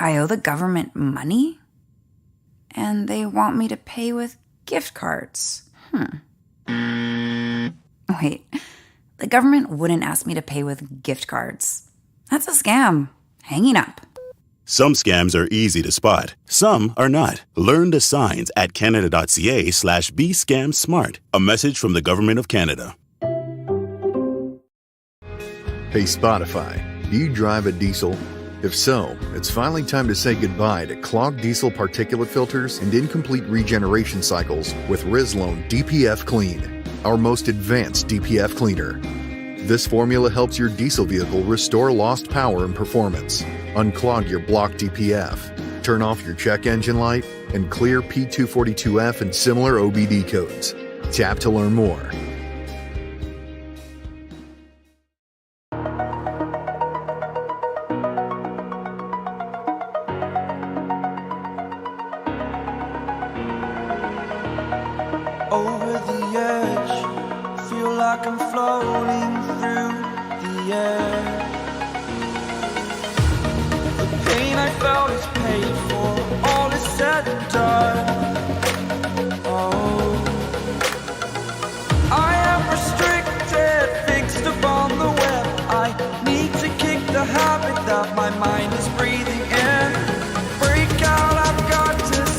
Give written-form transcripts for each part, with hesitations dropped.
I owe the government money? And they want me to pay with gift cards. Wait, the government wouldn't ask me to pay with gift cards. That's a scam. Hanging up. Some scams are easy to spot. Some are not. Learn the signs at canada.ca/BeScamSmart. A message from the Government of Canada. Hey Spotify, do you drive a diesel? If so, it's finally time to say goodbye to clogged diesel particulate filters and incomplete regeneration cycles with Rizlone DPF Clean, our most advanced DPF cleaner. This formula helps your diesel vehicle restore lost power and performance, unclog your blocked DPF, turn off your check engine light, and clear P242F and similar OBD codes. Tap to learn more. Over the edge, feel like I'm floating through the air. The pain I felt is paid for, all is said and done. Oh, I am restricted, fixed upon the web. I need to kick the habit that my mind is breathing in. Break out, I've got to see.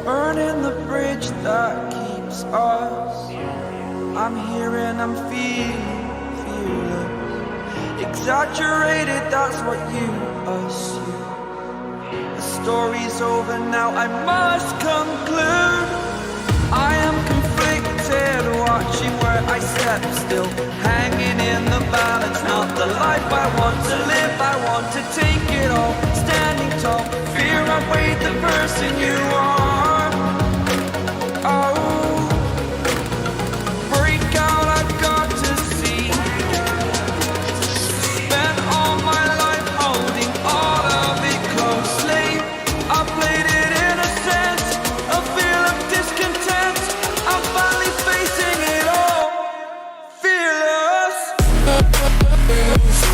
Burning the bridge that keeps us. I'm here and I'm fearless. Exaggerated, that's what you assume. The story's over now, I must conclude. I am conflicted, watching where I step still, hanging in the balance. Not the life I want to live, I want to take it all. Standing tall, fear I've weighed the person you are. Oh, break out, I've got to see. Spent all my life holding all of it closely. I played it innocent, a feel of discontent. I'm finally facing it all, fearless. Fearless.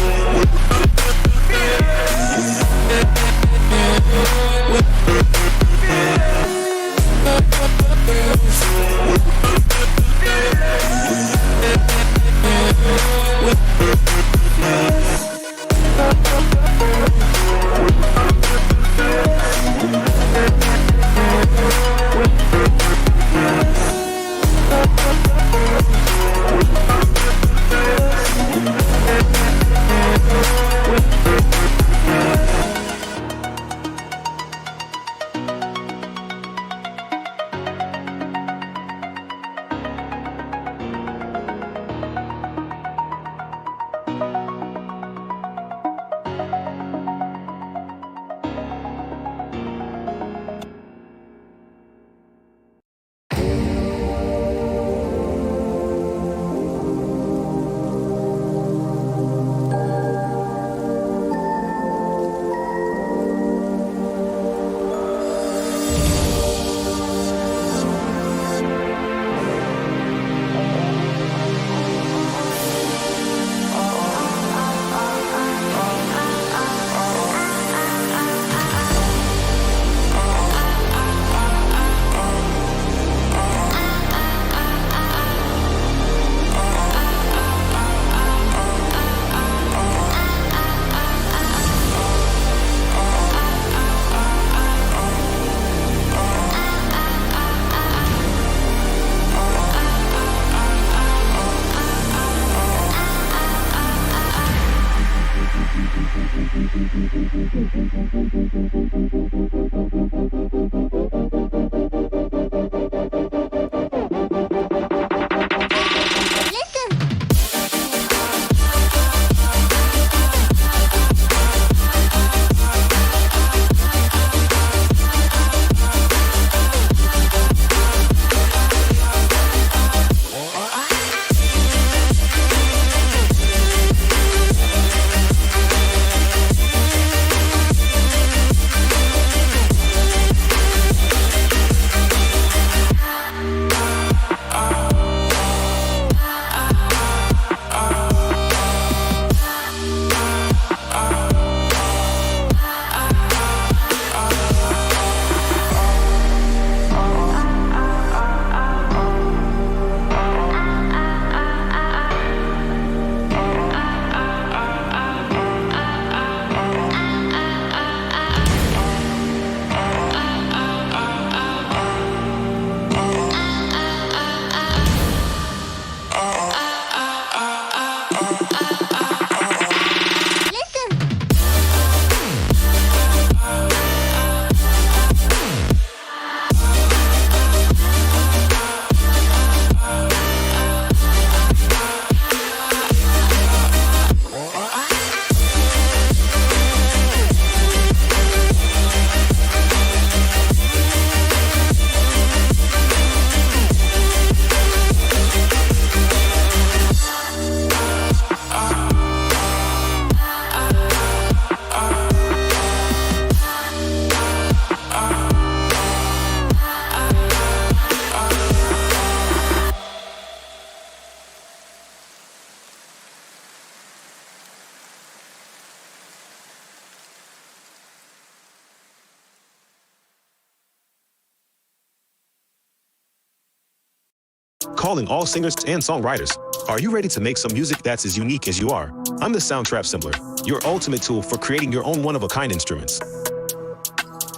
calling all singers and songwriters. Are you ready to make some music that's as unique as you are? I'm the 𝗦cie𝗰𝗶, your ultimate tool for creating your own one-of-a-kind instruments.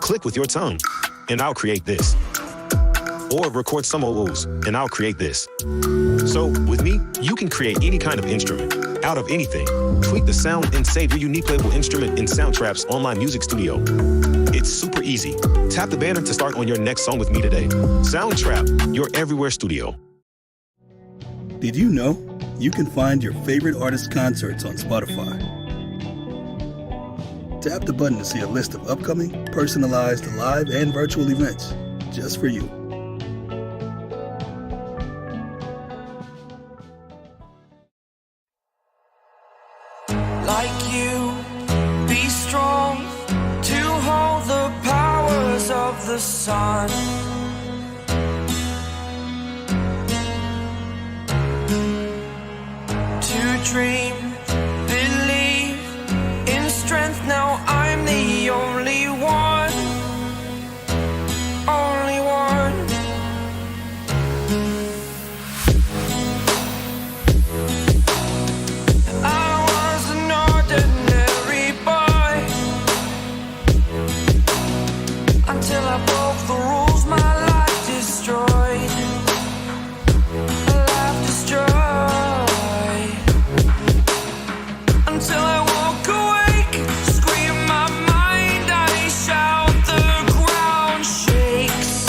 Click with your tongue, and I'll create this. Or record some oohs, and I'll create this. So, with me, you can create any kind of instrument, out of anything. Tweak the sound and save your unique label instrument in 𝗦cie𝗰𝗶's online music studio. It's super easy. Tap the banner to start on your next song with me today. 𝗦cie𝗰𝗶, your everywhere studio. Did you know you can find your favorite artist concerts on Spotify? Tap the button to see a list of upcoming, personalized live and virtual events just for you. Like you, be strong to hold the powers of the sun. To dream, believe in strength. Now I'm the only one, only one. I was an ordinary boy until I broke the rules. My life destroyed, life destroyed. Until I walk awake, scream my mind, I shout, the ground shakes.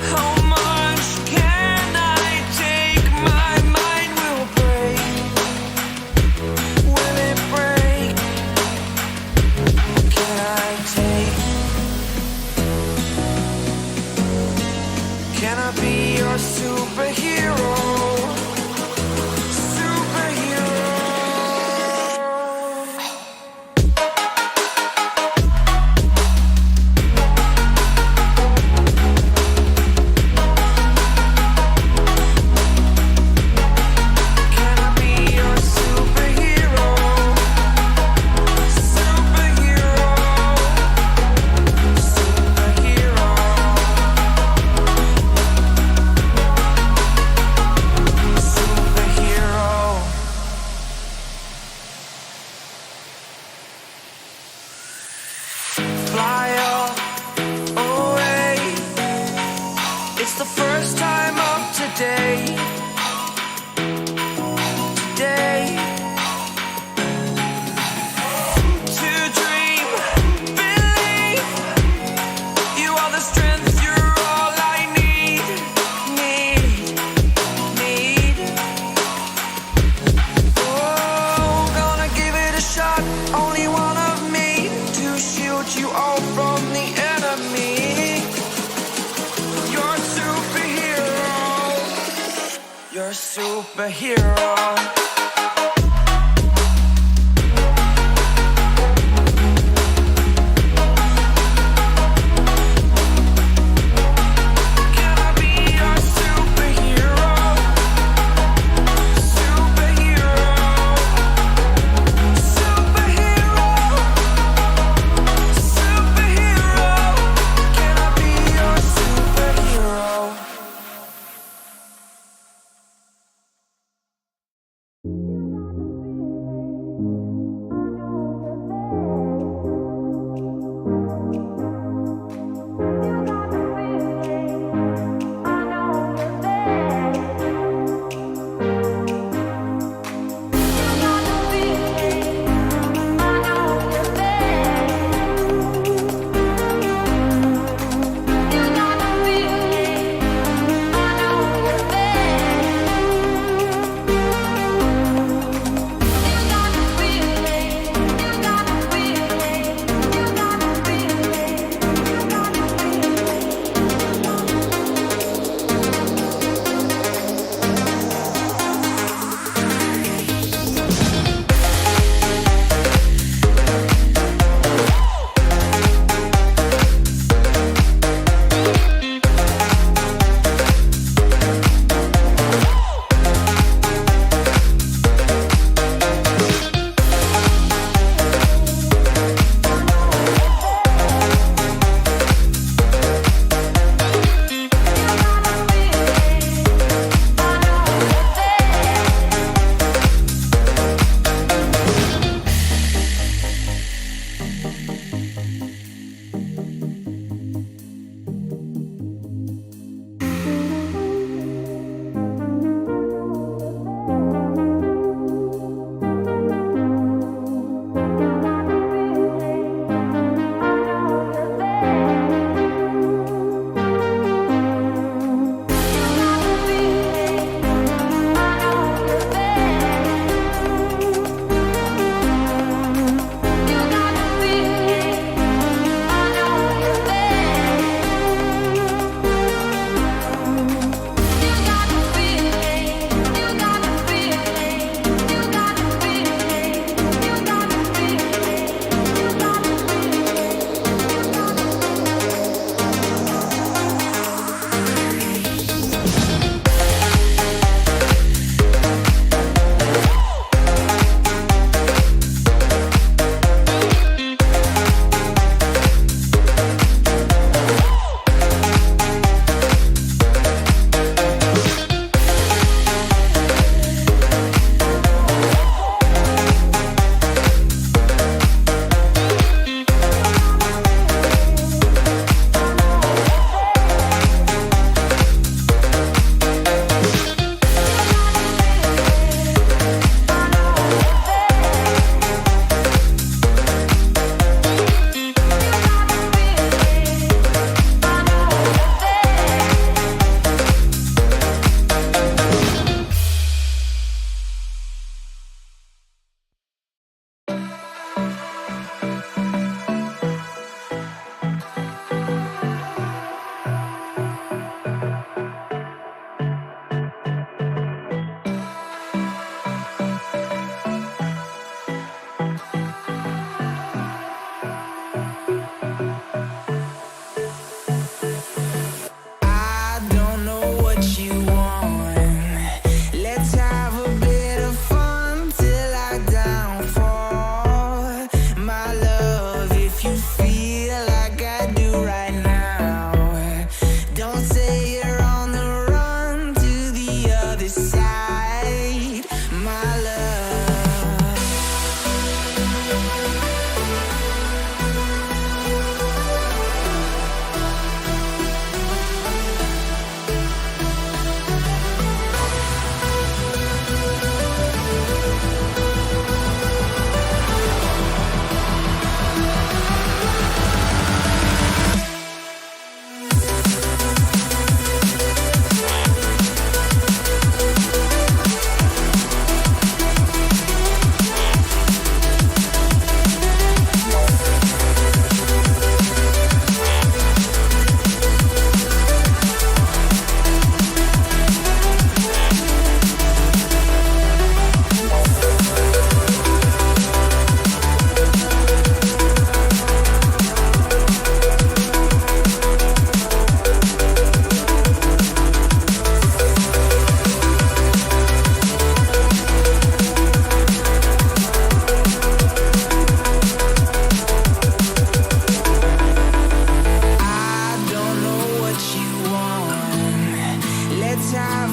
How much can I take? My mind will break. Will it break? Can I take? Can I be your superhero? Superhero. Can I be your superhero? Superhero. Superhero. Superhero. Fly away. It's the first time of today. Today. To dream, believe. You are the strength, you're all I need. Need. Oh, gonna give it a shot. Only one of me to shield you all from the enemy. You're a superhero. You're a superhero.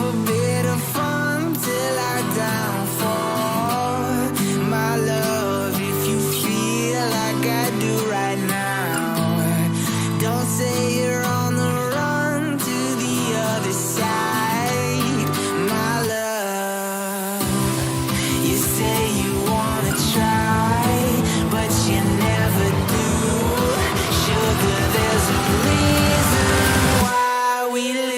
a bit of fun till our downfall. My love, if you feel like I do right now, don't say you're on the run to the other side. My love, you say you wanna try, but you never do. Sugar, there's a reason why we lose.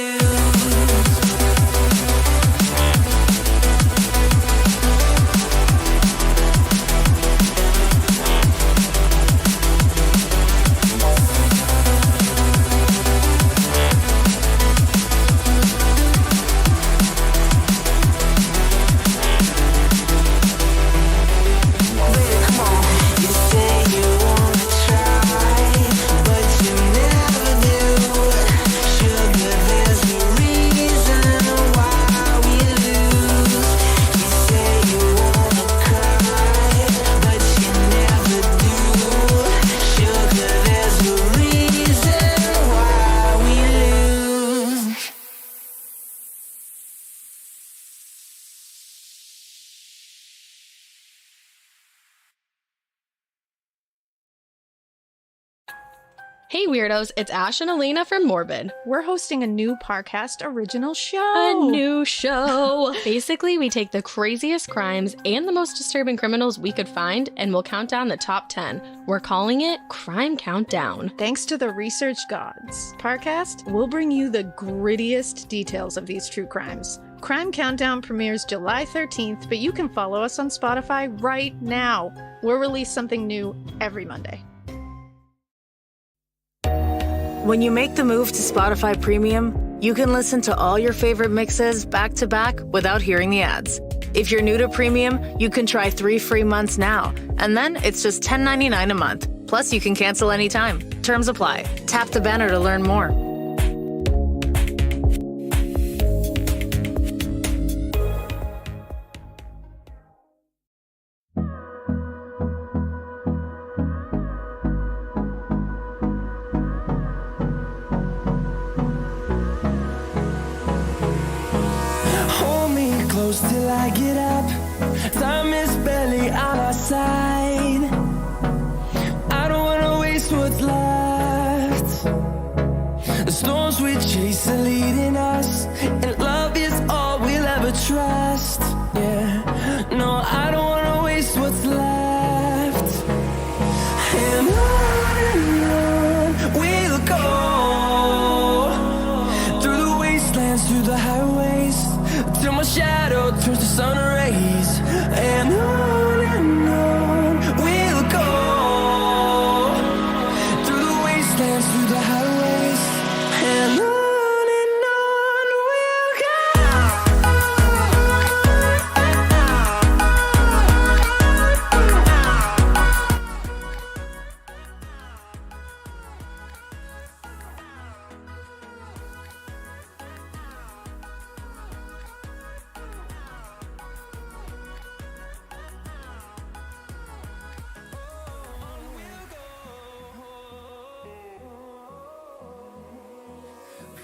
Hey weirdos, it's Ash and Elena from Morbid. We're hosting a new Parcast original show. A new show! Basically, we take the craziest crimes and the most disturbing criminals we could find, and we'll count down the top 10. We're calling it Crime Countdown. Thanks to the research gods. Parcast will bring you the grittiest details of these true crimes. Crime Countdown premieres July 13th, but you can follow us on Spotify right now. We'll release something new every Monday. When you make the move to Spotify Premium, you can listen to all your favorite mixes back to back without hearing the ads. If you're new to Premium, you can try 3 free months now, and then it's just $10.99 a month. Plus, you can cancel anytime. Terms apply. Tap the banner to learn more. Hold me close till I get up. Time is barely on our side. I don't wanna waste what's left. The storms we chase are leading us, and love is all we'll ever trust. Yeah, no, I don't wanna waste what's left. And on we'll go, through the wastelands, through the highways, till my shadow turns to sun rays. And on we'll go, through the wastelands, through the highways, and on we'll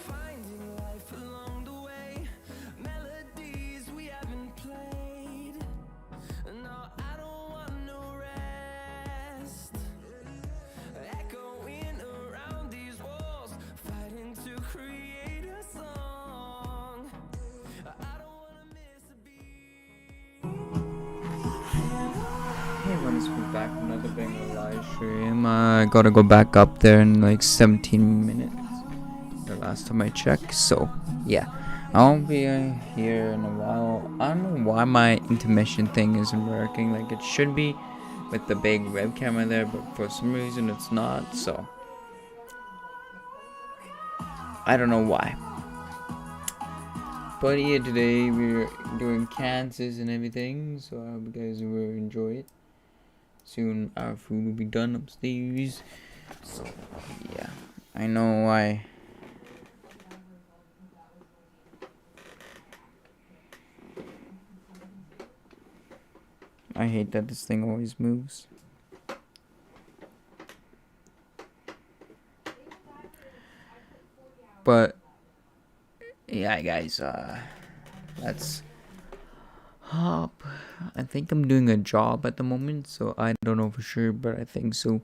finding life along the way, melodies we haven't played. No, I don't want no rest. Echoing around these walls, fighting to create a song. I don't wanna miss a beat. Hey everyone, it's me back from another banger live stream. I gotta go back up there in like 17 minutes. The last time I checked, so yeah, I won't be here in a while. I don't know why my intermission thing isn't working like it should be with the big webcam in there, but for some reason it's not, so I don't know why. But yeah, today we're doing Kansas and everything, so I hope you guys will enjoy it. Soon our food will be done upstairs, so yeah, I know why. I hate that this thing always moves. But yeah, guys, let's hop. I think I'm doing a job at the moment, so I don't know for sure, but I think so.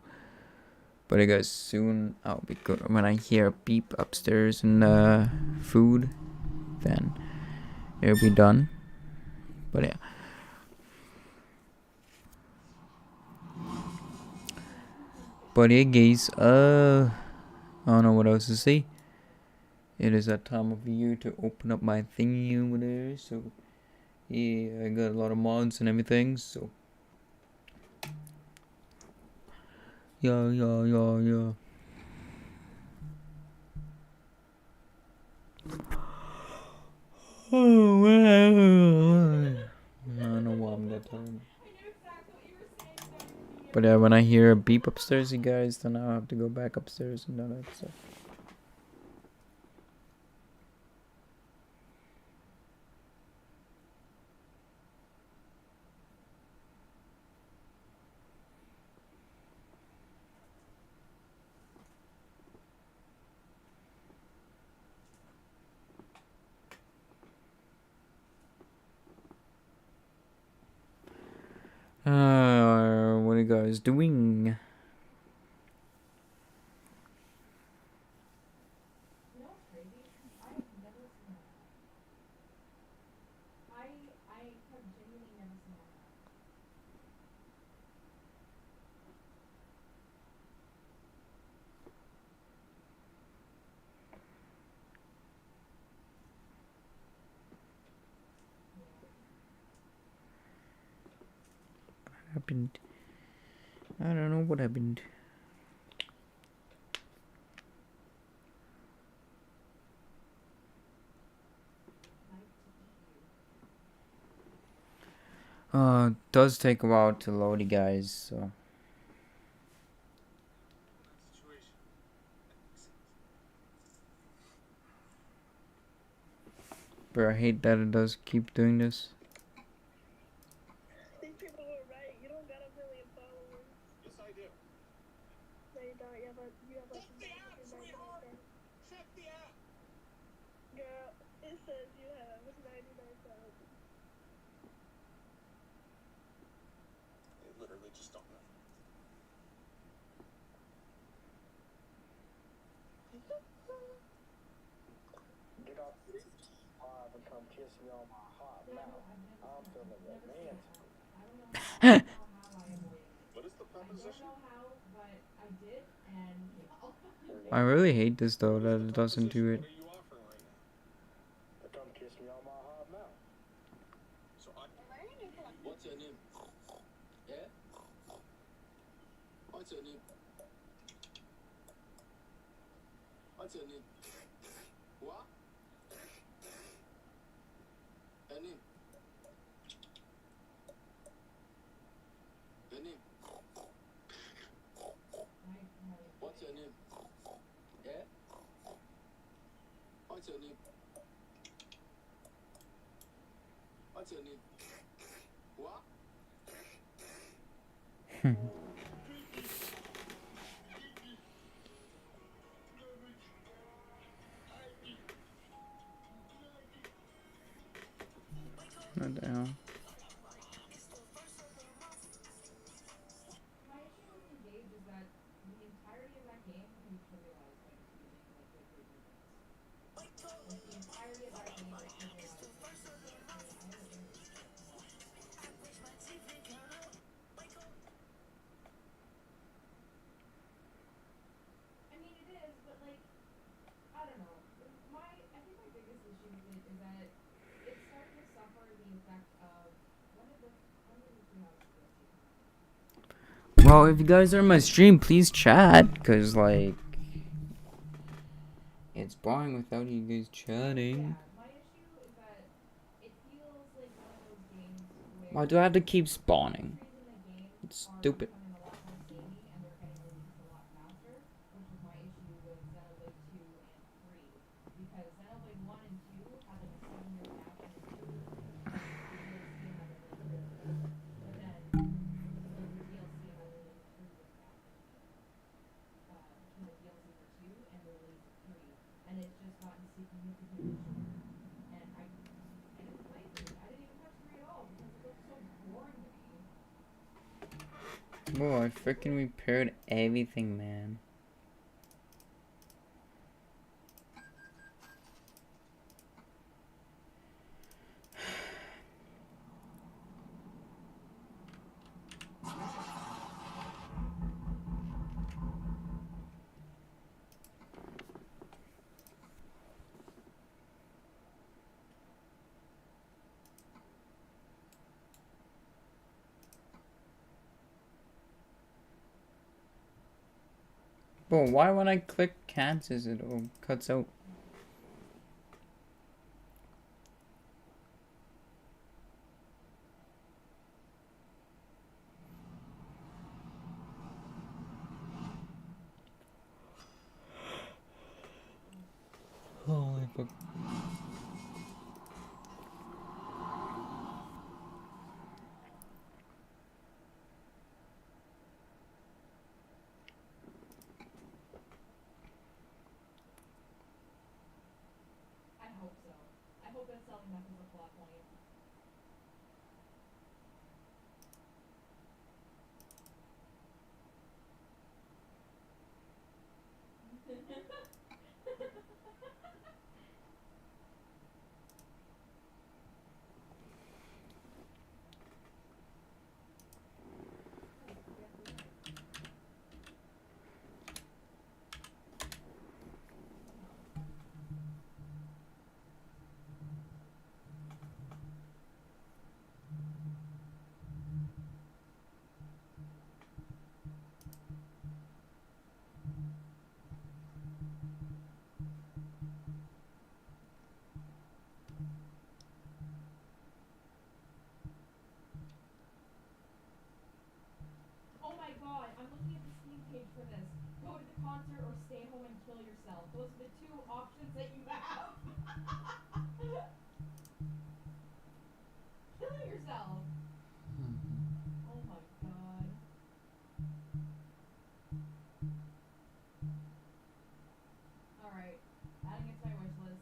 But I guess soon I'll be good. When I hear a beep upstairs and food, then it'll be done. But yeah. But yeah, guys, I don't know what else to say. It is that time of year to open up my thingy over there. So yeah, I got a lot of mods and everything. So yeah. Oh, I don't know what I'm gonna tell you. But yeah, when I hear a beep upstairs, you guys, then I'll have to go back upstairs and all that stuff. What are you guys doing? What happened? I don't know what happened. It does take a while to load, you guys, so. But I hate that it does keep doing this. These people are right. You don't got a million followers. Yes, I do. No, you don't. You have like Check the app. Girl, it says you have 99,000. They literally just don't know. Get off this live and come kiss me on my hot mouth. I'm feeling romantic. What is the proposition? I really hate this though, that it doesn't do it. Come kiss me on my hot mouth. So what's your name? Yeah? What's your name? What's your name? What? Your name? Your name? What's your name? Yeah? What's your name? What's your name? What? What the hell? Well, if you guys are on my stream, please chat, cause like it's boring without you guys chatting. Why do I have to keep spawning? It's stupid. Bro, I freaking repaired everything, man. Bro, why when I click cancels it or cuts out? Holy fuck. I hope so. I hope it's selling that as a plot point. Oh my god, I'm looking at the Steam page for this. Go to the concert or stay home and kill yourself. Those are the two options that you have. Killing yourself. Oh my god. Alright, adding it to my wish list.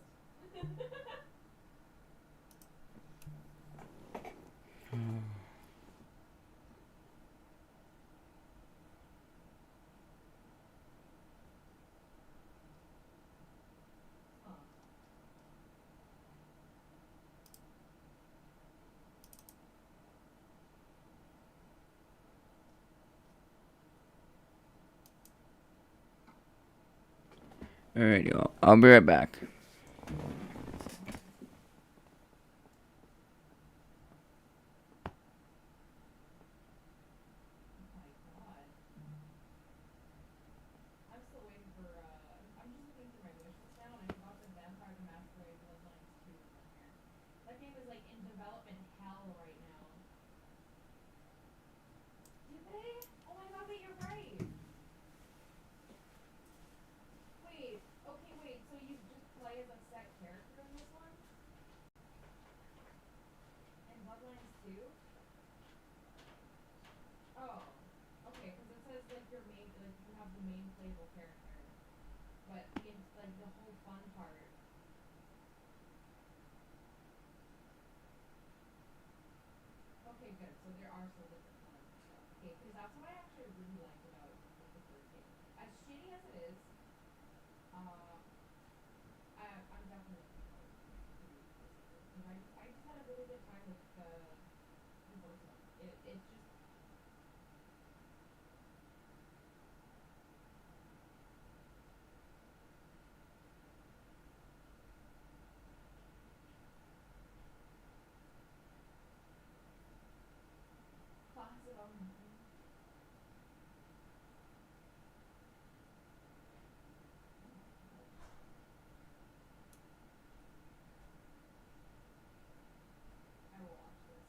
Alright, y'all. I'll be right back. I'm still waiting for, I'm just looking through my wish list now, and I forgot the Vampire the Masquerade Bloodlines 2 is on here. That game is, like, in development hell right now. Did they? Oh my god, wait, you're right! Wait, okay, wait, so you just play as a set character in this one? In Bloodlines 2? Oh, okay, because it says, like, your main, like, you have the main playable character. But, like, the whole fun part. Okay, good, so there are still different fun stuff. Okay, because that's what I actually really liked about the first game. As shitty as it is, I'm definitely looking forward to revisit it. Because I just had a really good time with the first one. It's just classic on I will watch this.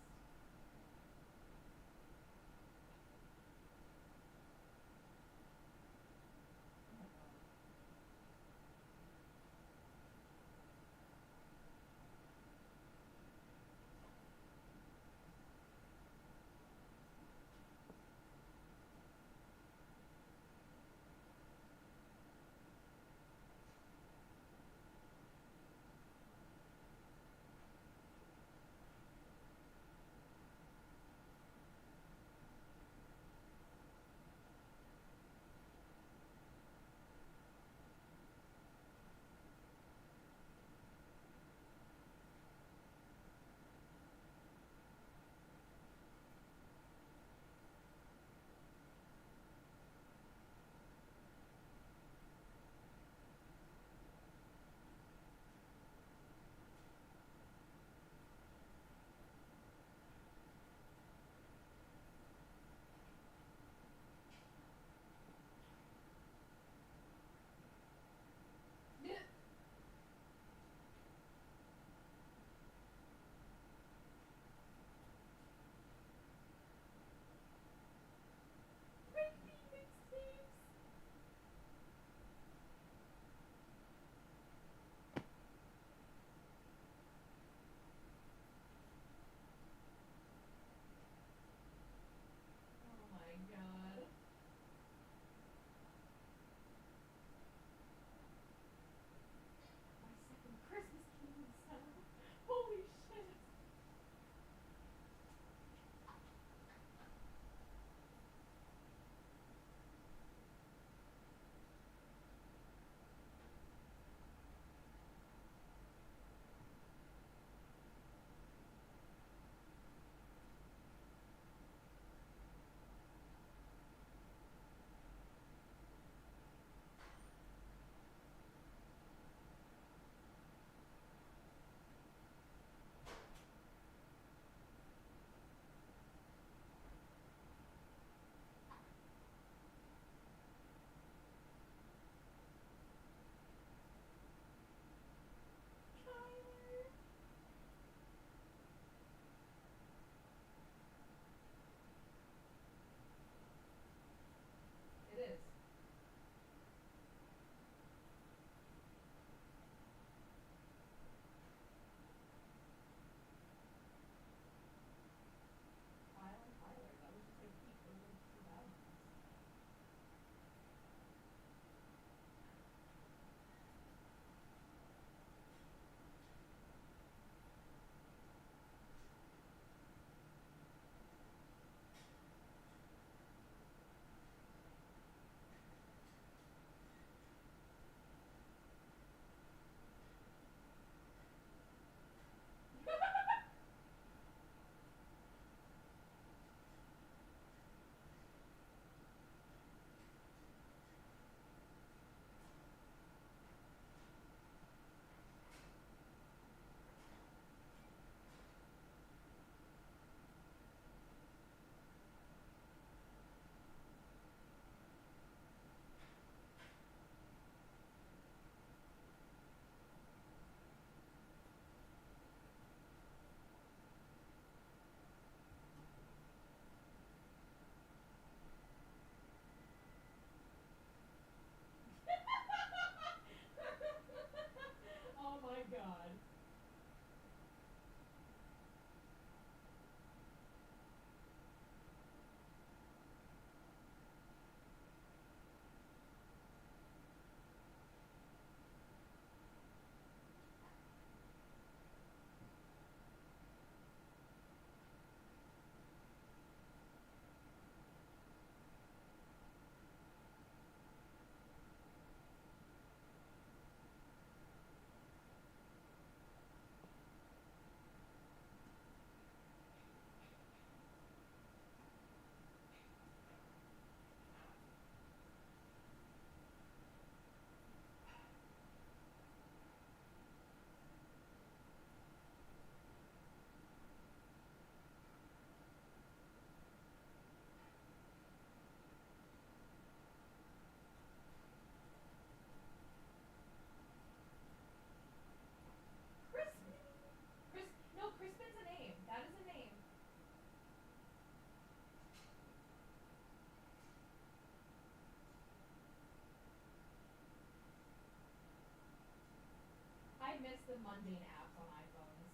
the mundane apps on iPhones.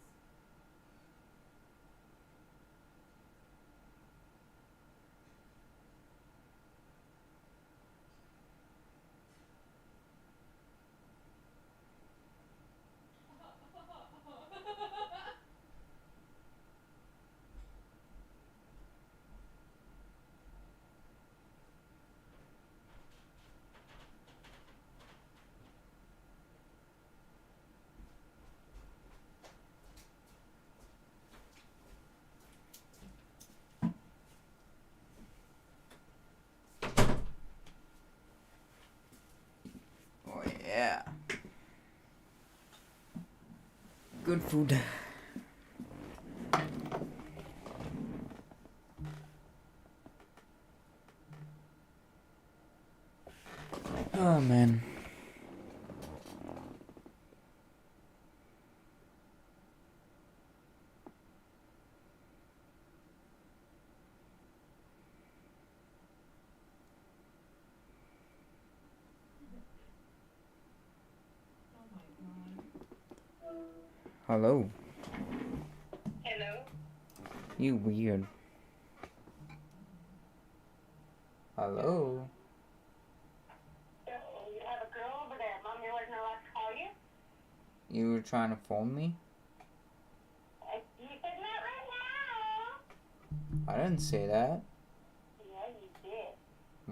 Oh yeah. Good food. Oh man. Hello. Hello. You weird. Hello. So you have a girl over there. Mommy wasn't allowed to call you? You were trying to phone me? You said not right now. I didn't say that. Yeah, you did.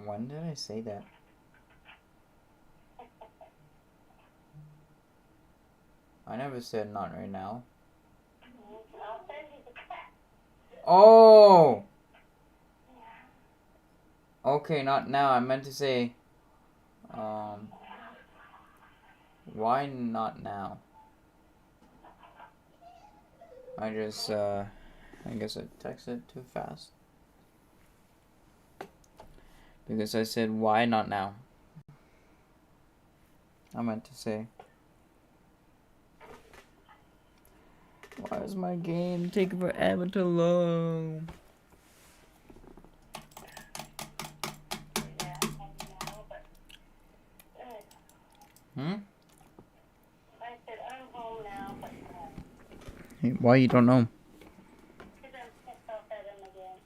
When did I say that? I never said not right now. I'll send you the text. Oh! Okay, not now. I meant to say, why not now? I just, I guess I texted too fast. Because I said, why not now? I meant to say, why is my game taking forever to load? Hmm? I said I'm home now, but Why you don't know? because I'm pissed off at him again.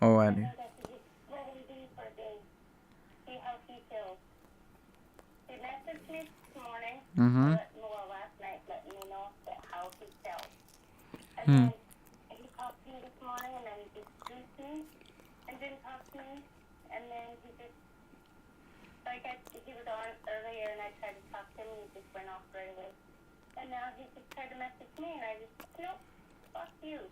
Oh, I I do. know that he's let him be for a day. See how he feels. He messaged me this morning, last night, letting me know that how he felt. And then he talked to me this morning, and then he just dismissed me and didn't talk to me. And then he just, he was on earlier, and I tried to talk to him, and he just went off right away. And now he just tried to message me, and I just, nope, fuck you.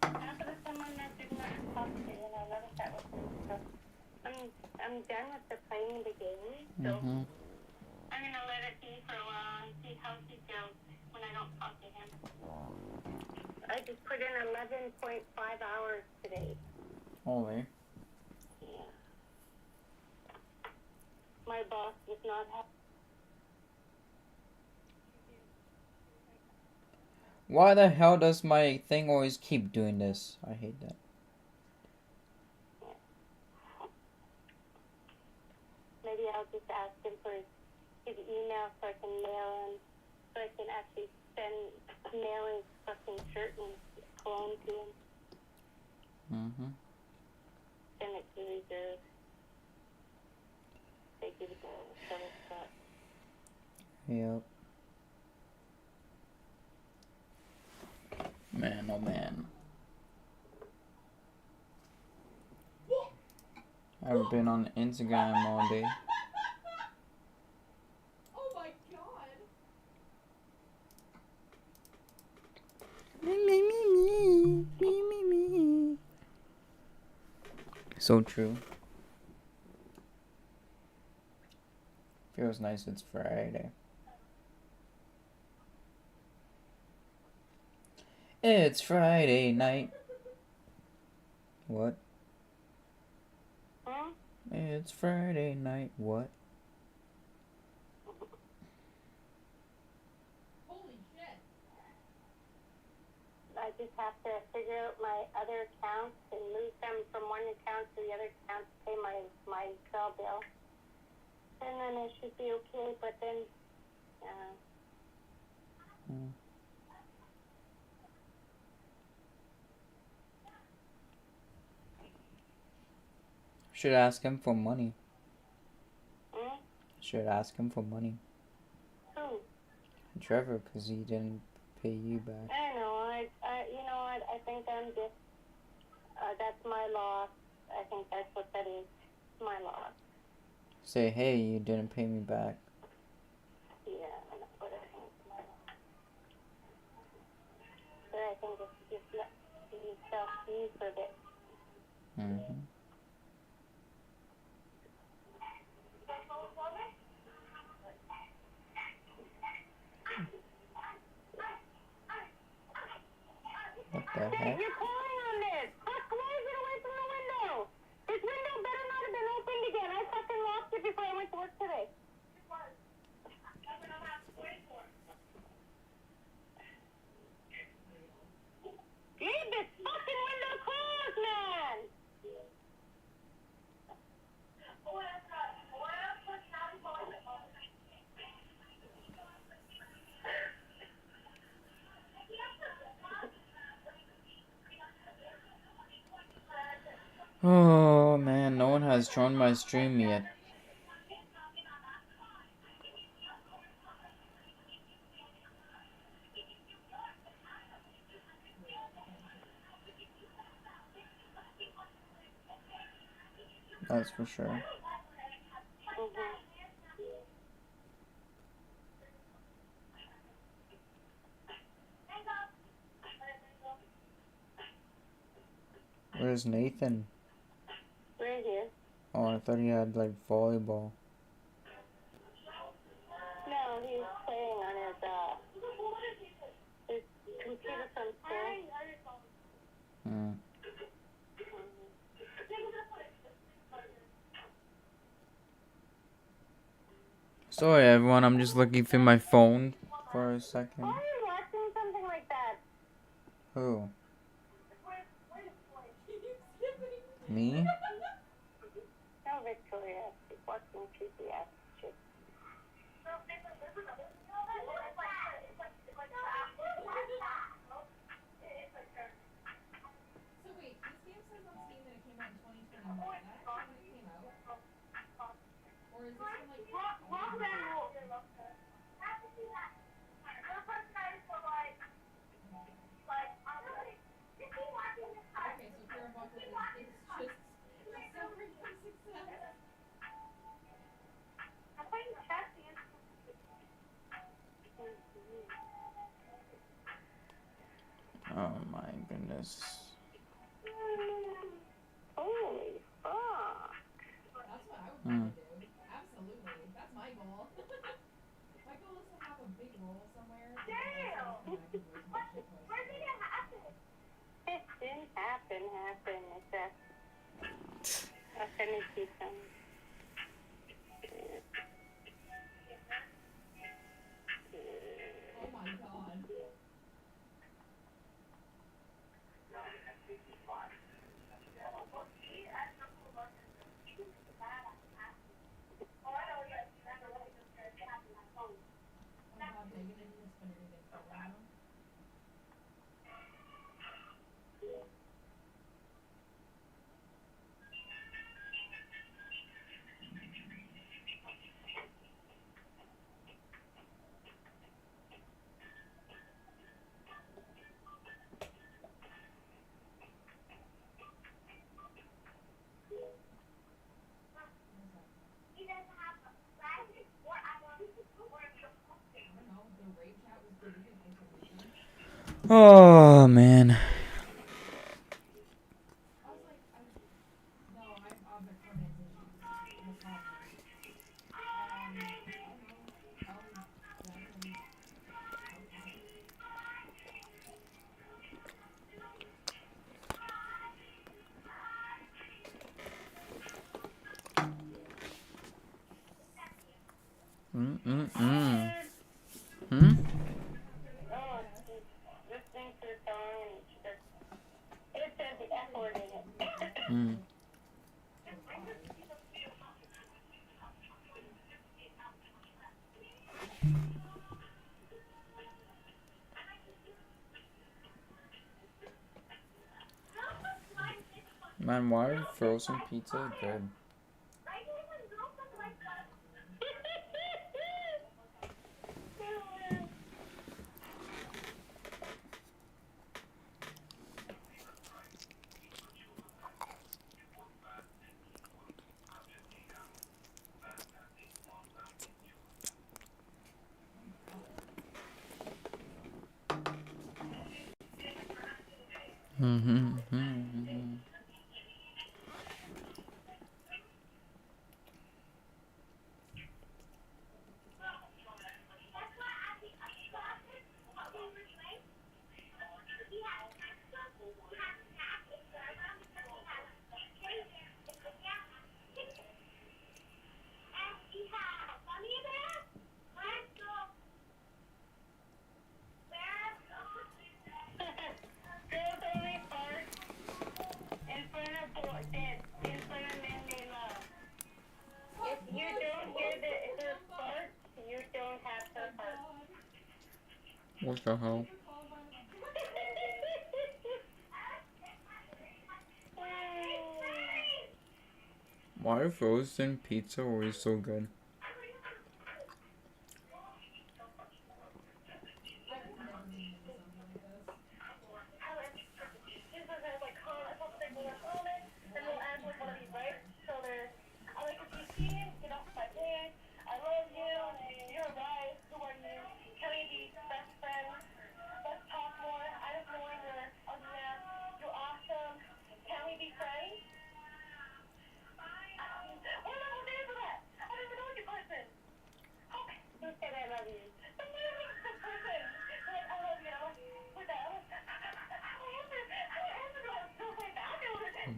After someone that did not talk to you, and I noticed that with him, so I'm done with the playing the game, so I'm gonna let it be for a while and see how he feels when I don't talk to him. I just put in 11.5 hours today. Only. Yeah. My boss was not happy. Why the hell does my thing always keep doing this? I hate that. Maybe I'll just ask him for his email so I can mail him, so I can actually mail his fucking shirt and cologne to him. Send it to reserve. They give it to Shuttle Scott. Yep. Man, oh man. I haven't been on Instagram all day. Oh my god. Me. So true. Feels nice it's Friday. It's Friday night. What? It's Friday night. What? Holy shit. I just have to figure out my other accounts and move them from one account to the other account to pay my cell bill. And then it should be okay, but then, Should ask him for money. Hmm? Should ask him for money. Who? Trevor, because he didn't pay you back. I know, you know what, I think I'm just, that's my loss. I think that's what that is. My loss. Say, hey, you didn't pay me back. Yeah, that's what I think it's my loss. But I think it's just let yourself be for a bit. Mm-hmm. What the heck? You're calling on this! Fuck, close it away from the window! This window better not have been opened again. I fucking locked it before I went to work today. Leave this fucking window closed, man! Oh man, no one has joined my stream yet. That's for sure. Where's Nathan? Right here. Oh, I thought he had like volleyball. No, he's playing on his computer from school. Hmm. Sorry everyone, I'm just looking through my phone for a second. Why are you watching something like that? Who? Me? No, Victoria. She's watching creepy ass shit. So wait, this game says on Steam that it came out in 2021. That actually when it came out? Or is this from like... Okay, so Karen Buckle is just a suffering from success. Oh my goodness. Holy fuck. That's what I would want to do. Absolutely. That's my goal. My goal is to have a big role somewhere. Damn! Where did it happen? It didn't happen. It's a finicky thing. Oh my god. Oh man. Listening to the song and it said the F word in it. Man, why are frozen pizza good? What the hell? Why are frozen pizza always so good?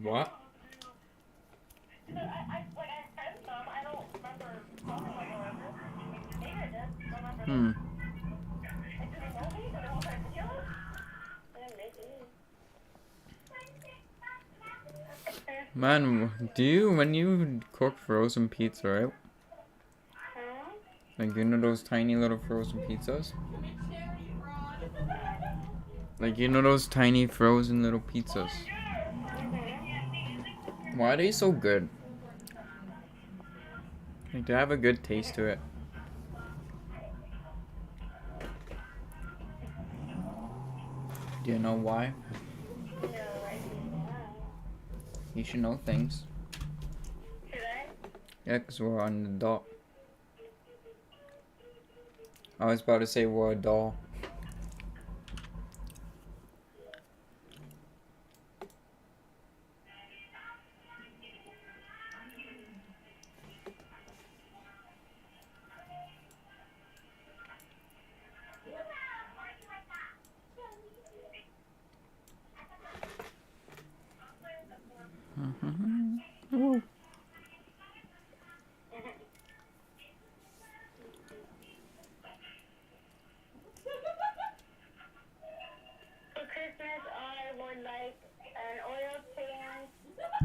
What? Man, when you cook frozen pizza, right? Like, you know those tiny little frozen pizzas? Like, you know those tiny frozen little pizzas? Why are they so good? Like, they have a good taste to it. Do you know why? You should know things. Yeah, because we're on the dot. I was about to say we're a doll. Ooh. For Christmas, I would like an oil change,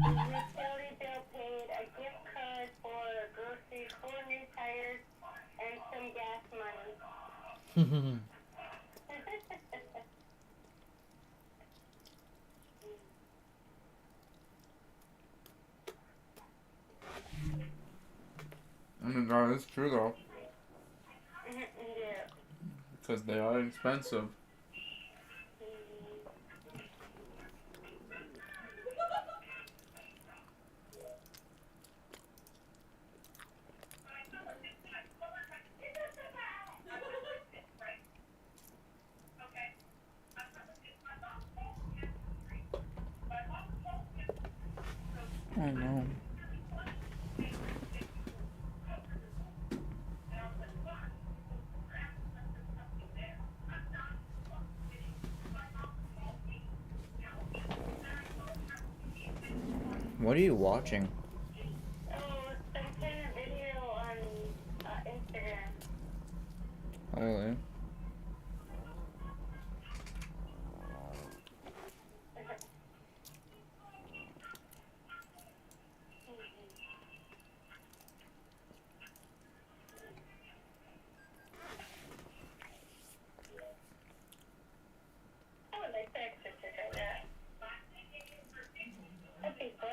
utility bill paid, a gift card for groceries, 4 new tires, and some gas money. I mean, that is true though. Yeah. Because they are expensive. I know. What are you watching? Oh, some kind of video on Instagram. Oh, really? I would like to exercise like that. That'd be fun.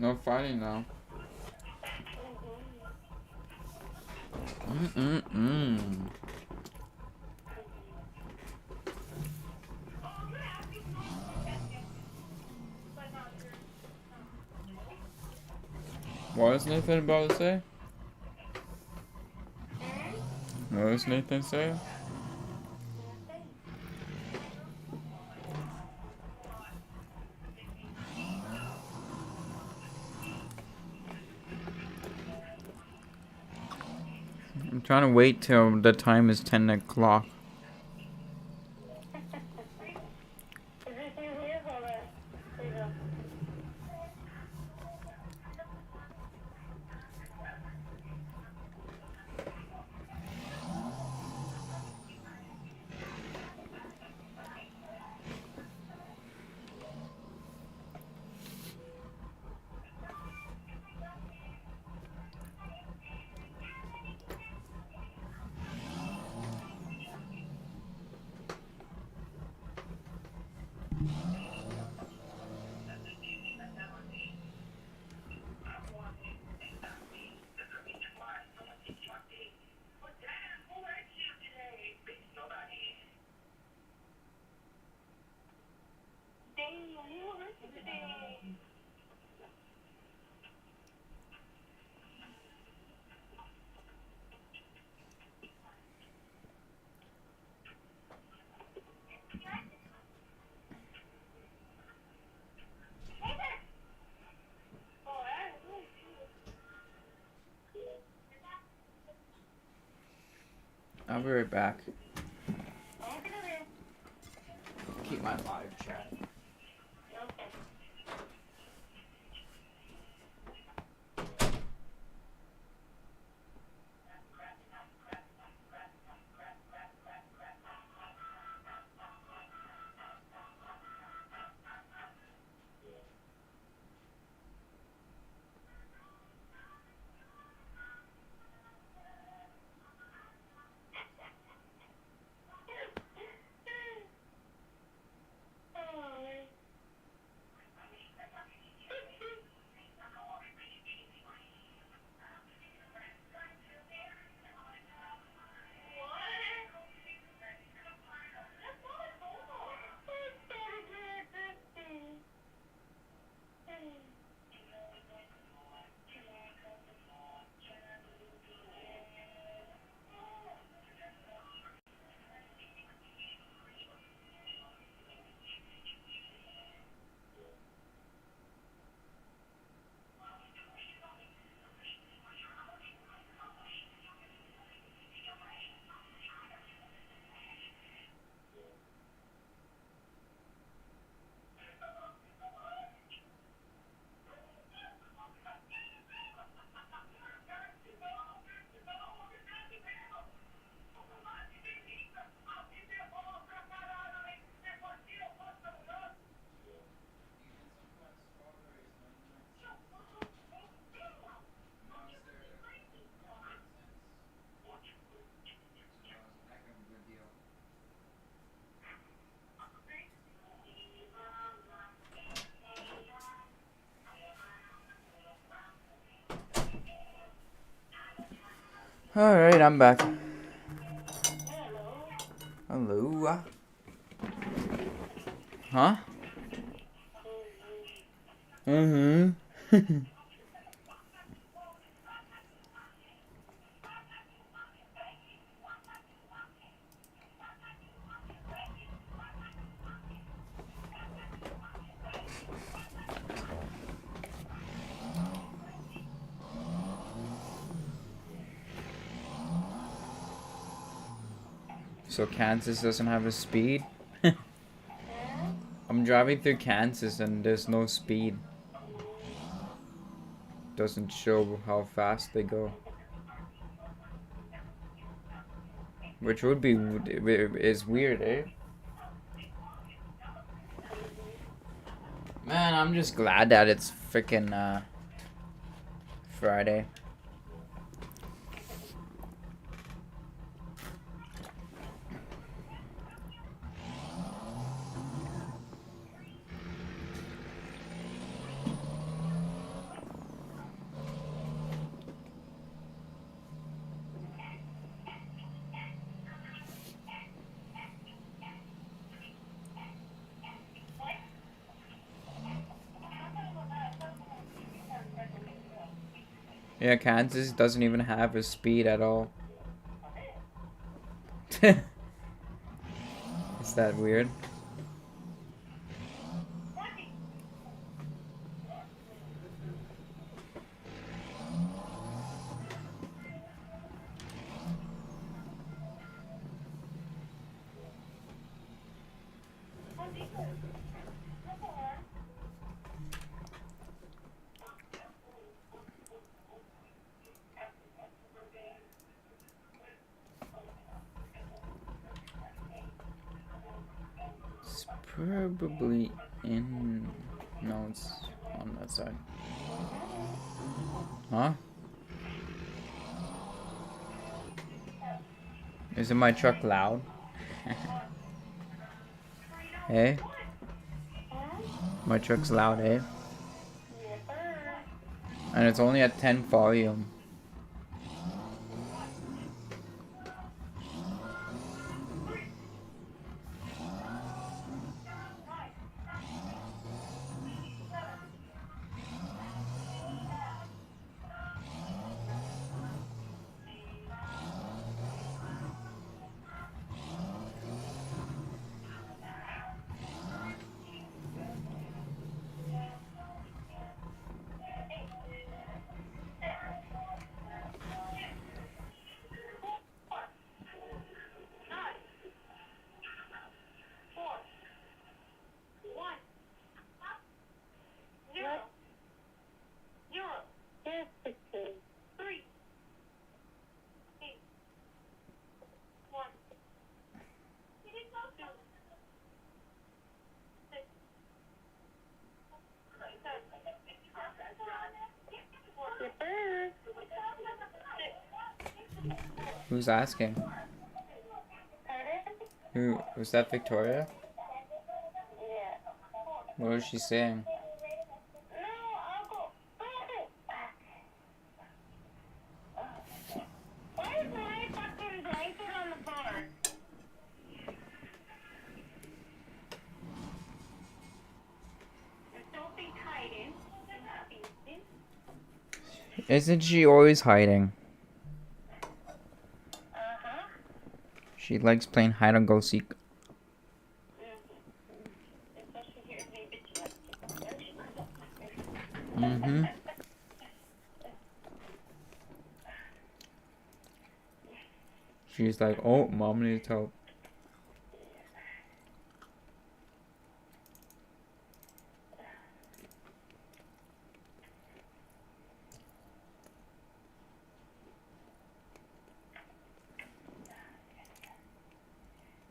No fighting now. What is Nathan about to say? What is Nathan saying? I'm trying to wait till the time is 10 o'clock. I'll be right back. Keep my live chat. Alright, I'm back. Hello. Huh? So Kansas doesn't have a speed? I'm driving through Kansas and there's no speed. Doesn't show how fast they go. Which would be is weird, eh? Man, I'm just glad that it's freaking Friday. Yeah, Kansas doesn't even have a speed at all. Is that weird? It's probably in... No, it's on that side. Huh? Isn't my truck loud? Hey? My truck's loud, eh? And it's only at 10 volume. Who's asking? Who was that? Victoria? What was she saying? Isn't she always hiding? She likes playing hide and go seek. She's like, oh, mom needs help.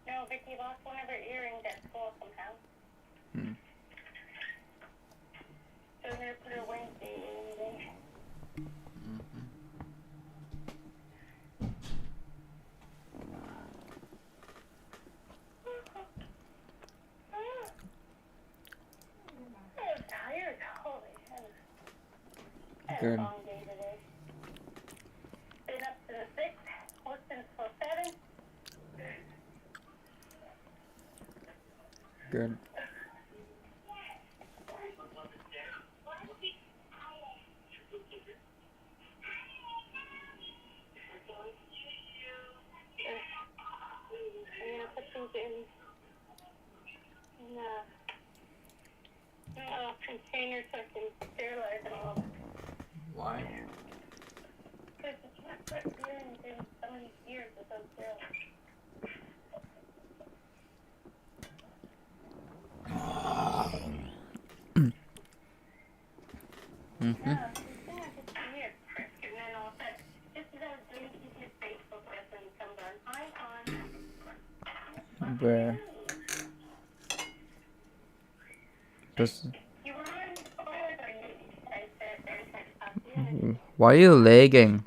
No, Vicky lost one of her earrings at school somehow. So I'm gonna put her Wednesday in. I'm tired. Holy hell. Good. Long day today. Been up to the 6th, worked until 7. Good. I'm gonna put these in a container so I can sterilize them all. Why? Because you can't put earrings in so many years without sterilizing. Where? Just... Why are you lagging?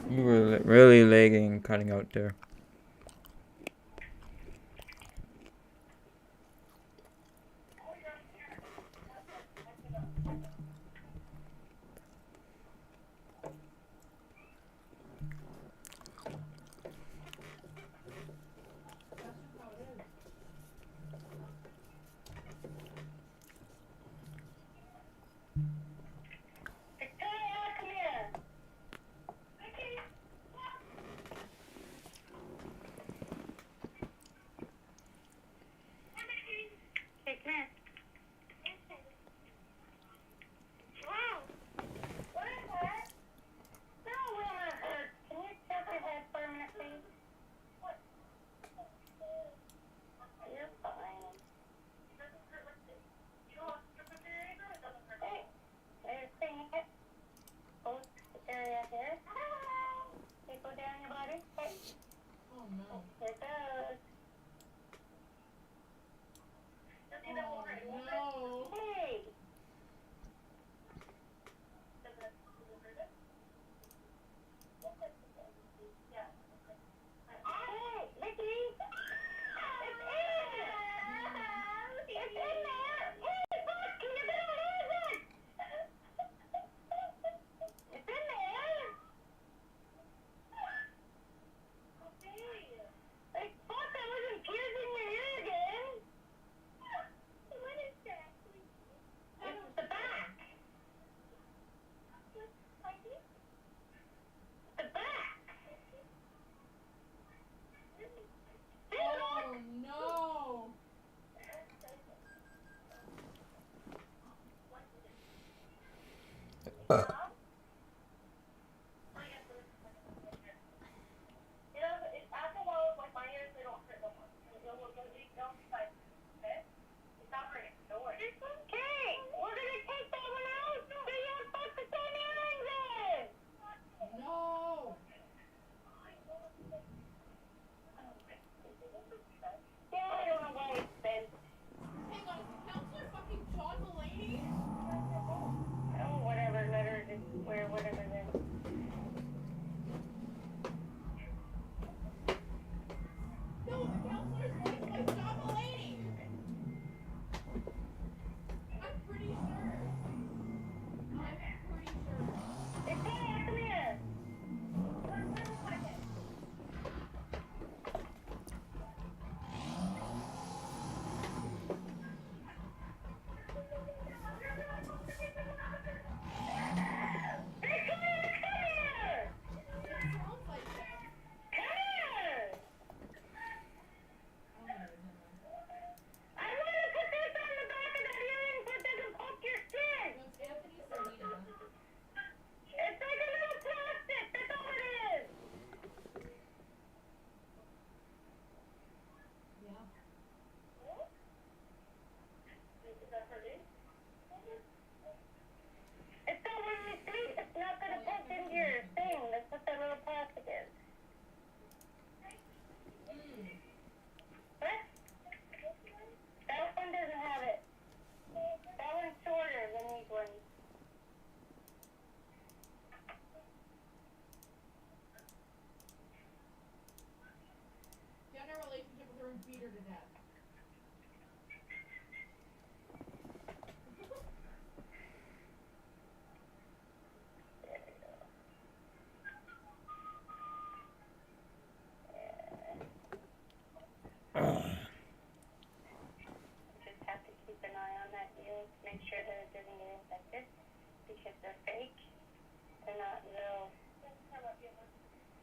You were really lagging and cutting out there. after a while, like my ears, they don't hurt no more. It's not for your It's okay. We're gonna take that one out. So you have supposed to send earrings in. No! Yeah, I don't know why it's been. Hang on, Counselor fucking John Mulaney? Oh, whatever, let her just wear whatever then. No, the counselor's voiced by John Mulaney! I'm pretty sure. Victoria, come here. It's not when you sleep, it's not gonna pop into your thing. That's what that little plastic is. What? That one doesn't have it. That one's shorter than these ones. Get in a relationship with her and beat her to death. Just have to keep an eye on that ear to make sure that it doesn't get infected because they're fake. They're not real.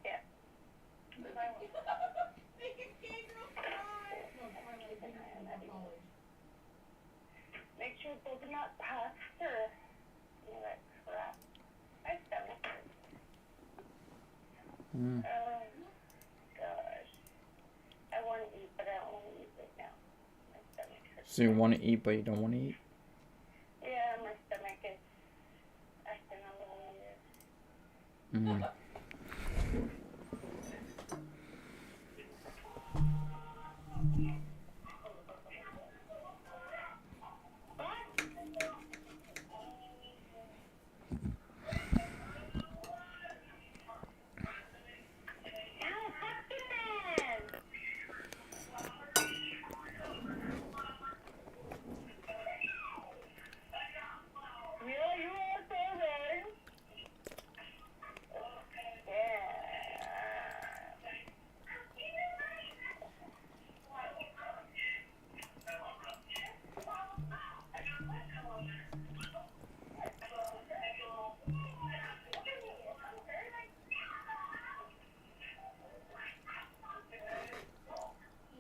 Yeah. Make a gay girl cry! No, Twilight, Keep an eye on that ear. college. Make sure they're not puffed or any of that crap. My stomach hurts. Mm. Oh, gosh. I want to eat, but I don't want to eat right now. My stomach hurts. So you want to eat, but you don't want to eat? Yeah, my stomach is acting a little weird. Mm.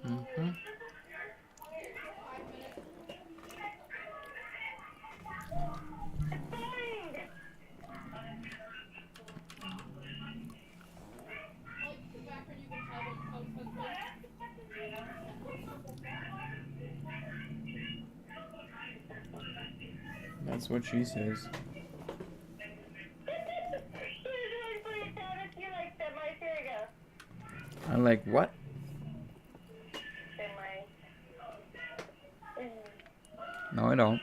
Mm-hmm. That's what she says. I like what? No, I don't.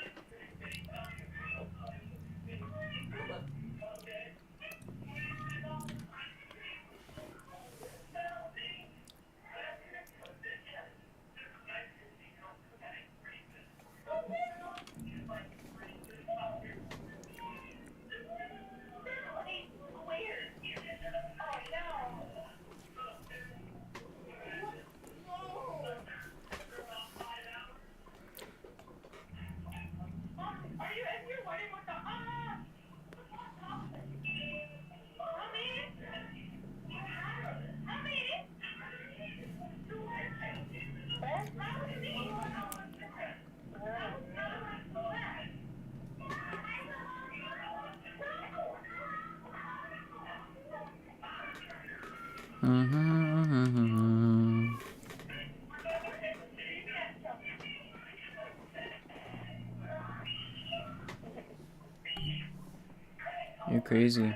You're crazy.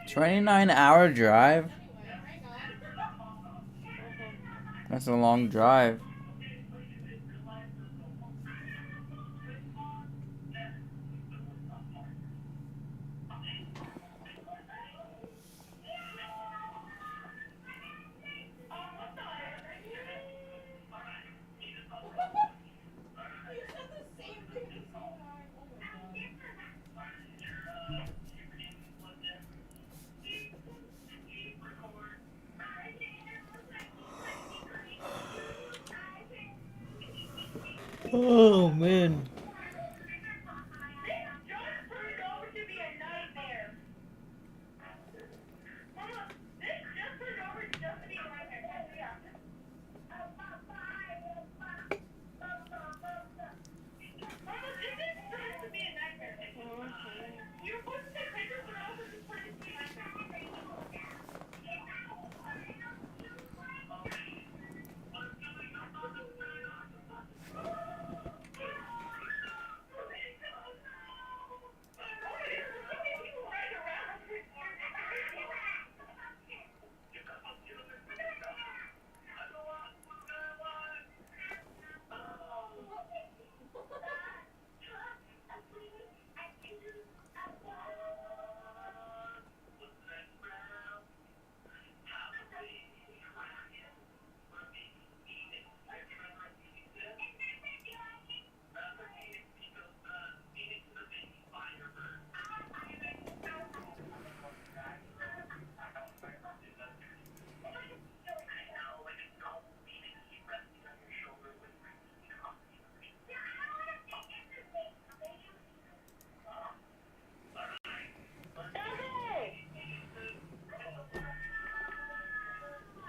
$29-hour drive? That's a long drive. Oh man.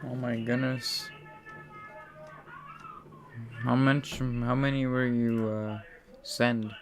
Oh my goodness. How many were you send?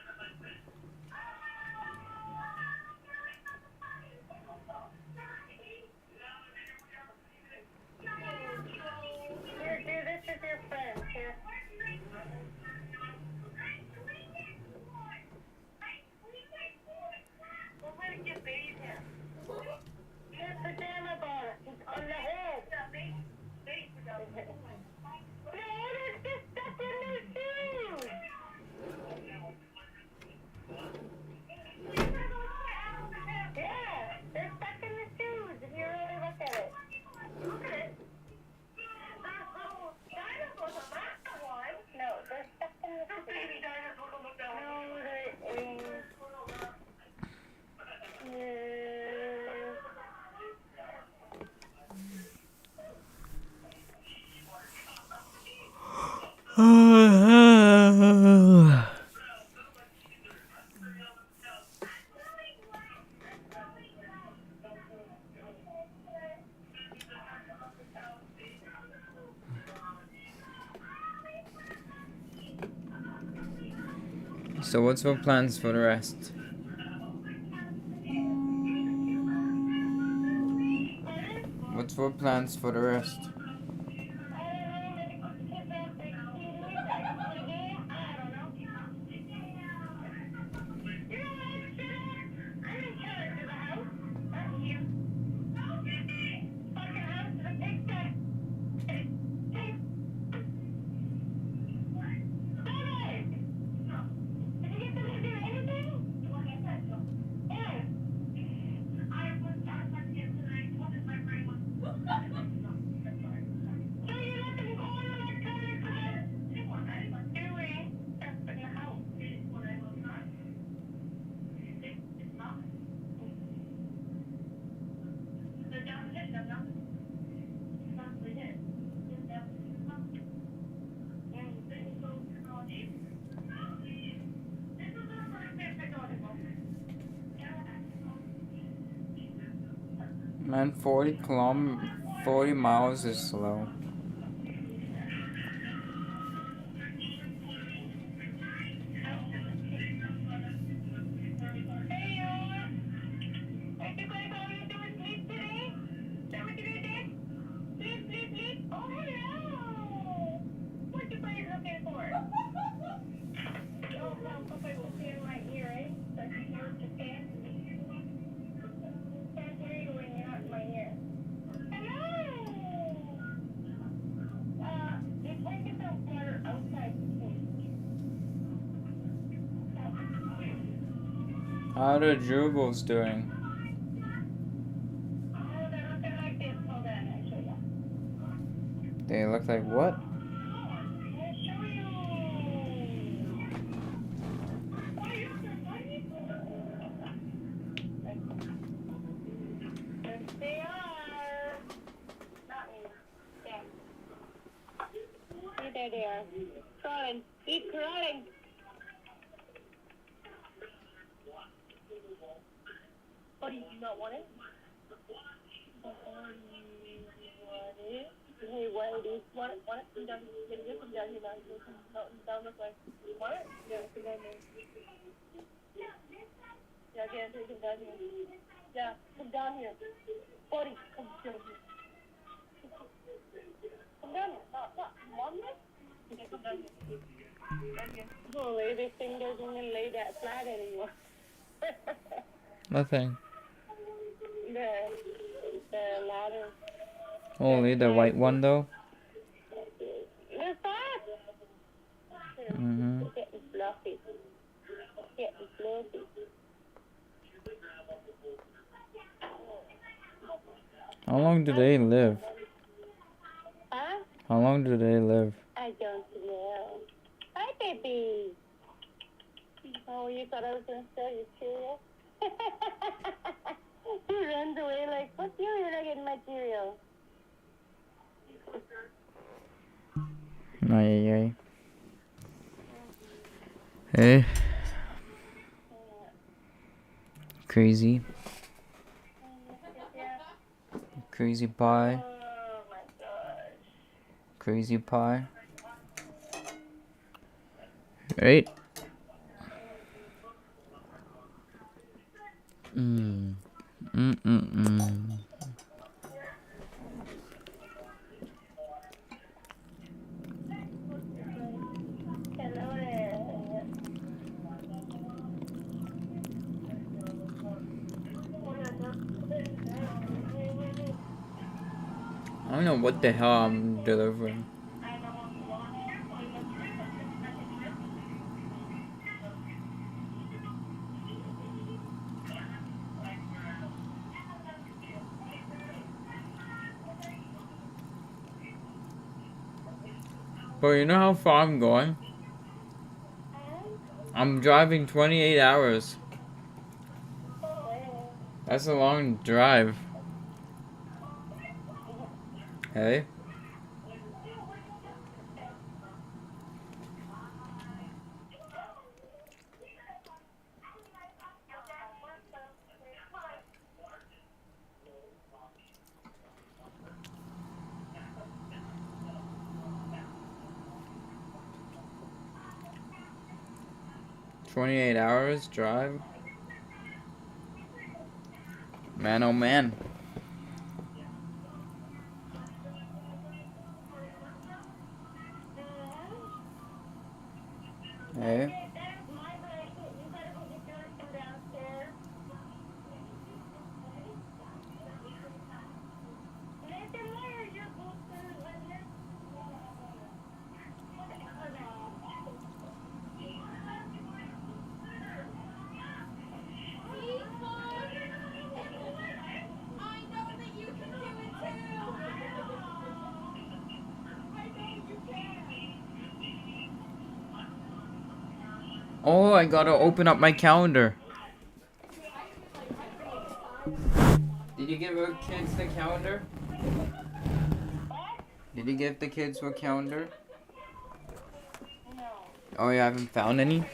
So what's your plans for the rest? What's your plans for the rest? Man, 40 miles is slow. How are the Jubals doing? They look like what? They are. Not me. Yeah. There they are. Crawling. Keep crawling. What do you not want it? Hey, what do you want it? Want it? Come down. Get it. Come down here now. Down this way. Want it? Yeah, come down there. Yeah, again, come down here. Yeah, come down here. Buddy, come down here. Come down here. Not mom here? Yeah, come down here. Down here. Holy, this thing doesn't even lay that flat anymore. Nothing. The ladder. Only the white one though? The flat. Mm-hmm. Getting fluffy. Getting fluffy. How long do they live? Huh? How long do they live? I don't know. Hi, baby. Oh, you thought I was going to steal your cereal? He runs away like, what cereal did I get in my cereal? YEYE. Hey. Crazy. Crazy pie. Oh my gosh. Crazy pie. Right? Mm. Mm-mm-mm. Hello there. I don't know what the hell I'm delivering. But you know how far I'm going? I'm driving 28 hours. That's a long drive. Hey? "28 hours drive? Man, oh man." Hey? Oh, I gotta open up my calendar. Did you give our kids the calendar? Did you give the kids a calendar? Oh, you haven't found any?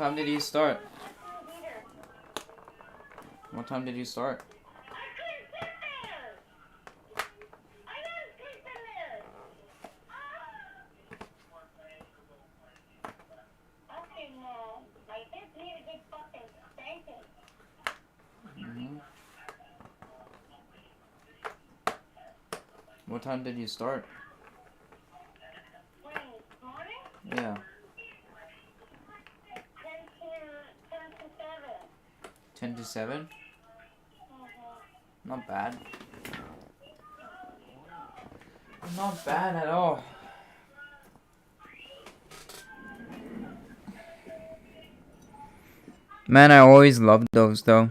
time did you start? What time did you start? What time did you start? Yeah. 10 to 7? Not bad. Not bad at all. Man, I always loved those though.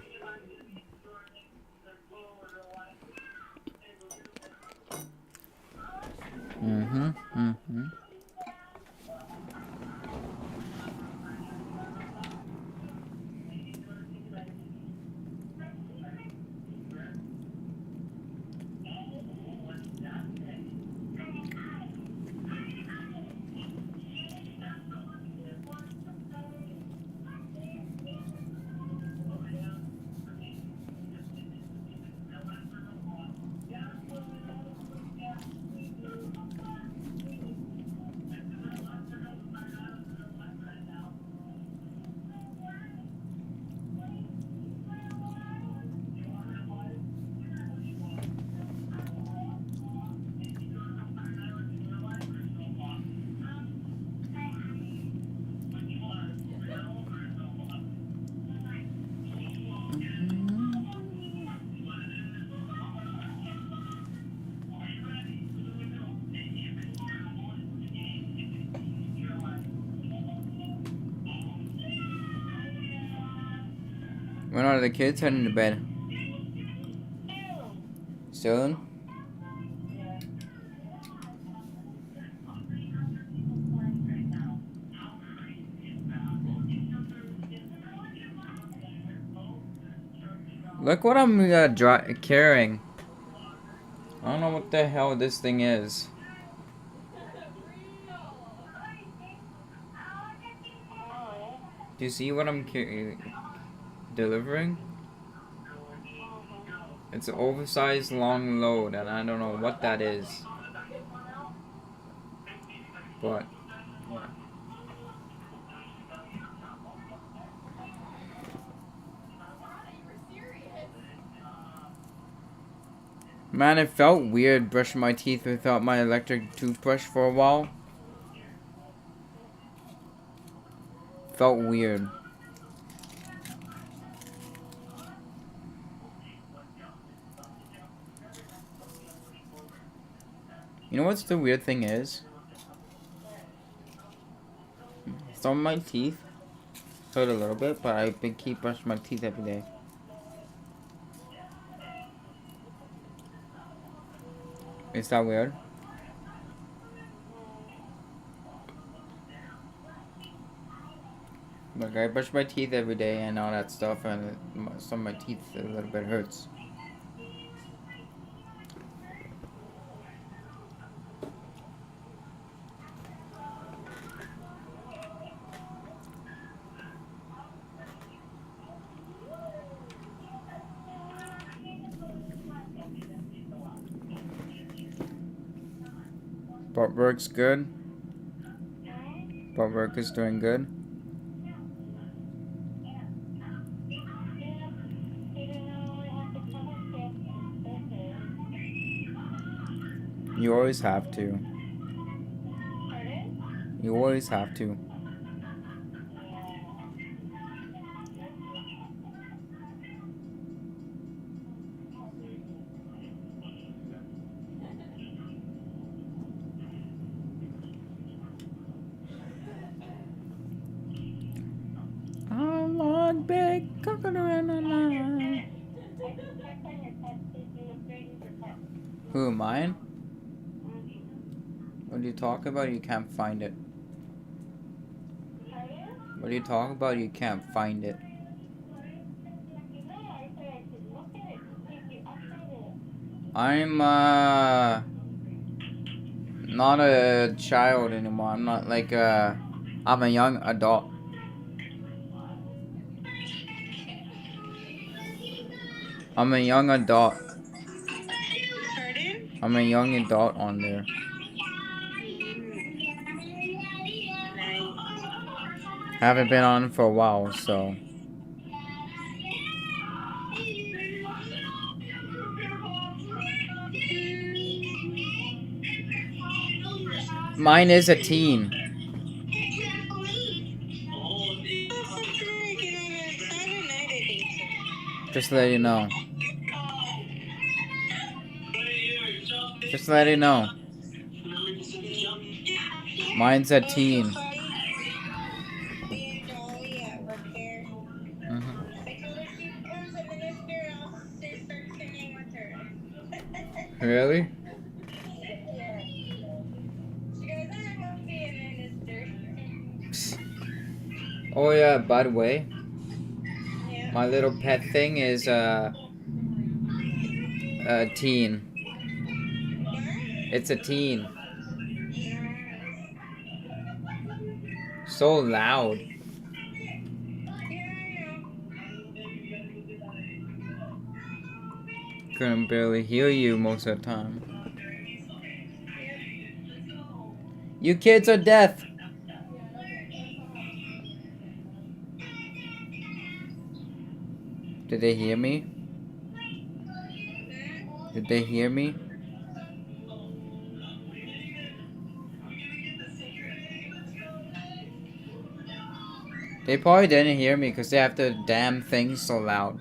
When are the kids heading to bed? Soon? Look what I'm carrying. I don't know what the hell this thing is. Do you see what I'm delivering? It's an oversized long load, and I don't know what that is. But yeah. Man, it felt weird brushing my teeth without my electric toothbrush for a while. Felt weird. You know what's the weird thing is? Some of my teeth hurt a little bit, but I keep brushing my teeth every day. Is that weird? Like, I brush my teeth every day and all that stuff, and some of my teeth a little bit hurts. But work's good. But work is doing good. You always have to. You always have to. I'm on big coconut. Who, mine? What are you talking about? You can't find it. What are you talking about? You can't find it. I'm not a child anymore. I'm not like I'm a young adult. I'm a young adult. Pardon? I'm a young adult on there. Haven't been on for a while, so. Mine is a teen. Just let you know. Just let you know. Mine's a teen. Really? Oh yeah, by the way, my little pet thing is a teen. It's a teen. So loud. Couldn't barely hear you most of the time. You kids are deaf. Did they hear me? Did they hear me? They probably didn't hear me because they have the damn thing so loud.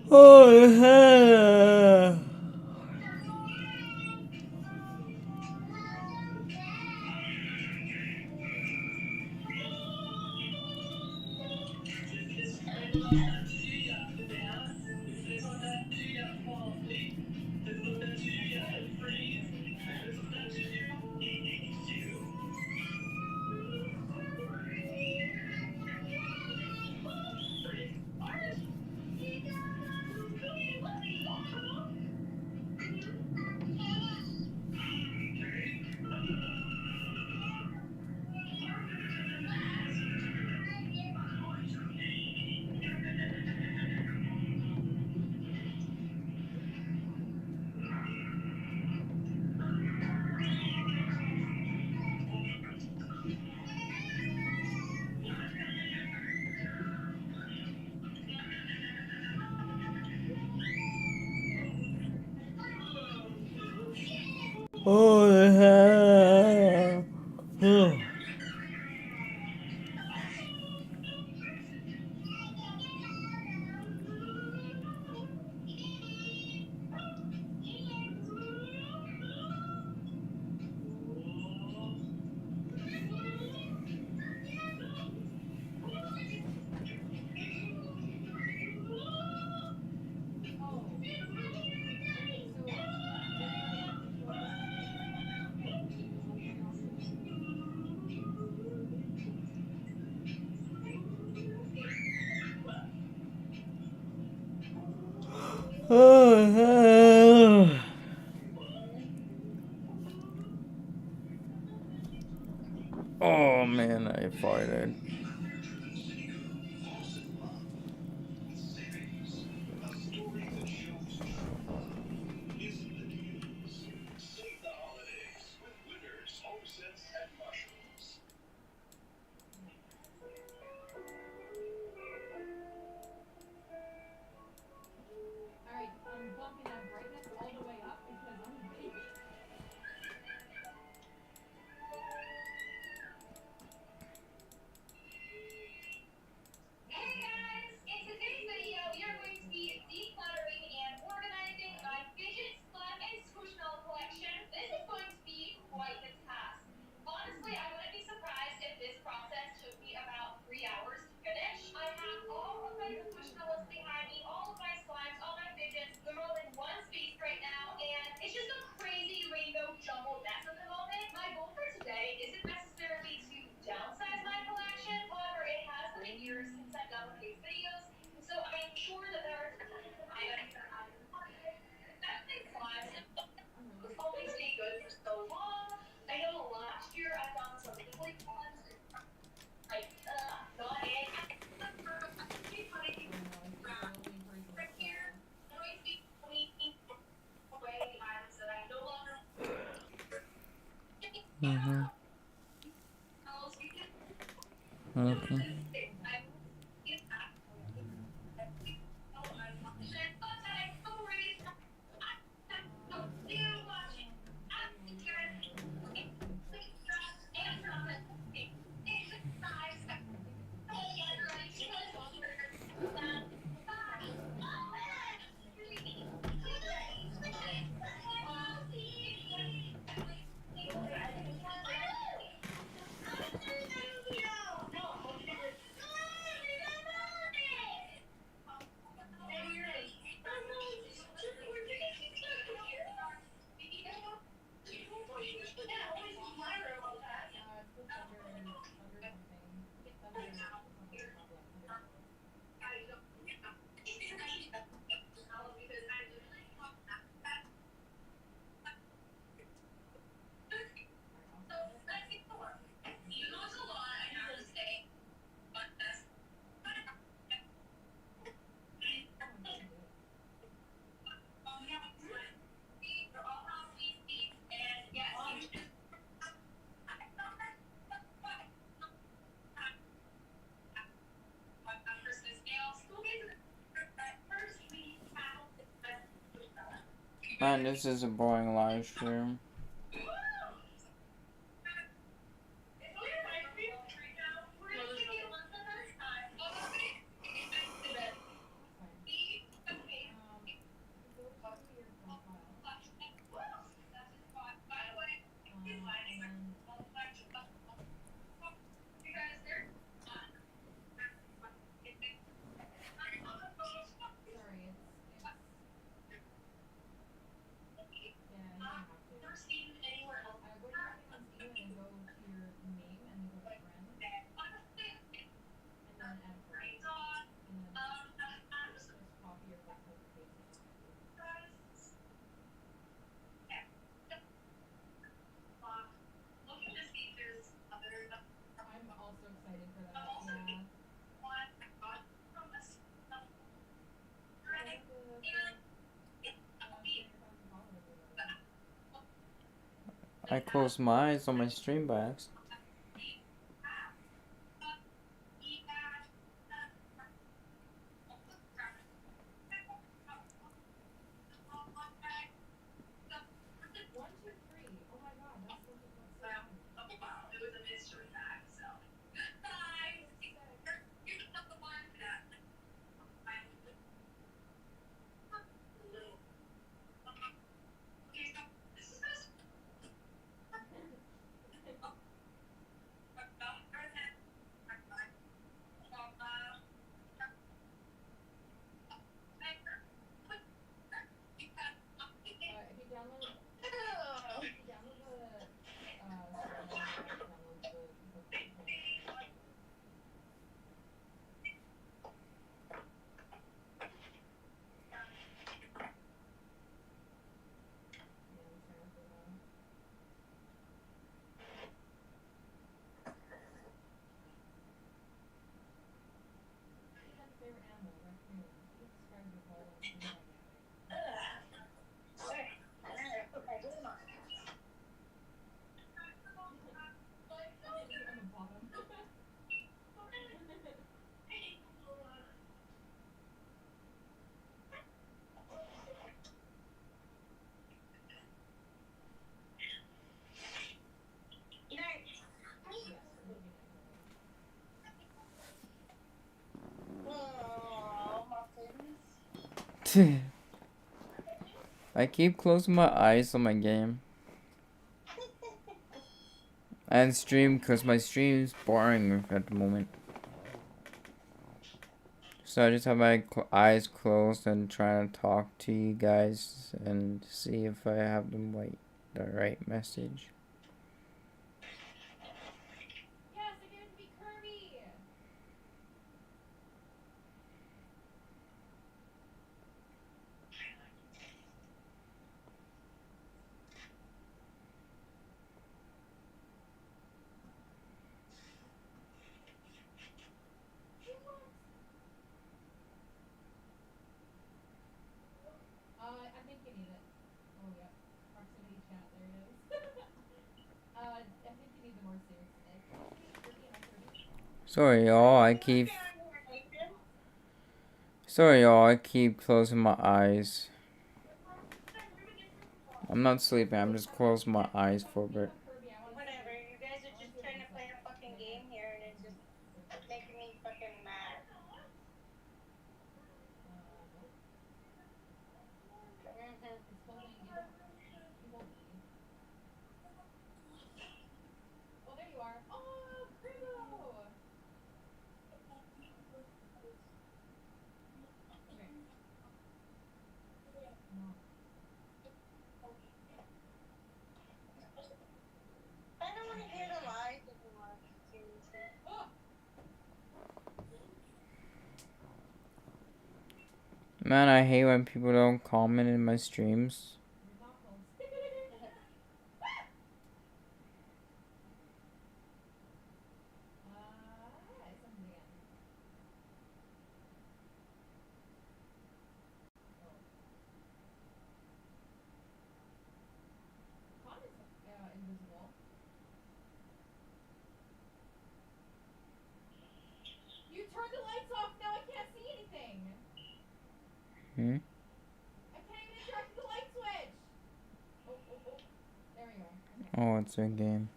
Oh, yeah. Oh, yeah. Oh. Oh, oh man, I farted. Okay. Man, this is a boring live stream. I closed my eyes on my stream by accident. I keep closing my eyes on my game and stream because my stream is boring at the moment. So I just have my eyes closed and trying to talk to you guys and see if I have the right message. Sorry, y'all. Sorry, y'all. I keep closing my eyes. I'm not sleeping. I'm just closing my eyes for a bit. Whatever. You guys are just trying to play a fucking game here, and it's just making me fucking mad. Oh, there you are. Oh, Cribbo! Okay. No. I don't want to hear the lies anymore. Seriously. Man, I hate when people don't comment in my streams. Something again. KANAS invisible. You turned the lights off. Now I can't see anything. Hmm? I can't even interact with the light switch. Oh. There we go. Okay. Oh, it's a game.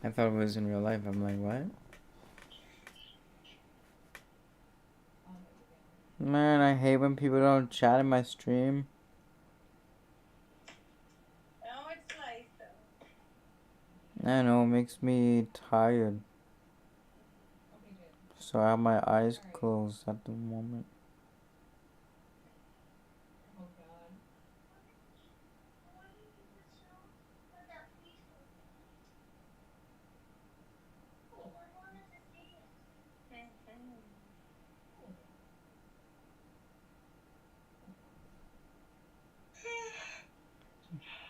I thought it was in real life. I'm like, what? Man, I hate when people don't chat in my stream. Oh, it's nice though. I know, it makes me tired. Okay, good. So I have my eyes closed at the moment. Oh god.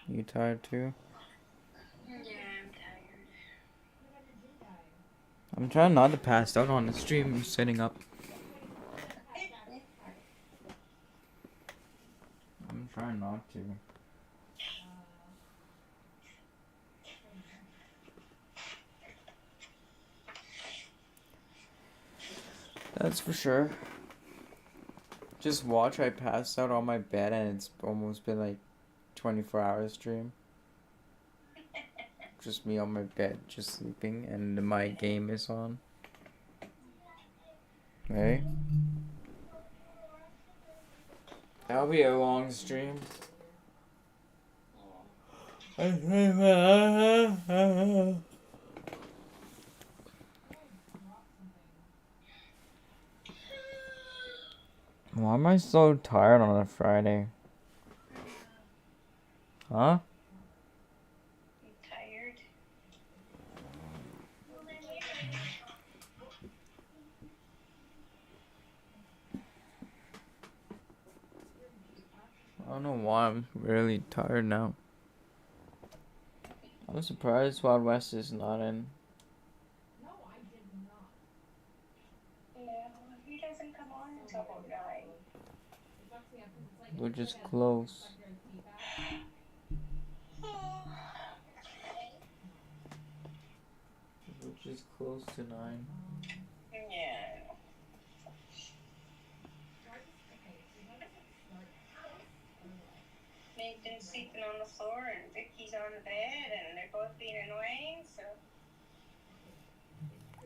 You tired too? Yeah, I'm tired. What about your gym guy? I'm trying not to pass out on the stream. I'm sitting up. I'm trying not to. That's for sure. Just watch I pass out on my bed and it's almost been like 24 hours stream. Just me on my bed, just sleeping, and my game is on. Right? That'll be a long stream. Why am I so tired on a Friday? Huh? I'm tired. I don't know why I'm really tired now. I'm surprised Wild West is not in. No, I did not. Yeah, he doesn't come on until about 9. It fucks me up because it's like We're just close. Which is close to 9. Yeah. So I just like start this or what? Nathan's sleeping on the floor and Vicky's on the bed and they're both being annoying, so.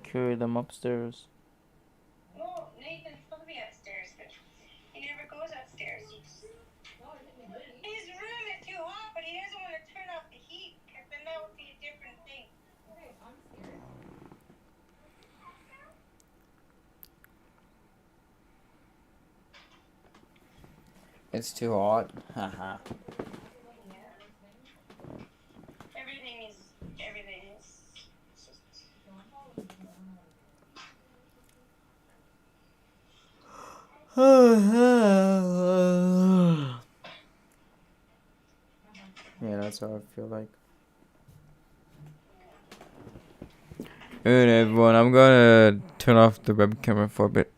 Carry them upstairs. Well, Nathan's supposed to be upstairs, but he never goes upstairs. His room is too hot, but he doesn't want to turn off the heat, because then that would be a different thing. Okay, I'm scared. It's too hot. Haha. Everything is. Yeah, that's how I feel like. Alright everyone, I'm gonna turn off the web camera for a bit.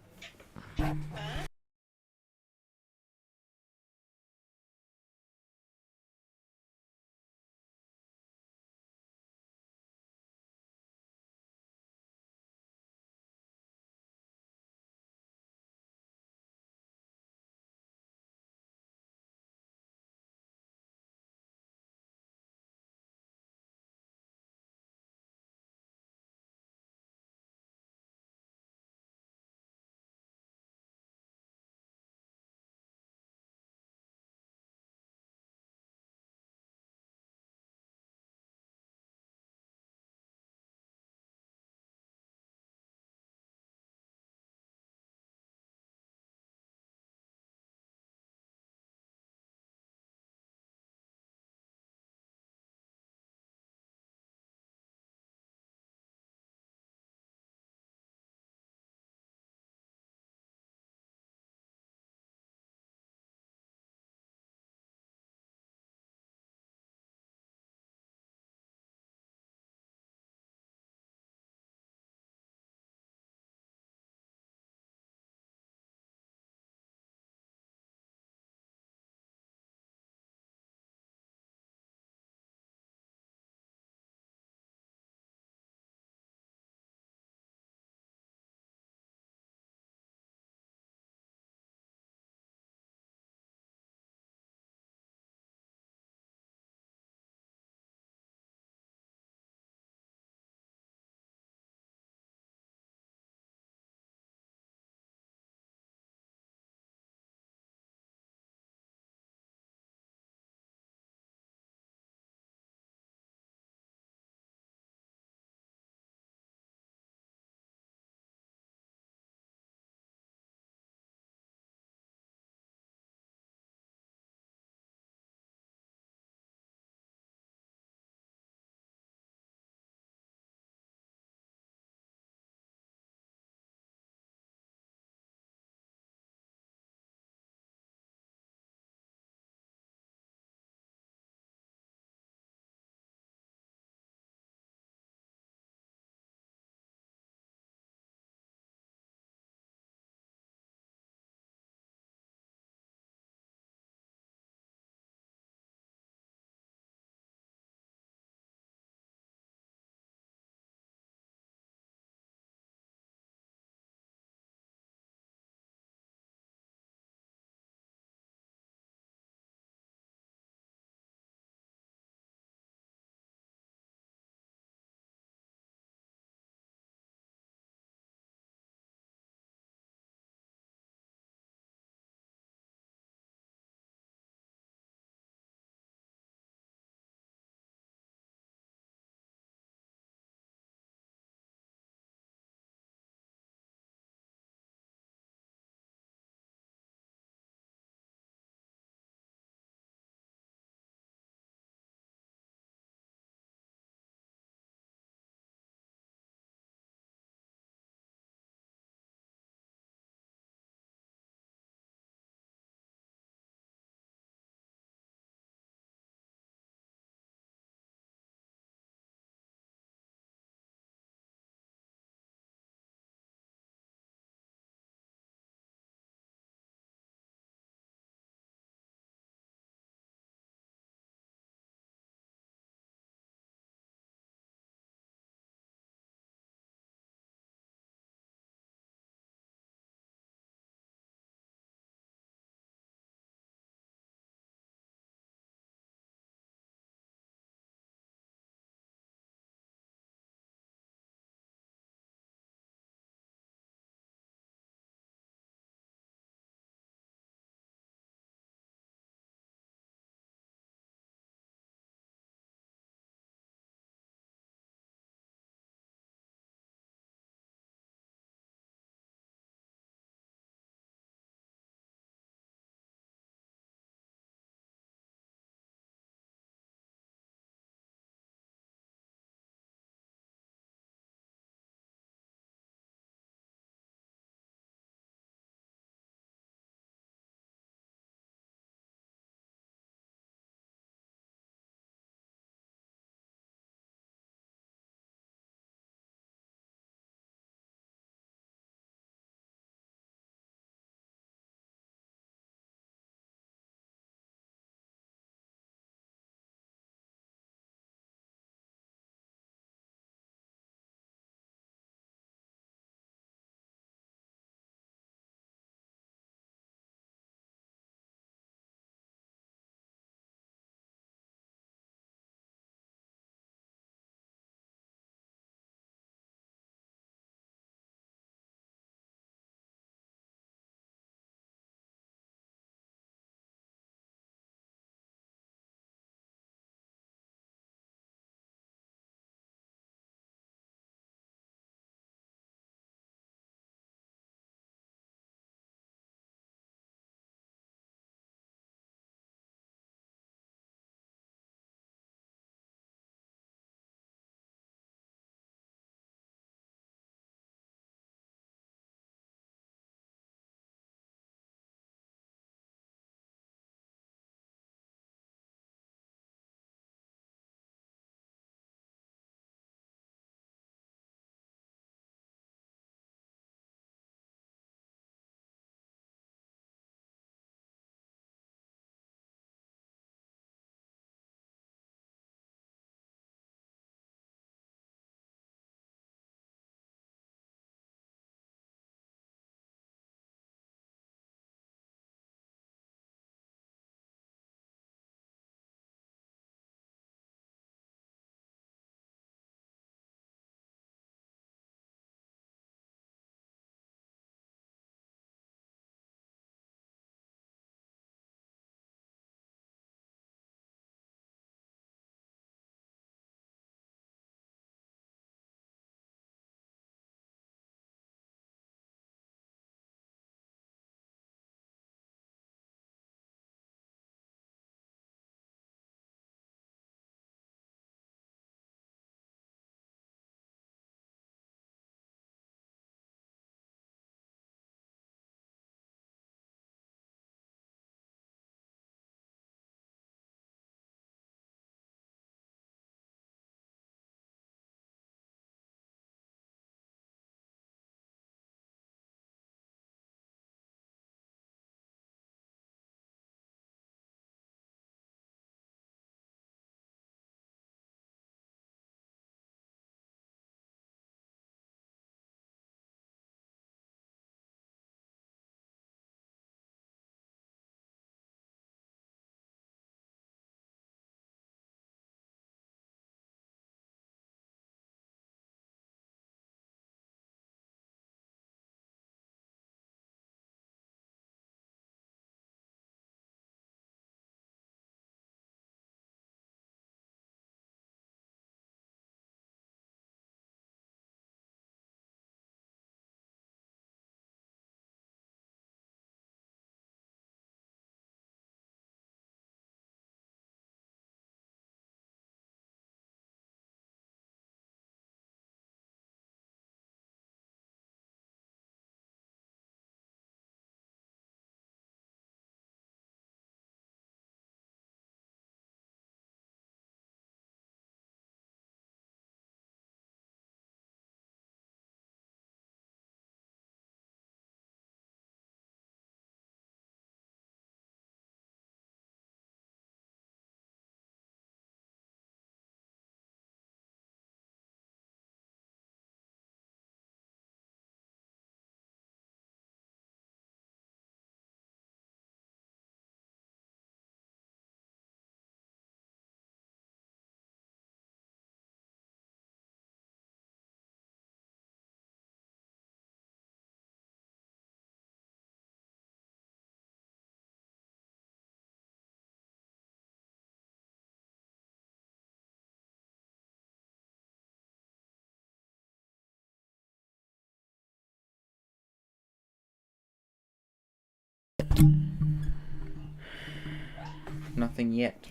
Nothing yet.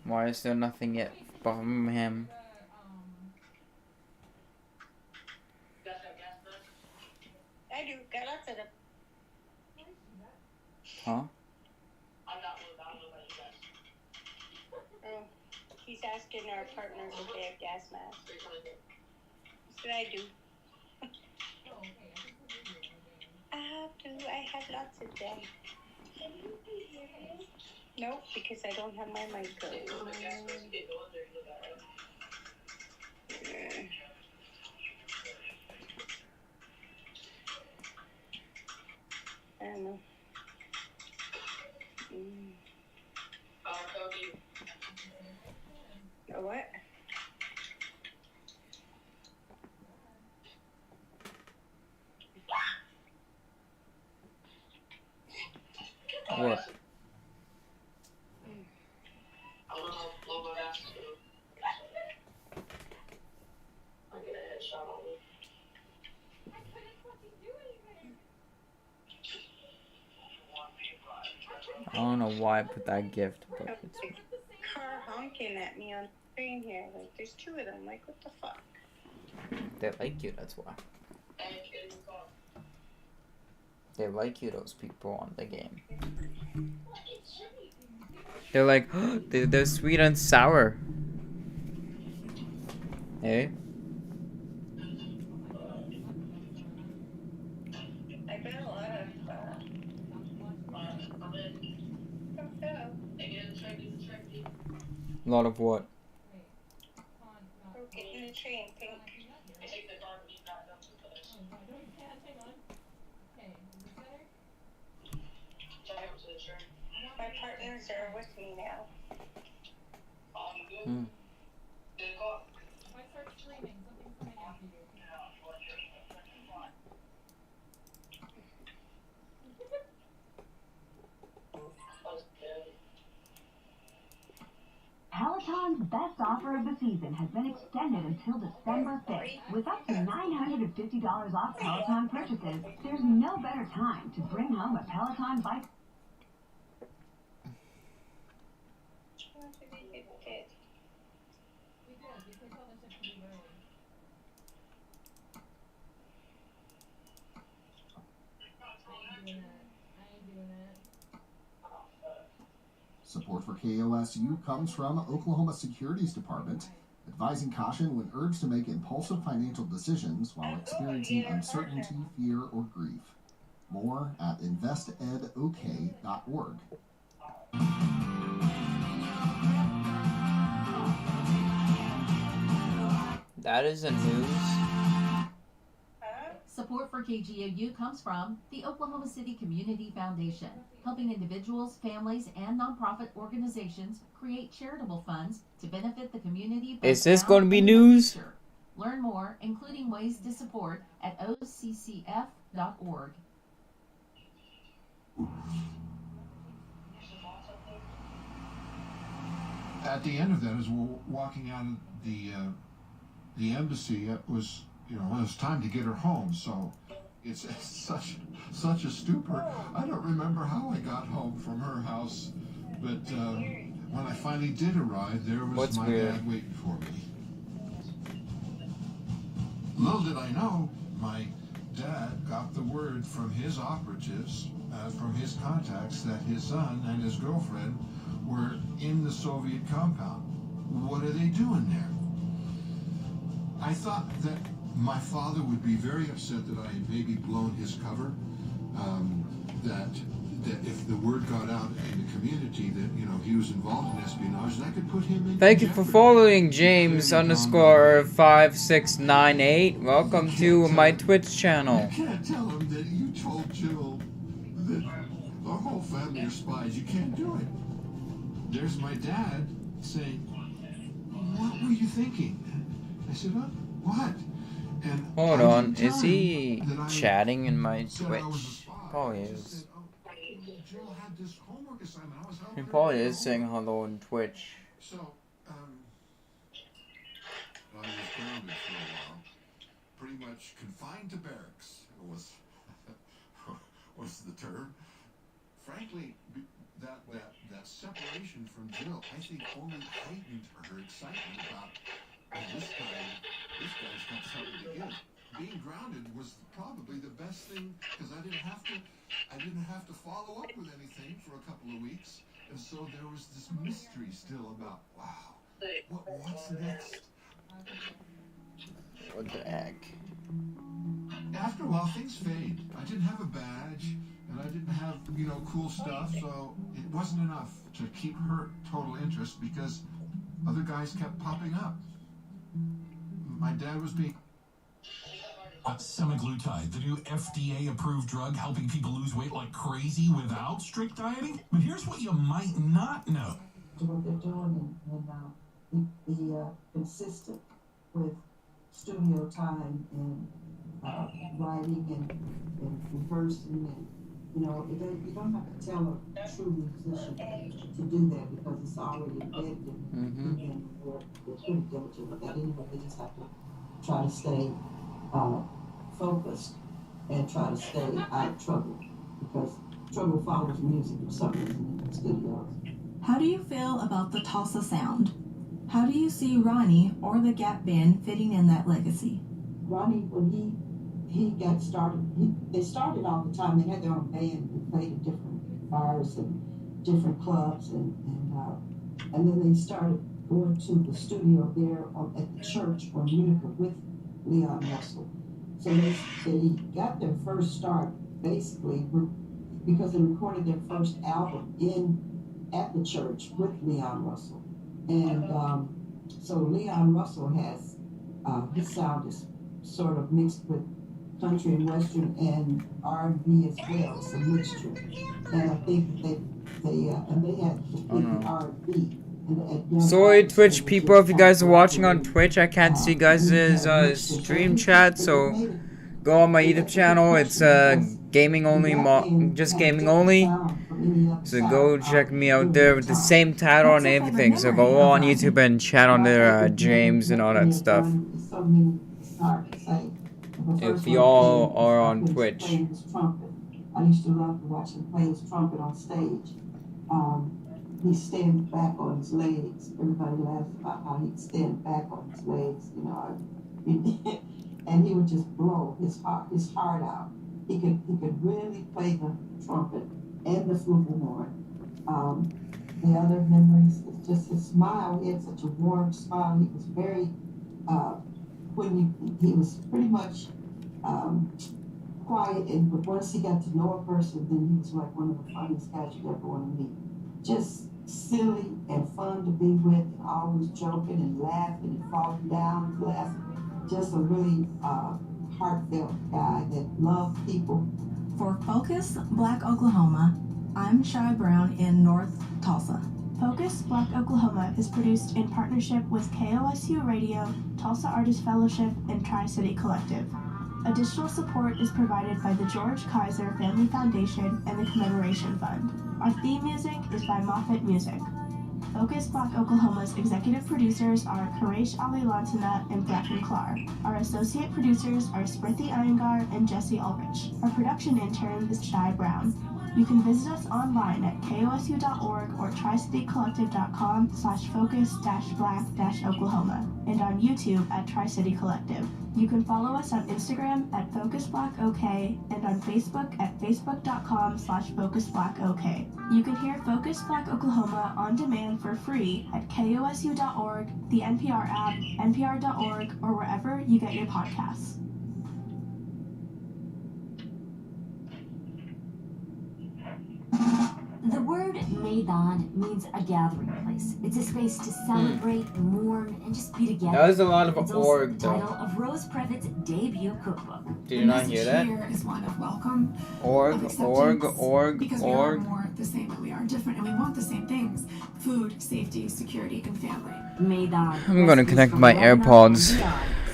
Why is there nothing yet from him? I do. Got lots of them. Huh? Oh, he's asking our partners if they have gas masks. That's what I do. I have lots of them. Nope, because I don't have my micro. I don't know. A what? What? I don't know why I put that gift, but it's... Car honking at me on the screen here. Like, there's two of them. Like, what the fuck? They like you, that's why. They like you, those people on the game. They're like, they're sweet and sour. Hey? I bet a lot of A lot of what? we're getting the train pink. My partners are with me now. Hmm. If I start screaming, something's coming after you. Peloton's best offer of the season has been extended until December 5th. With up to $950 off Peloton purchases, there's no better time to bring home a Peloton bike. Support for KOSU comes from Oklahoma Securities Department, advising caution when urged to make impulsive financial decisions while experiencing uncertainty, fear, or grief. More at investedok.org. That is a news. Support for KGOU comes from the Oklahoma City Community Foundation, helping individuals, families, and nonprofit organizations create charitable funds to benefit the community. Is this going to be news? Learn more, including ways to support, at occf.org. At the end of that, as we're walking out of the embassy, it was, it was time to get her home. So it's such a stupor. I don't remember how I got home from her house, but when I finally did arrive, there was my dad waiting for me. Little did I know, my dad got the word from his operatives, from his contacts, that his son and his girlfriend were in the Soviet compound. What are they doing there? I thought that my father would be very upset that I had maybe blown his cover, that if the word got out in the community that, he was involved in espionage, that could put him in Thank you for following James_5698. Welcome to my Twitch channel. You can't tell him that you told Jill that our whole family are spies. You can't do it. There's my dad saying, "What were you thinking?" I said, "What?" And hold on, is he chatting in my Twitch? Probably is. He probably is saying hello in Twitch. So, I was grounded for a while, pretty much confined to barracks was the term. Frankly, that separation from Jill, I think, only heightened her excitement about this guy's got something to give. Being grounded was probably the best thing because I didn't have to follow up with anything for a couple of weeks, and so there was this mystery still about what's next. What the heck? After a while, things fade. I didn't have a badge, and I didn't have, cool stuff, so it wasn't enough to keep her total interest because other guys kept popping up. My dad was being... Semaglutide, the new FDA-approved drug helping people lose weight like crazy without strict dieting? But here's what you might not know. What they're doing and be consistent with studio time and writing and rehearsing and you don't have to tell a true musician to do that because it's already embedded in them. They're pretty diligent with that anyway. They just have to try to stay focused and try to stay out of trouble because trouble follows music for some reason in the studios. How do you feel about the Tulsa sound? How do you see Ronnie or the Gap Band fitting in that legacy? Ronnie, when he got started, they started all the time. They had their own band and played at different bars and different clubs, and then they started going to the studio there at the church on Utica with Leon Russell. So they got their first start basically because they recorded their first album at the church with Leon Russell. And so Leon Russell has, his sound is sort of mixed with country and western and R&B as well. It's a mixture. And I think they had the R&B. Sorry, Twitch people, if you guys are watching on Twitch, I can't see you guys' stream chat, so go on my YouTube channel. It's gaming only, just gaming only. So go check me out there with the same title and everything. So go on YouTube and chat on there, James and all that stuff. If y'all are on Twitch. I used to love to watch him play his trumpet on stage. He stands back on his legs. Everybody laughs about how he'd stand back on his legs, and he would just blow his heart out. He could really play the trumpet and the flugelhorn. The other memories is just his smile. He had such a warm smile. He was very he was pretty much quiet, but once he got to know a person, then he was like one of the funniest guys you'd ever want to meet. Just silly and fun to be with, and always joking and laughing and falling down and laughing. Just a really heartfelt guy that loved people. For Focus Black Oklahoma, I'm Shy Brown in North Tulsa. Focus Black Oklahoma is produced in partnership with KOSU Radio, Tulsa Artist Fellowship, and Tri-City Collective. Additional support is provided by the George Kaiser Family Foundation and the Commemoration Fund. Our theme music is by Moffat Music. Focus Black Oklahoma's executive producers are Quraish Ali Lantana and Bracken Clark. Our associate producers are Smriti Iyengar and Jesse Ulrich. Our production intern is Shy Brown. You can visit us online at kosu.org or tricitycollective.com/focus-black-oklahoma and on YouTube at Tri-City Collective. You can follow us on Instagram at FocusBlackOK and on Facebook at facebook.com/FocusBlackOK. You can hear Focus Black Oklahoma on demand for free at kosu.org, the NPR app, npr.org, or wherever you get your podcasts. The word Maidan means a gathering place. It's a space to celebrate, mourn, and just be together. That was a lot of it's org, also the title of Rose Previtt's debut cookbook. Did you not hear that? Here is one of welcome, Org. because we are more the same, but we are different, and we want the same things: food, safety, security, and family. Maidan. I'm gonna connect my AirPods.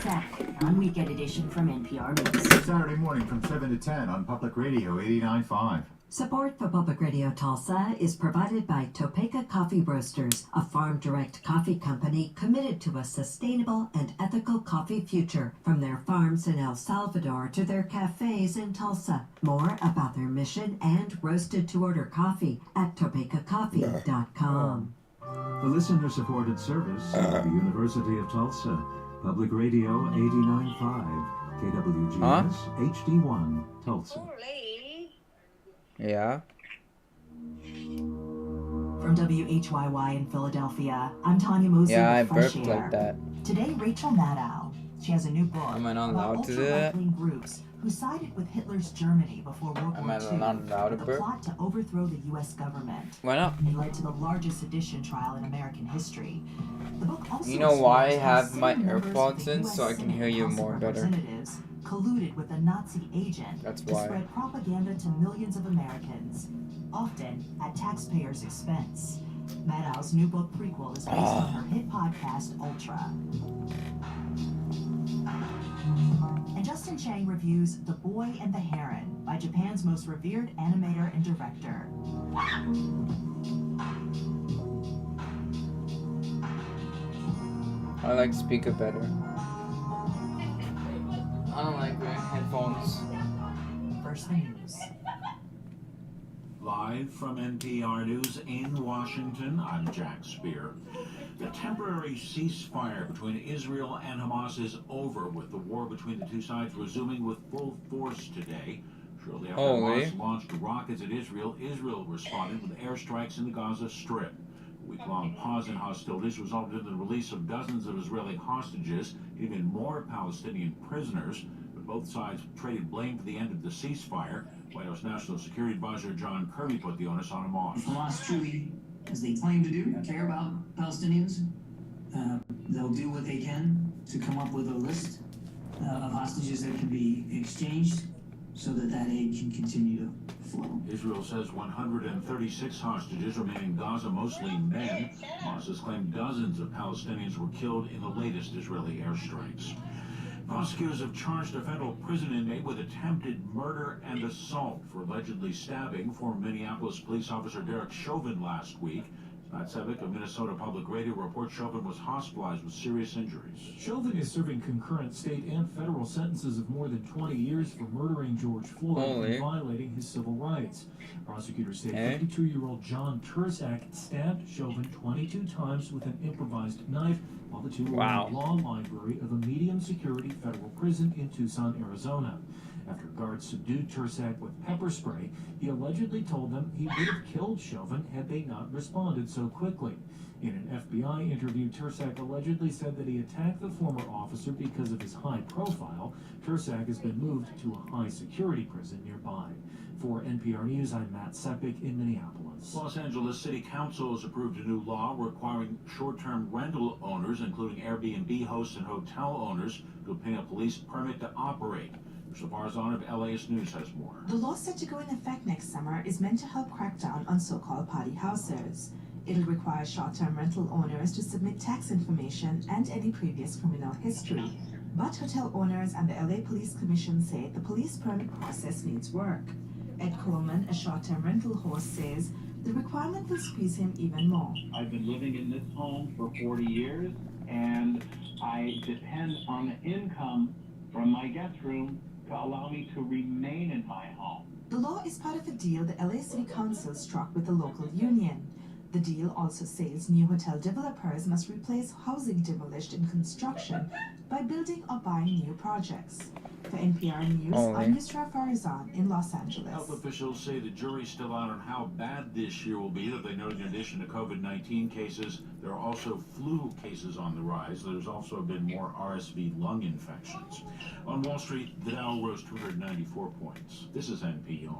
Saturday on Weekend Edition from NPR News. Saturday morning from 7 to 10 on Public Radio 89.5. Support for Public Radio Tulsa is provided by Topeka Coffee Roasters, a farm-direct coffee company committed to a sustainable and ethical coffee future, from their farms in El Salvador to their cafes in Tulsa. More about their mission and roasted-to-order coffee at topekacoffee.com. The listener-supported service of the University of Tulsa, Public Radio 89.5, KWGS HD1, Tulsa. Yeah. From WHYY in Philadelphia, I'm Tanya Mosley Yeah, I with Fresh burped Air. like that. Today, Rachel Maddow. She has a new book Am I not about allowed to do that? ultra-right-wing groups who sided with Hitler's Germany before World Am War I II not allowed to with a burp? plot to overthrow the U.S. government. Why not? It led to the largest sedition trial in American history. The book also You know why I explores how have my sitting members of AirPods the in US so I can Senate hear you House of more better. Representatives colluded with a Nazi agent That's to why. spread propaganda to millions of Americans, often at taxpayers' expense. Maddow's new book prequel is based on her hit podcast, Ultra. And Justin Chang reviews The Boy and the Heron by Japan's most revered animator and director. I like speaker better. I don't like wearing headphones. First the news. Live from NPR News in Washington, I'm Jack Spear. The temporary ceasefire between Israel and Hamas is over, with the war between the two sides resuming with full force today. Shortly after Hamas launched rockets at Israel, Israel responded with airstrikes in the Gaza Strip. A week-long pause in hostilities resulted in the release of dozens of Israeli hostages, even more Palestinian prisoners. But both sides traded blame for the end of the ceasefire. White House National Security Advisor John Kirby put the onus on Hamas. If Hamas truly, as they claim to do, care about Palestinians, they'll do what they can to come up with a list of hostages that can be exchanged so that that aid can continue to flow. Israel says 136 hostages remain in Gaza, mostly men. Hamas has claimed dozens of Palestinians were killed in the latest Israeli airstrikes. Prosecutors have charged a federal prison inmate with attempted murder and assault for allegedly stabbing former Minneapolis police officer Derek Chauvin last week. Scott Sevick of Minnesota Public Radio reports Chauvin was hospitalized with serious injuries. Chauvin is serving concurrent state and federal sentences of more than 20 years for murdering George Floyd and violating his civil rights. Prosecutors say 52-year-old John Turzak stabbed Chauvin 22 times with an improvised knife while the two were in the law library of a medium-security federal prison in Tucson, Arizona. After guards subdued Turzak with pepper spray, he allegedly told them he would have killed Chauvin had they not responded so quickly. In an FBI interview, Turzak allegedly said that he attacked the former officer because of his high profile. Turzak has been moved to a high-security prison nearby. For NPR News, I'm Matt Sepik in Minneapolis. Los Angeles City Council has approved a new law requiring short-term rental owners, including Airbnb hosts and hotel owners, to obtain a police permit to operate. Mr. Farzan of LAist News has more. The law set to go into effect next summer is meant to help crack down on so-called party housers. It'll require short-term rental owners to submit tax information and any previous criminal history. But hotel owners and the LA Police Commission say the police permit process needs work. Ed Coleman, a short-term rental host, says the requirement will squeeze him even more. I've been living in this home for 40 years, and I depend on the income from my guest room to allow me to remain in my home. The law is part of a deal the LA City Council struck with the local union. The deal also says new hotel developers must replace housing demolished in construction by building or buying new projects. For NPR News, I'm Yusra Farzan in Los Angeles. Health officials say the jury's still out on how bad this year will be. That they know in addition to COVID-19 cases, there are also flu cases on the rise. There's also been more RSV lung infections. On Wall Street, the Dow rose 294 points. This is NPR.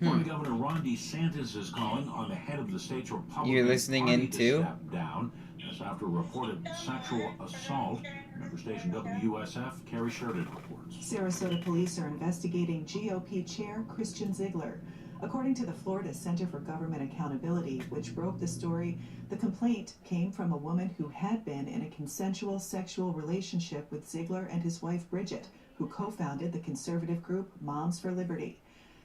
Florida Governor Ron DeSantis is calling on the head of the state's Republican You're listening Party in to too? step down. That's after a reported sexual assault. Member station WUSF, Carrie Sheridan reports. Sarasota police are investigating GOP Chair Christian Ziegler. According to the Florida Center for Government Accountability, which broke the story, the complaint came from a woman who had been in a consensual sexual relationship with Ziegler and his wife Bridget, who co-founded the conservative group Moms for Liberty.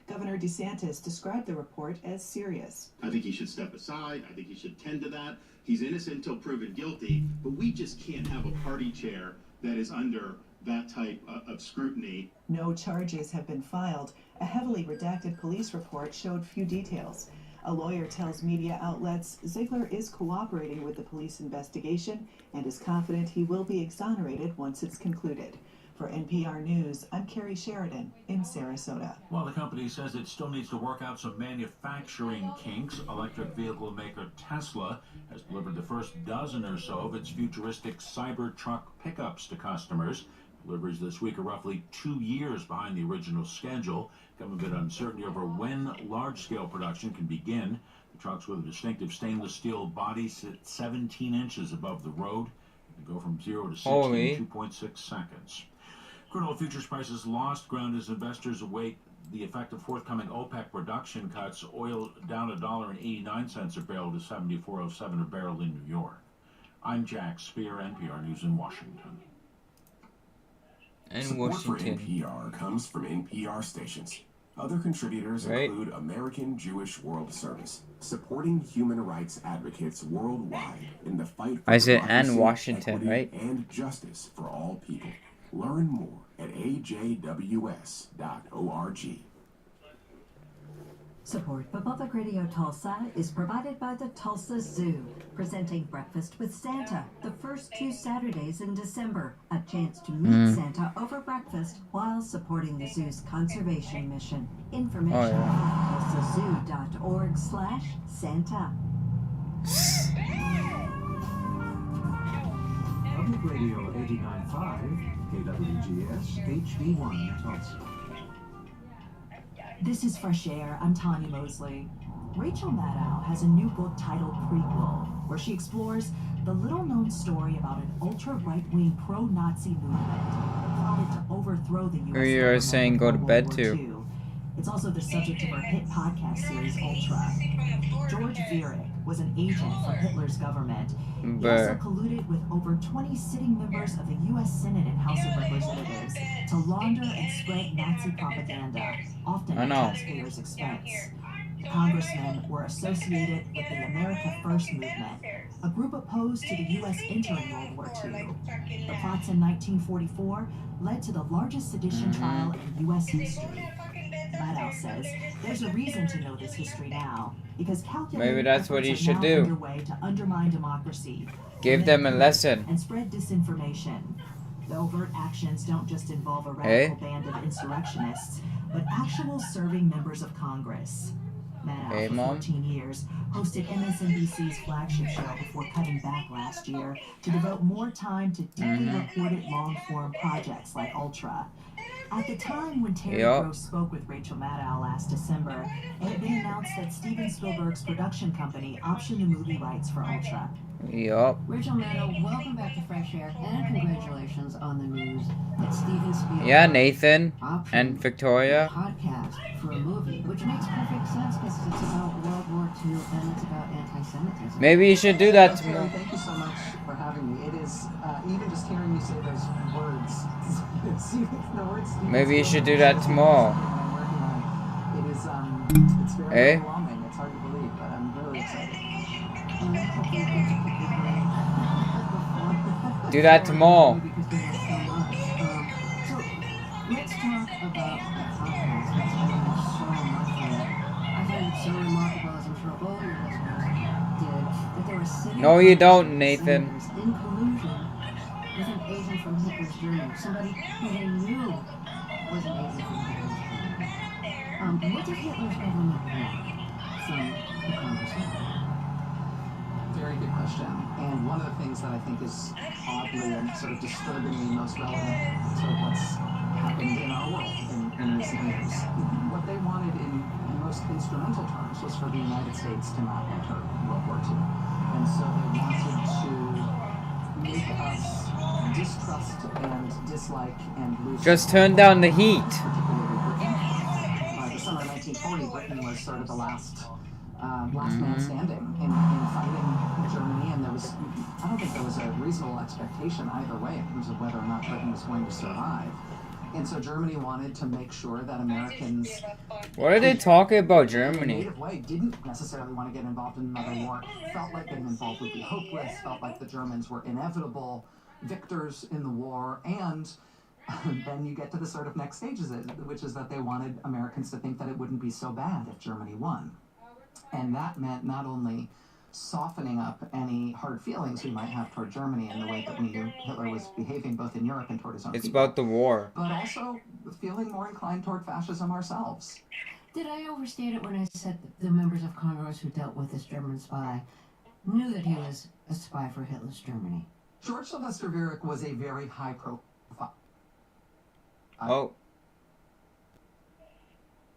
Governor DeSantis described the report as serious. I think he should step aside. I think he should tend to that. He's innocent until proven guilty, but we just can't have a party chair that is under that type of scrutiny. No charges have been filed. A heavily redacted police report showed few details. A lawyer tells media outlets Ziegler is cooperating with the police investigation and is confident he will be exonerated once it's concluded. For NPR News, I'm Carrie Sheridan in Sarasota. While the company says it still needs to work out some manufacturing kinks, electric vehicle maker Tesla has delivered the first dozen or so of its futuristic Cybertruck pickups to customers. Deliveries this week are roughly 2 years behind the original schedule. Come a bit uncertainty over when large-scale production can begin. The trucks with a distinctive stainless steel body sit 17 inches above the road and go from 0 to 60 in 2.6 seconds. Crude oil futures prices lost ground as investors await the effect of forthcoming OPEC production cuts. Oil down $1.89 a barrel to $74.07 a barrel in New York. I'm Jack Spear, NPR News in Washington. Support for NPR comes from NPR stations. Other contributors include American Jewish World Service, supporting human rights advocates worldwide in the fight for democracy, Washington, equity, right? and justice for all people. Learn more at ajws.org. Support for Public Radio Tulsa is provided by the Tulsa Zoo, presenting Breakfast with Santa the first 2 Saturdays in December. A chance to meet Santa over breakfast while supporting the zoo's conservation mission. Information at tulsazoo.org/Santa. Public Radio 89.5, KWGS HD1 Tulsa. This is Fresh Air. I'm Tanya Mosley. Rachel Maddow has a new book titled Prequel, where she explores the little-known story about an ultra-right-wing pro-Nazi movement that plotted to overthrow the U.S. You are saying go to bed too. It's also the subject of her hit podcast series, Ultra. George Viereck was an agent for Hitler's government. He also colluded with over 20 sitting members of the U.S. Senate and House of Representatives to launder and spread Nazi propaganda, often at taxpayers' expense. The congressmen were associated with the America First movement, a group opposed to the U.S. entering World War II. The plots in 1944 led to the largest sedition trial in U.S. history. Maddow says there's a reason to know this history now, because maybe that's what you should do. Underway to undermine democracy, give them a lesson, and spread disinformation. The overt actions don't just involve a radical band of insurrectionists, but actual serving members of Congress. Maddow, for 14 years, hosted MSNBC's flagship show before cutting back last year to devote more time to deeply reported long-form projects like Ultra. At the time when Terry Gross spoke with Rachel Maddow last December, it had been announced that Steven Spielberg's production company optioned the movie rights for Ultra. Rachel Maddow, welcome back to Fresh Air, and congratulations on the news that Steven Spielberg Nathan and Victoria. Podcast for a movie, which makes perfect sense because it's about World War II and it's about anti-Semitism. Maybe you should do that tomorrow. Thank you so much for having me. It is even just hearing you say those words. Maybe you should do that tomorrow. It is it's very overwhelming. It's hard to believe, but I'm really excited. Do that tomorrow. So let's talk about the podcast. It's been so much fun. I find it so remarkable, as I'm sure all your listeners did, that there were sitting No, you don't, Nathan. in collusion with an agent from Hitler's Germany, somebody who they knew was an agent from Hitler's Germany. What did Hitler's government want from the congressman? Very good question. And one of the things that I think is oddly and sort of disturbingly most relevant to what's happened in our world in recent years, what they wanted in most instrumental terms was for the United States to not enter World War II. And so they wanted to make us distrust and dislike and lose. Just turn down the heat. By the summer of 1940, Britain was sort of the last man standing in fighting Germany, and I don't think there was a reasonable expectation either way in terms of whether or not Britain was going to survive. And so Germany wanted to make sure that Americans, What are they talking about Germany? in a native way, didn't necessarily want to get involved in another war, felt like getting involved would be hopeless, felt like the Germans were inevitable victors in the war, and then you get to the sort of next stages, which is that they wanted Americans to think that it wouldn't be so bad if Germany won. And that meant not only softening up any hard feelings we might have toward Germany in the way that we knew Hitler was behaving both in Europe and toward his own It's people, about the war. but also feeling more inclined toward fascism ourselves. Did I overstate it when I said that the members of Congress who dealt with this German spy knew that he was a spy for Hitler's Germany? George Sylvester Viereck was a very high profile. Oh.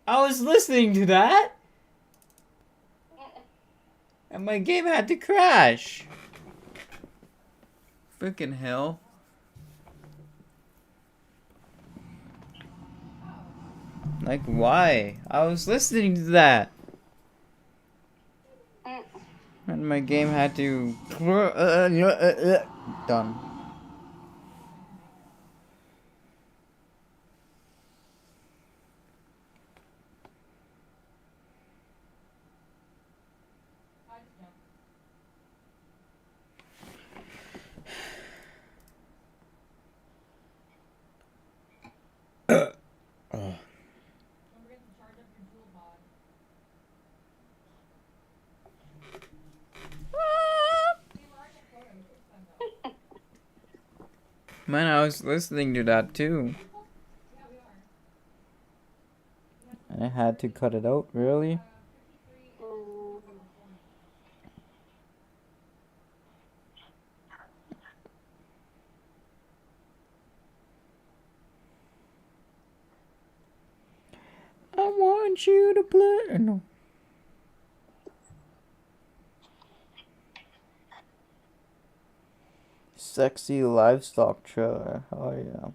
I was listening to that. And my game had to crash. Freaking hell. Like, why? I was listening to that. And my game had to... Done. Man, I was listening to that too. I had to cut it out, really? I want you to play. No. Sexy livestock trailer. Oh yeah.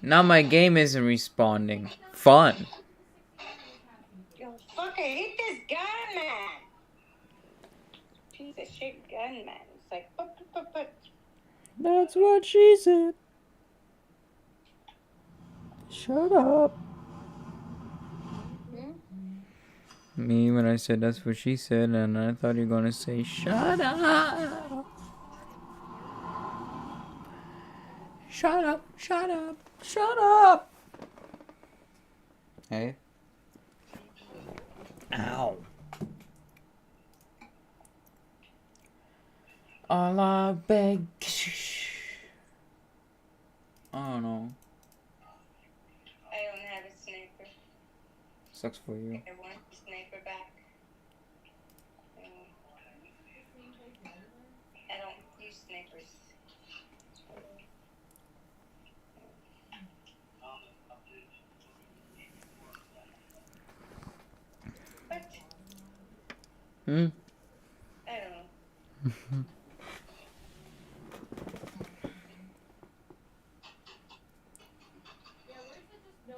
Now my game isn't responding. Fun. Yo, fuck, I hate this gunman. Piece of shit gunman. It's like, but. That's what she said. Shut up. Me when I said that's what she said, and I thought you were gonna say shut up. Shut up, shut up, shut up. Hey. Ow. All I beg. Oh no. I don't have a sniper. Sucks for you. I want the sniper back. I don't use snipers. What? Hmm? I don't know.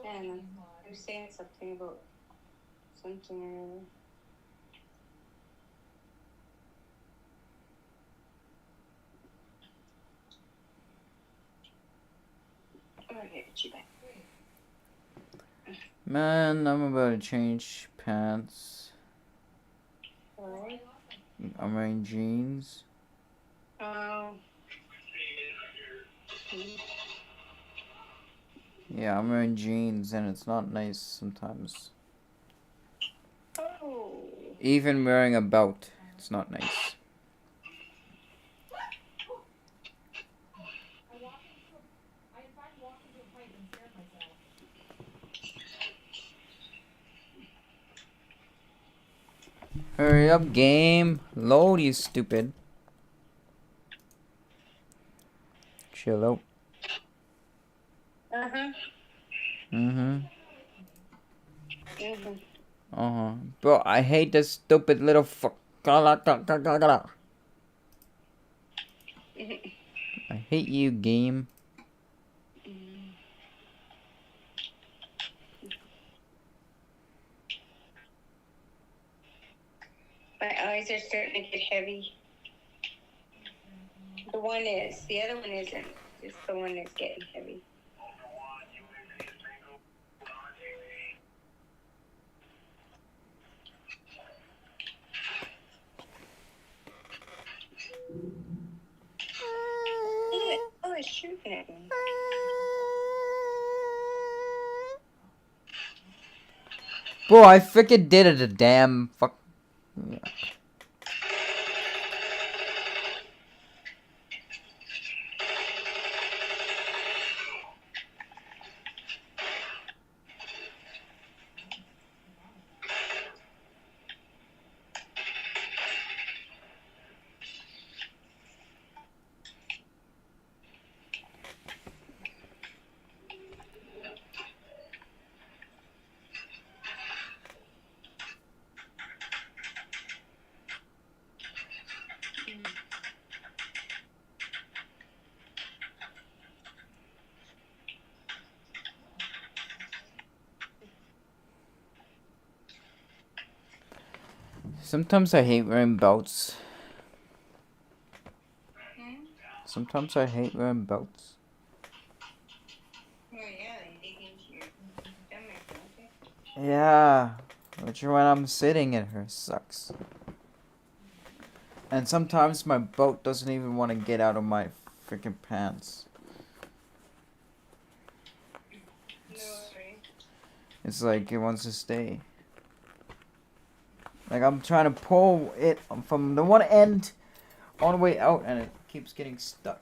I don't know. I'm saying something about something or other. Okay, you back. Man, I'm about to change pants. Alright. I'm wearing jeans. Yeah, I'm wearing jeans and it's not nice sometimes. Oh. Even wearing a belt, it's not nice. Hurry up, game. Load, you stupid. Chill out. Uh-huh. Bro, I hate this stupid little fuck. hate you, game. My eyes are starting to get heavy. The one is. The other one isn't. Just the one that's getting heavy. Oh, it's shooting at me. Bro, I freaking did it, a damn fuck. Yeah. Sometimes I hate wearing belts. Sometimes I hate wearing belts. Yeah, which when I'm sitting in her sucks. And sometimes my belt doesn't even want to get out of my freaking pants. It's like it wants to stay. Like I'm trying to pull it from the one end all the way out and it keeps getting stuck.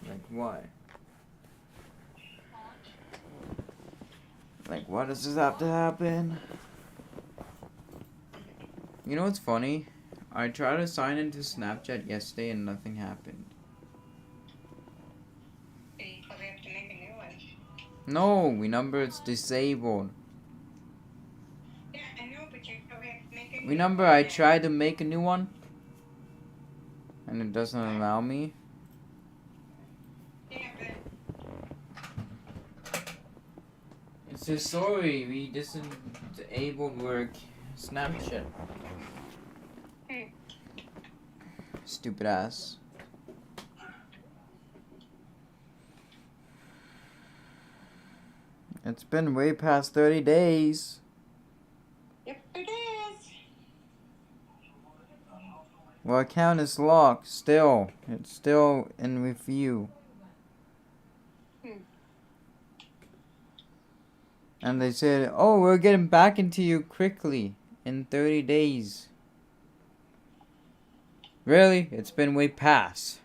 Like why? Like why does this have to happen? You know what's funny? I tried to sign into Snapchat yesterday and nothing happened. You probably have to make a new one. No, remember it's disabled. Yeah, I know, but you probably have to make a new one. Remember I tried to make a new one? And it doesn't allow me? Yeah, but... It's so sorry, we disabled work Snapchat. Stupid ass. It's been way past 30 days. Yep, it is. Well, account is locked still. It's still in review. And they said, oh, we're getting back into you quickly in 30 days. Really? It's been way past.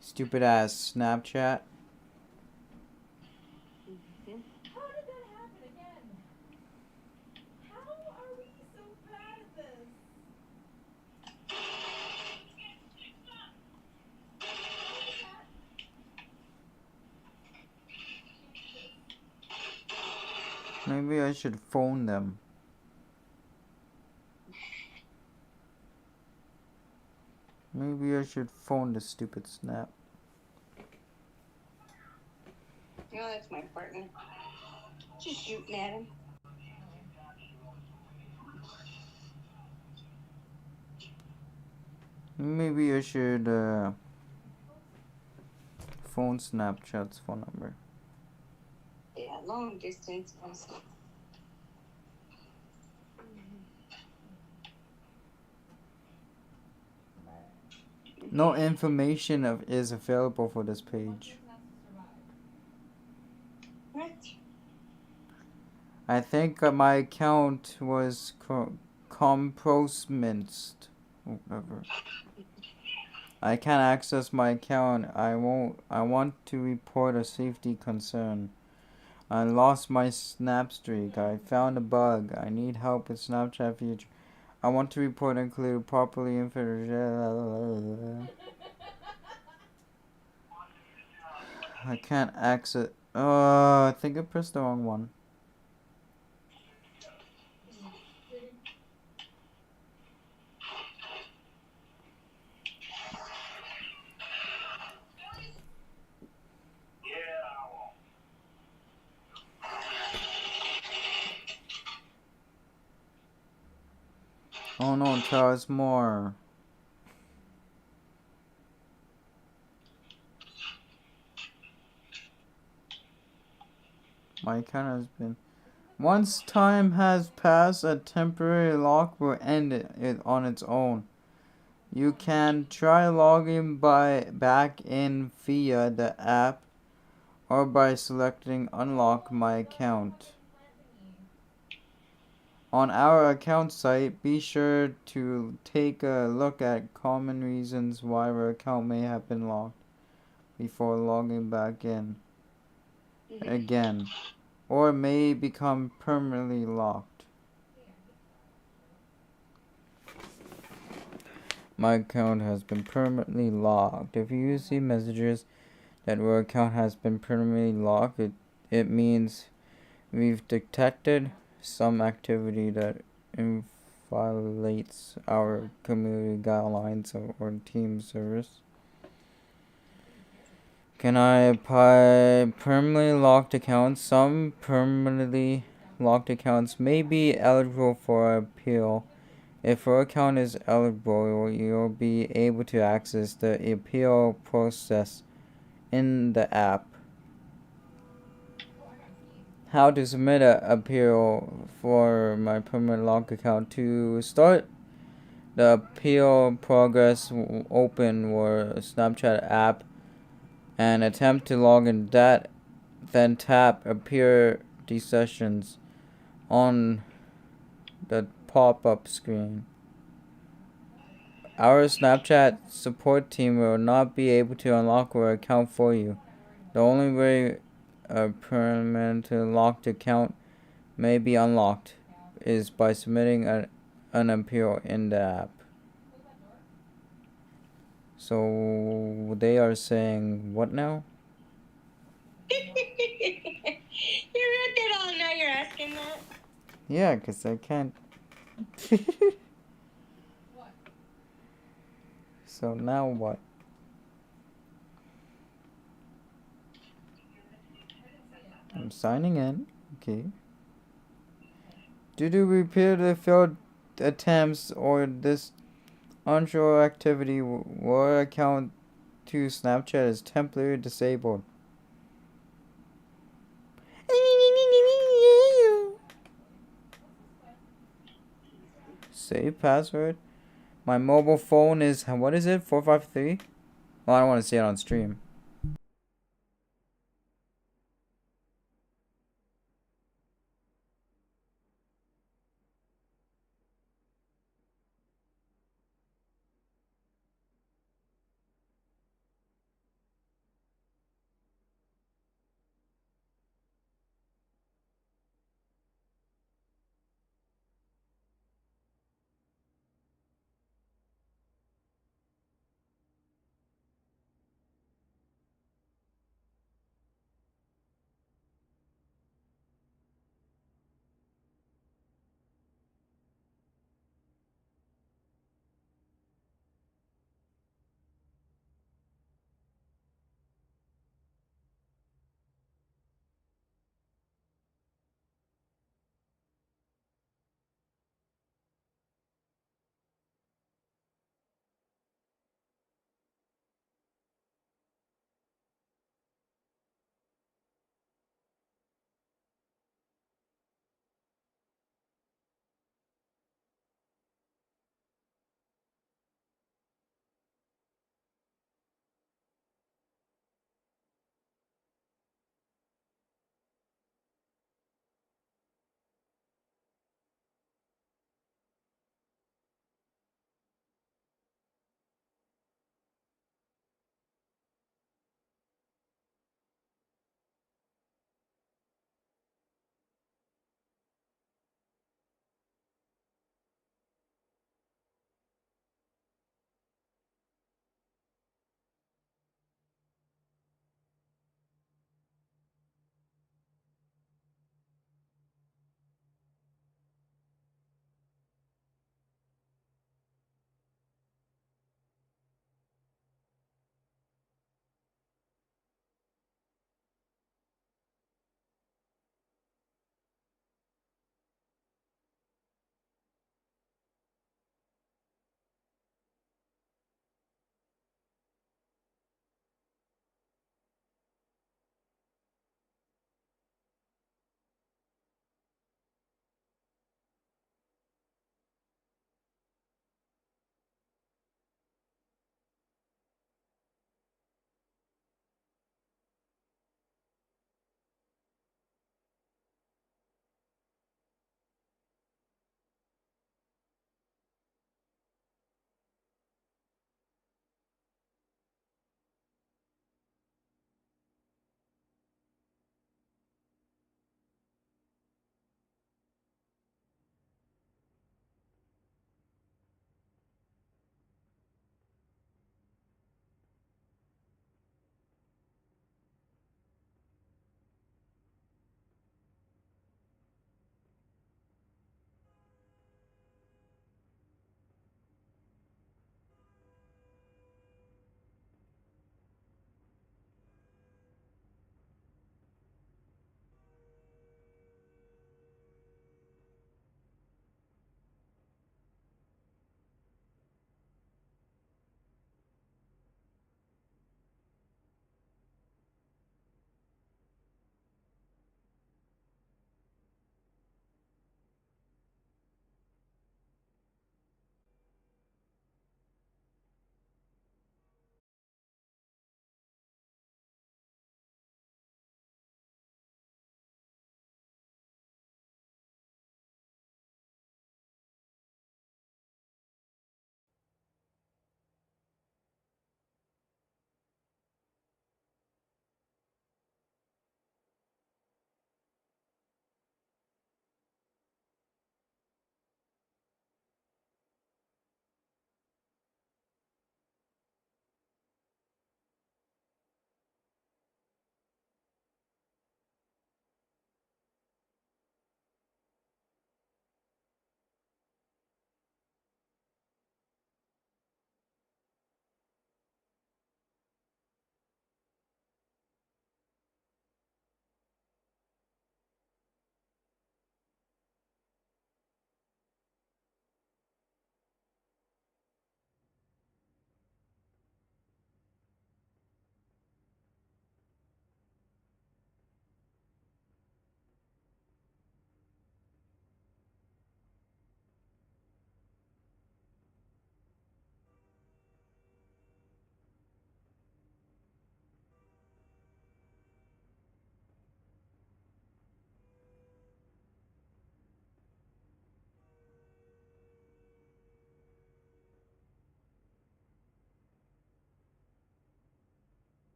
Stupid ass Snapchat. How did that happen again? How are we so bad at this? Maybe I should phone them. Maybe I should phone the stupid Snap. No, that's my partner. Just shooting at him. Maybe I should phone Snapchat's phone number. Yeah, long distance. Also. No information is available for this page. What? I think my account was compromised. Whatever. I can't access my account. I want to report a safety concern. I lost my snap streak. I found a bug. I need help with Snapchat feature. I want to report include properly information. I can't access. I think I pressed the wrong one. Oh no, tell us more. My account has been... Once time has passed, a temporary lock will end it on its own. You can try logging back in via the app or by selecting Unlock My Account. On our account site, be sure to take a look at common reasons why your account may have been locked before logging back in again, or may become permanently locked. My account has been permanently locked. If you see messages that your account has been permanently locked, it means we've detected some activity that violates our community guidelines or team service. Can I apply permanently locked accounts? Some permanently locked accounts may be eligible for appeal. If your account is eligible, you'll be able to access the appeal process in the app. How to submit an appeal for my permanent lock account. To start the appeal progress, open your Snapchat app and attempt to log in that, then tap appear decisions on the pop-up screen. Our Snapchat support team will not be able to unlock your account for you. The only way a permanently locked account may be unlocked is by submitting an appeal in the app. So they are saying what now? You read that all, now you're asking that? Yeah, because I can't. So now what? I'm signing in. Okay. Due to repeated failed attempts or this unsure activity, your account to Snapchat is temporarily disabled. Save password. My mobile phone is, what is it? 453? Well, I don't want to see it on stream.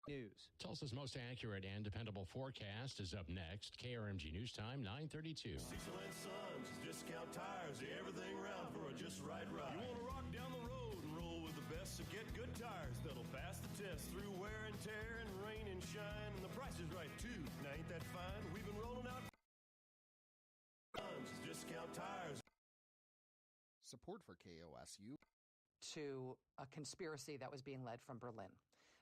News. Tulsa's most accurate and dependable forecast is up next. KRMG News Time, 9:32. Excellent Sons, discount tires, everything around for a just right ride. You want to rock down the road and roll with the best, so get good tires that'll pass the test through wear and tear and rain and shine. And the price is right too. Now ain't that fine? We've been rolling out Sons, discount tires. Support for KOSU. To a conspiracy that was being led from Berlin,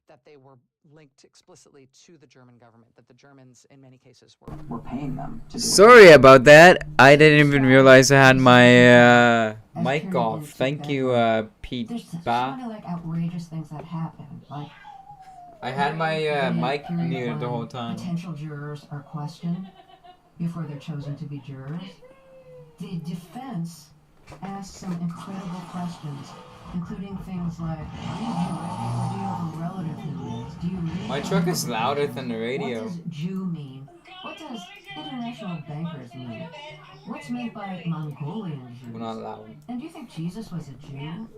that they were linked explicitly to the German government, that the Germans in many cases were paying them to do Sorry about that. I didn't even realize I had my mic off. Thank you, Pete. There's so many like outrageous things that happen. Like I had my mic muted the whole time. Potential jurors are questioned before they're chosen to be jurors. The defense asks some incredible questions, including things like, are you Jewish, or do you have a relative who is? Do you read My truck is louder than the radio. What does Jew mean? What does international bankers mean? What's meant by Mongolian Jews? We're not loud. And do you think Jesus was a Jew?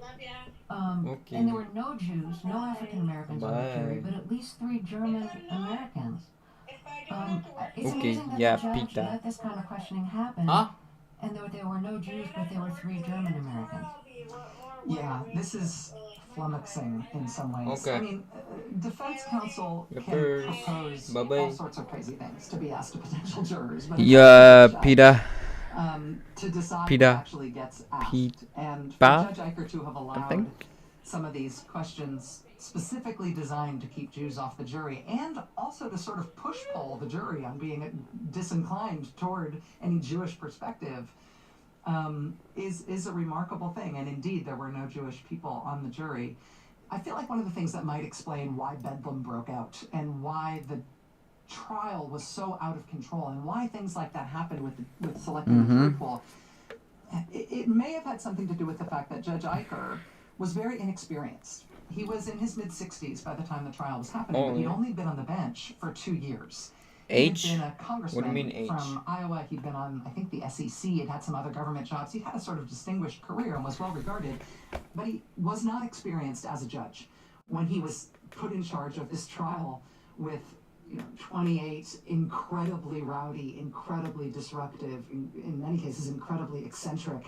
Okay. And there were no Jews, no African Americans on the jury, but at least 3 German Americans. It's amazing that the judge let this kind of questioning happen. And there were no Jews, but there were 3 German Americans. Yeah, this is flummoxing in some ways. Okay. I mean, defense counsel can propose all sorts of crazy things to be asked to potential jurors. But Peter. To decide Peter. what actually gets asked. And for Judge Eicher to have allowed some of these questions specifically designed to keep Jews off the jury, and also to sort of push-pull the jury on being disinclined toward any Jewish perspective, is a remarkable thing. And indeed, there were no Jewish people on the jury. I feel like one of the things that might explain why Bedlam broke out and why the trial was so out of control and why things like that happened with selecting the jury pool, it may have had something to do with the fact that Judge Eicher was very inexperienced. He was in his mid-60s by the time the trial was happening, but he'd only been on the bench for 2 years. H? He'd been a congressman What do you mean H? from Iowa. He'd been on, I think, the SEC. He'd had some other government jobs. He'd had a sort of distinguished career and was well regarded, but he was not experienced as a judge. When he was put in charge of this trial with 28 incredibly rowdy, incredibly disruptive, in many cases incredibly eccentric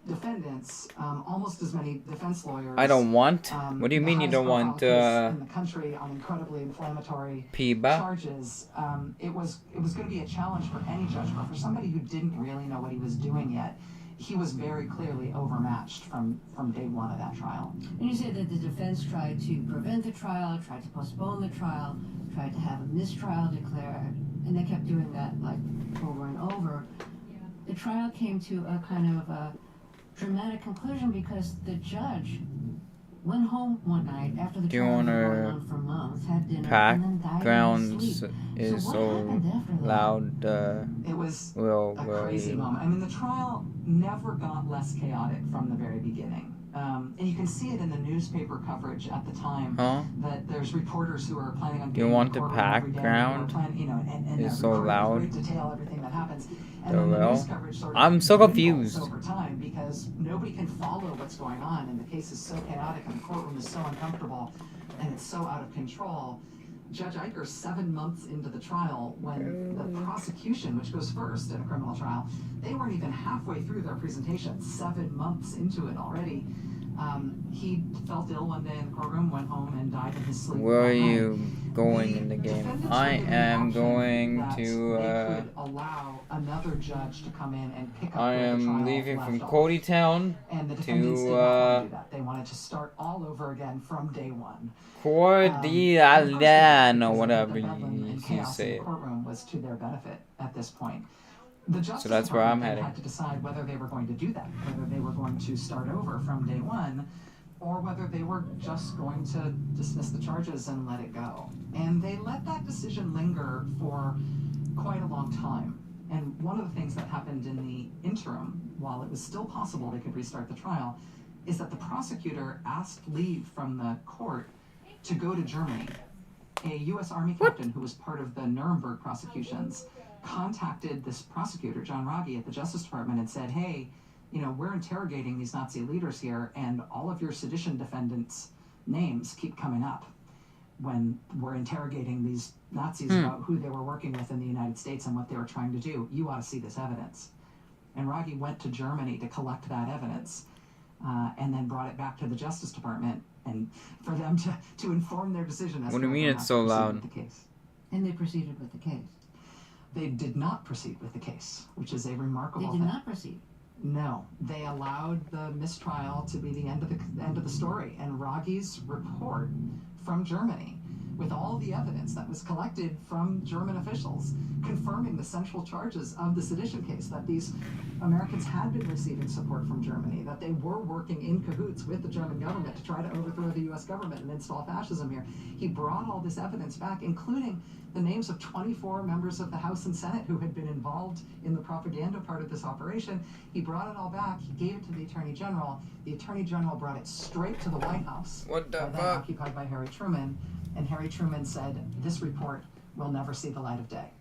defendants, almost as many defense lawyers. I don't want. What do you mean you don't want? In the country on incredibly inflammatory PBA? charges. It was going to be a challenge for any judge, but for somebody who didn't really know what he was doing yet, he was very clearly overmatched from day one of that trial. And you say that the defense tried to prevent the trial, tried to postpone the trial, tried to have a mistrial declared, and they kept doing that like over and over. The trial came to a kind of a dramatic conclusion because the judge went home one night after the trial had been going on for months, had dinner, and then died in his sleep. Is so so loud. It was a crazy moment. I mean, the trial never got less chaotic from the very beginning. And you can see it in the newspaper coverage at the time. That there's reporters who are planning on. Do you want the background? It's so loud. Great detail everything that happens. And then the news coverage sort of I'm so confused. Over time, because nobody can follow what's going on, and the case is so chaotic, and the courtroom is so uncomfortable, and it's so out of control. Judge Eicher, 7 months into the trial, when the prosecution, which goes first in a criminal trial, they weren't even halfway through their presentation, 7 months into it already. He felt ill one day in the courtroom, went home, and died in his sleep. Where are you going in the game? I am going to. Allow another judge to come in and pick up I where the trial am leaving left from off. Cody Town And the defendants did not want to. to do that. They wanted to start all over again from day one. Cordialano, whatever you say The it. courtroom was to their benefit at this point. The Justice So that's where I'm Department heading. had to decide whether they were going to do that, whether they were going to start over from day one, or whether they were just going to dismiss the charges and let it go. And they let that decision linger for quite a long time. And one of the things that happened in the interim, while it was still possible they could restart the trial, is that the prosecutor asked leave from the court to go to Germany. A U.S. Army captain who was part of the Nuremberg prosecutions contacted this prosecutor, John Raggi, at the Justice Department and said, hey, we're interrogating these Nazi leaders here, and all of your sedition defendants' names keep coming up. when we're interrogating these Nazis about who they were working with in the United States and what they were trying to do. You ought to see this evidence. And Raggi went to Germany to collect that evidence and then brought it back to the Justice Department and for them to inform their decision as What do you mean it's so loud? with the case. And they proceeded with the case. They did not proceed with the case, which is a remarkable They thing. did not proceed. No, they allowed the mistrial to be the end of the story. And Raggi's report from Germany, with all the evidence that was collected from German officials, confirming the central charges of the sedition case, that these Americans had been receiving support from Germany, that they were working in cahoots with the German government to try to overthrow the U.S. government and install fascism here. He brought all this evidence back, including the names of 24 members of the House and Senate who had been involved in the propaganda part of this operation. He brought it all back. He gave it to the Attorney General. The Attorney General brought it straight to the White House. What the then fuck? Occupied by Harry Truman. And Harry Truman said, this report will never see the light of day.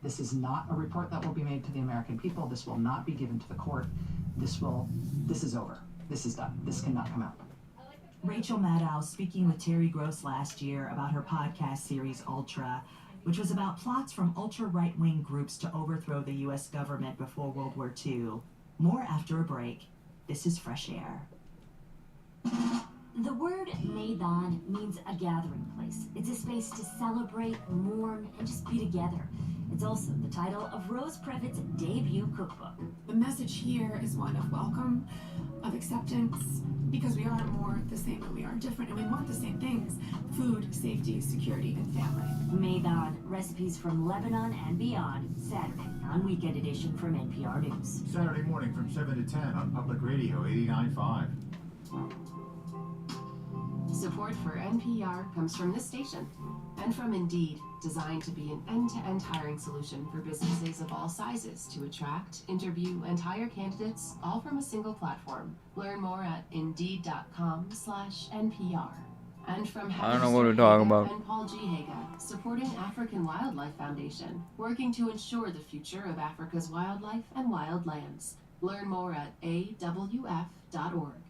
This is not a report that will be made to the American people. This will not be given to the court. This is over. This is done. This cannot come out. Rachel Maddow speaking with Terry Gross last year about her podcast series Ultra, which was about plots from ultra-right-wing groups to overthrow the U.S. government before World War II. More after a break. This is Fresh Air. The word Maidan means a gathering place. It's a space to celebrate, mourn, and just be together. It's also the title of Rose Previtt's debut cookbook. The message here is one of welcome, of acceptance, because we are more the same and we are different, and we want the same things: food, safety, security, and family. Maidan, recipes from Lebanon and beyond, Saturday on Weekend Edition from NPR News. Saturday morning from 7 to 10 on Public Radio 89.5. Support for NPR comes from this station and from Indeed, designed to be an end-to-end hiring solution for businesses of all sizes to attract, interview, and hire candidates, all from a single platform. Learn more at Indeed.com/NPR. And from I don't know what we're talking about. and Paul G. Haga, supporting African Wildlife Foundation, working to ensure the future of Africa's wildlife and wildlands. Learn more at awf.org.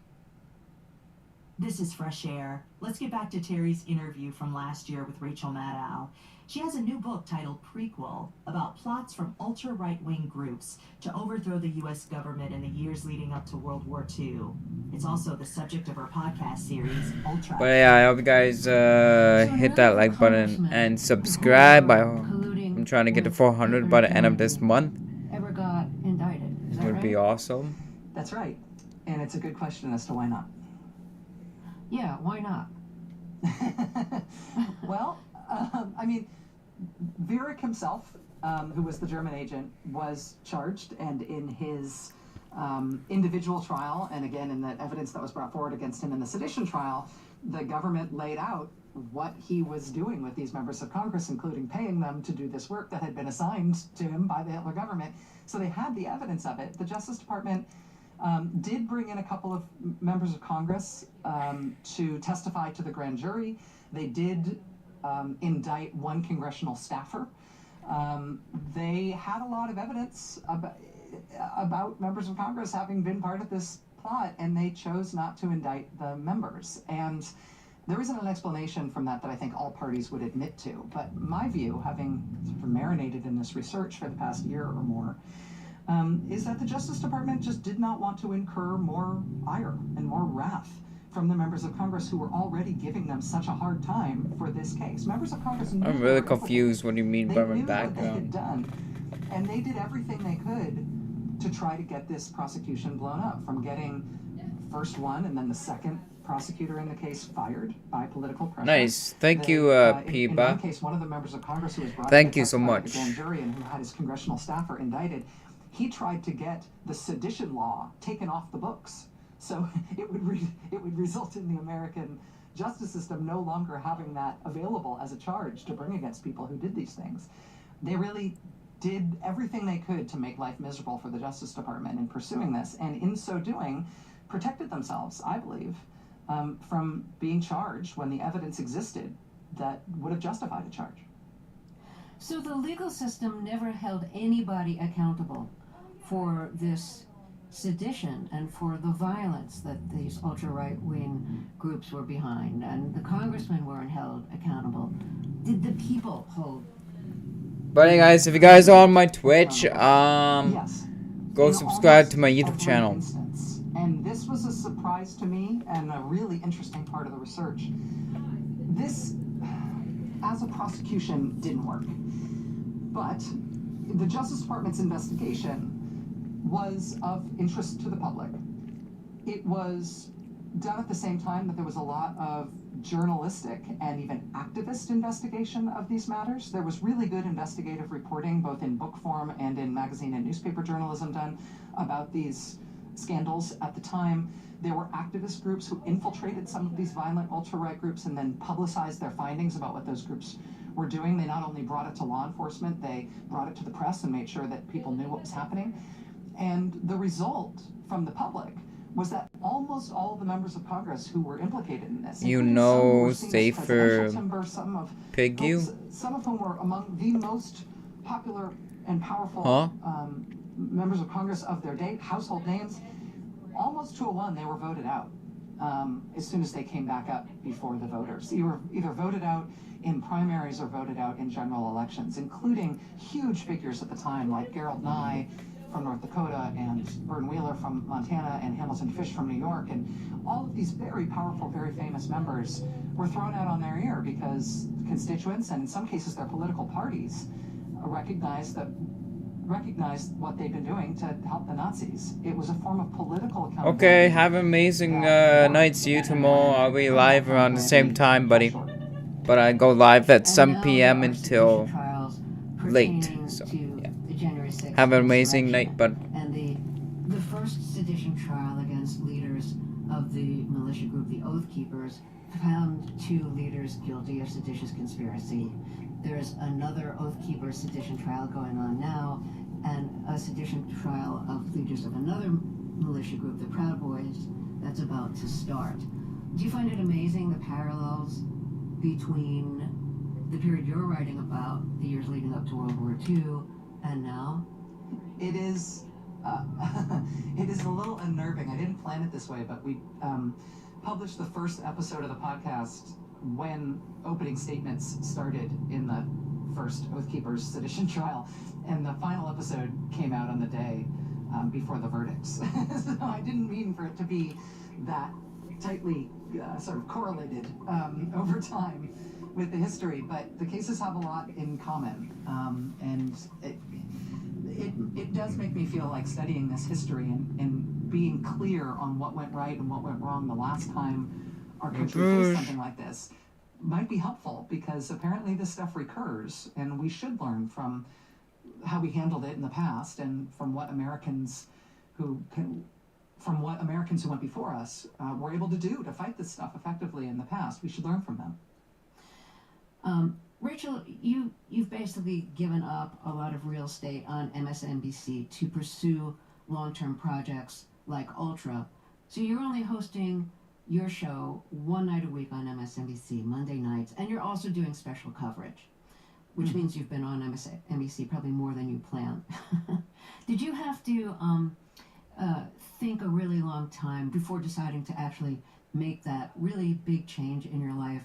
This is Fresh Air. Let's get back to Terry's interview from last year with Rachel Maddow. She has a new book titled Prequel about plots from ultra-right-wing groups to overthrow the U.S. government in the years leading up to World War II. It's also the subject of her podcast series, Ultra. But yeah, I hope you guys hit that like button and subscribe. I'm trying to get to 400 by the end of this month. Ever got indicted? Is that It would right? be awesome. That's right. And it's a good question as to why not. Yeah, why not? Well, I mean, Viereck himself, who was the German agent, was charged, and in his individual trial, and again in the evidence that was brought forward against him in the sedition trial, the government laid out what he was doing with these members of Congress, including paying them to do this work that had been assigned to him by the Hitler government. So they had the evidence of it. The Justice Department did bring in a couple of members of Congress to testify to the grand jury. They did indict one congressional staffer. They had a lot of evidence about members of Congress having been part of this plot, and they chose not to indict the members. And there isn't an explanation from that I think all parties would admit to. But my view, having sort of marinated in this research for the past year or more, is that the Justice Department just did not want to incur more ire and more wrath from the members of Congress who were already giving them such a hard time for this case. Members of Congress knew I'm really confused what do you mean by my what they had background. done, and they did everything they could to try to get this prosecution blown up, from getting first one and then the second prosecutor in the case fired by political pressure. Nice. Thank you, In one Piba. case, one of the members of Congress who was brought Thank to you so testify much. at the grand jury and who had his congressional staffer indicted, he tried to get the sedition law taken off the books. So it would result in the American justice system no longer having that available as a charge to bring against people who did these things. They really did everything they could to make life miserable for the Justice Department in pursuing this, and in so doing, protected themselves, I believe, from being charged when the evidence existed that would have justified a charge. So the legal system never held anybody accountable for this sedition and for the violence that these ultra-right-wing groups were behind and the congressmen weren't held accountable, did the people hold? But hey guys, if you guys are on my Twitch, Yes. go subscribe to my YouTube channel. Instance, and this was a surprise to me and a really interesting part of the research. This, as a prosecution, didn't work. But the Justice Department's investigation was of interest to the public. It was done at the same time that there was a lot of journalistic and even activist investigation of these matters. There was really good investigative reporting, both in book form and in magazine and newspaper journalism done about these scandals at the time. There were activist groups who infiltrated some of these violent ultra-right groups and then publicized their findings about what those groups were doing. They not only brought it to law enforcement, they brought it to the press and made sure that people knew what was happening. And the result from the public was that almost all of the members of Congress who were implicated in this, you know, safer Piggy, some of whom were among the most popular and powerful members of Congress of their day, household names, almost to a one, they were voted out as soon as they came back up before the voters. You were either voted out in primaries or voted out in general elections, including huge figures at the time like 𝗦cie from North Dakota and Vern Wheeler from Montana and Hamilton Fish from New York, and all of these very powerful, very famous members were thrown out on their ear because constituents, and in some cases their political parties, recognized what they've been doing to help the Nazis. It was a form of political accountability. Okay, have an amazing night. See you tomorrow. I'll be live around the same time, buddy. But I go live at 7 p.m. until late. So yeah. Have an amazing night, bud. And the first sedition trial against leaders of the militia group, the Oath Keepers, found 2 leaders guilty of seditious conspiracy. There's another Oath Keeper sedition trial going on now, and a sedition trial of leaders of another militia group, the Proud Boys, that's about to start. Do you find it amazing, the parallels between the period you're writing about, the years leading up to World War II, and now? It is it is a little unnerving. I didn't plan it this way, but we published the first episode of the podcast when opening statements started in the first Oath Keepers sedition trial, and the final episode came out on the day before the verdicts. So I didn't mean for it to be that tightly sort of correlated over time with the history, but the cases have a lot in common, and it does make me feel like studying this history and being clear on what went right and what went wrong the last time our country faced something like this might be helpful, because apparently this stuff recurs, and we should learn from how we handled it in the past and from what Americans who went before us were able to do to fight this stuff effectively in the past. We should learn from them. Rachel, you've basically given up a lot of real estate on MSNBC to pursue long-term projects like Ultra. So you're only hosting your show one night a week on MSNBC, Monday nights, and you're also doing special coverage, which means you've been on MSNBC probably more than you planned. Did you have to think a really long time before deciding to actually make that really big change in your life?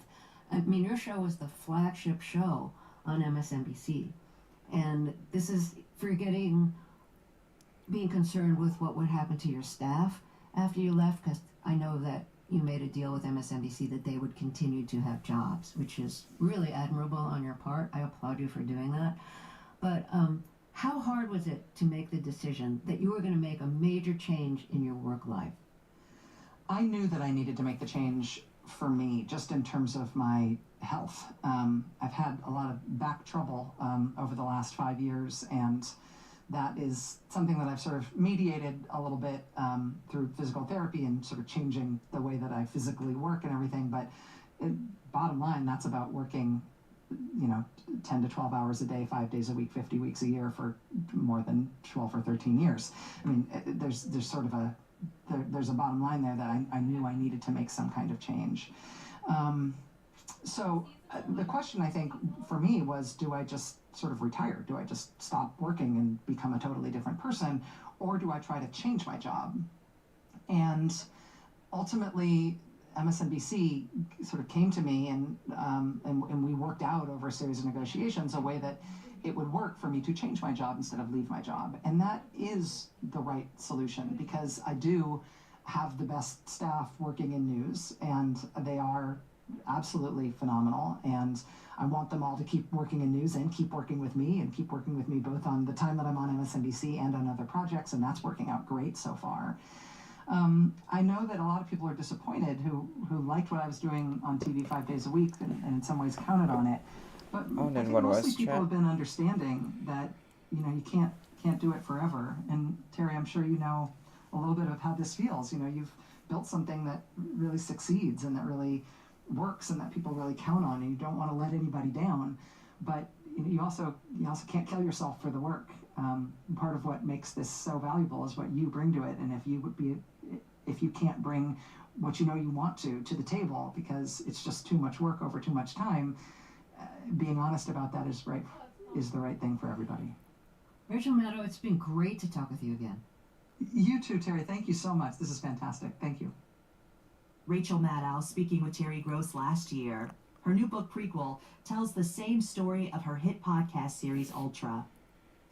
I mean, your show was the flagship show on MSNBC, and this is being concerned with what would happen to your staff after you left, because I know that you made a deal with MSNBC that they would continue to have jobs, which is really admirable on your part. I applaud you for doing that. But how hard was it to make the decision that you were going to make a major change in your work life? I knew that I needed to make the change for me, just in terms of my health. I've had a lot of back trouble over the last 5 years, and that is something that I've sort of mediated a little bit through physical therapy and sort of changing the way that I physically work and everything. But bottom line, that's about working 10 to 12 hours a day, 5 days a week, 50 weeks a year for more than 12 or 13 years. I mean, there's sort of there's a bottom line there that I knew I needed to make some kind of change. So the question, I think, for me was, do I just sort of retire? Do I just stop working and become a totally different person? Or do I try to change my job? And ultimately, MSNBC sort of came to me and we worked out over a series of negotiations a way that it would work for me to change my job instead of leave my job. And that is the right solution, because I do have the best staff working in news, and they are absolutely phenomenal. And I want them all to keep working in news and keep working with me, and keep working with me both on the time that I'm on MSNBC and on other projects, and that's working out great so far. I know that a lot of people are disappointed who liked what I was doing on TV 5 days a week and in some ways counted on it. But I think mostly people have been understanding that, you know, you can't do it forever. And Terry, I'm sure you know a little bit of how this feels. You know, you've built something that really succeeds and that really works and that people really count on, and you don't want to let anybody down. But you also can't kill yourself for the work. Part of what makes this so valuable is what you bring to it, and if you can't bring what you know you want to the table because it's just too much work over too much time, being honest about that is the right thing for everybody. Rachel Maddow, it's been great to talk with you again. You too, Terry. Thank you so much. This is fantastic. Thank you. Rachel Maddow speaking with Terry Gross last year. Her new book, Prequel, tells the same story of her hit podcast series, Ultra.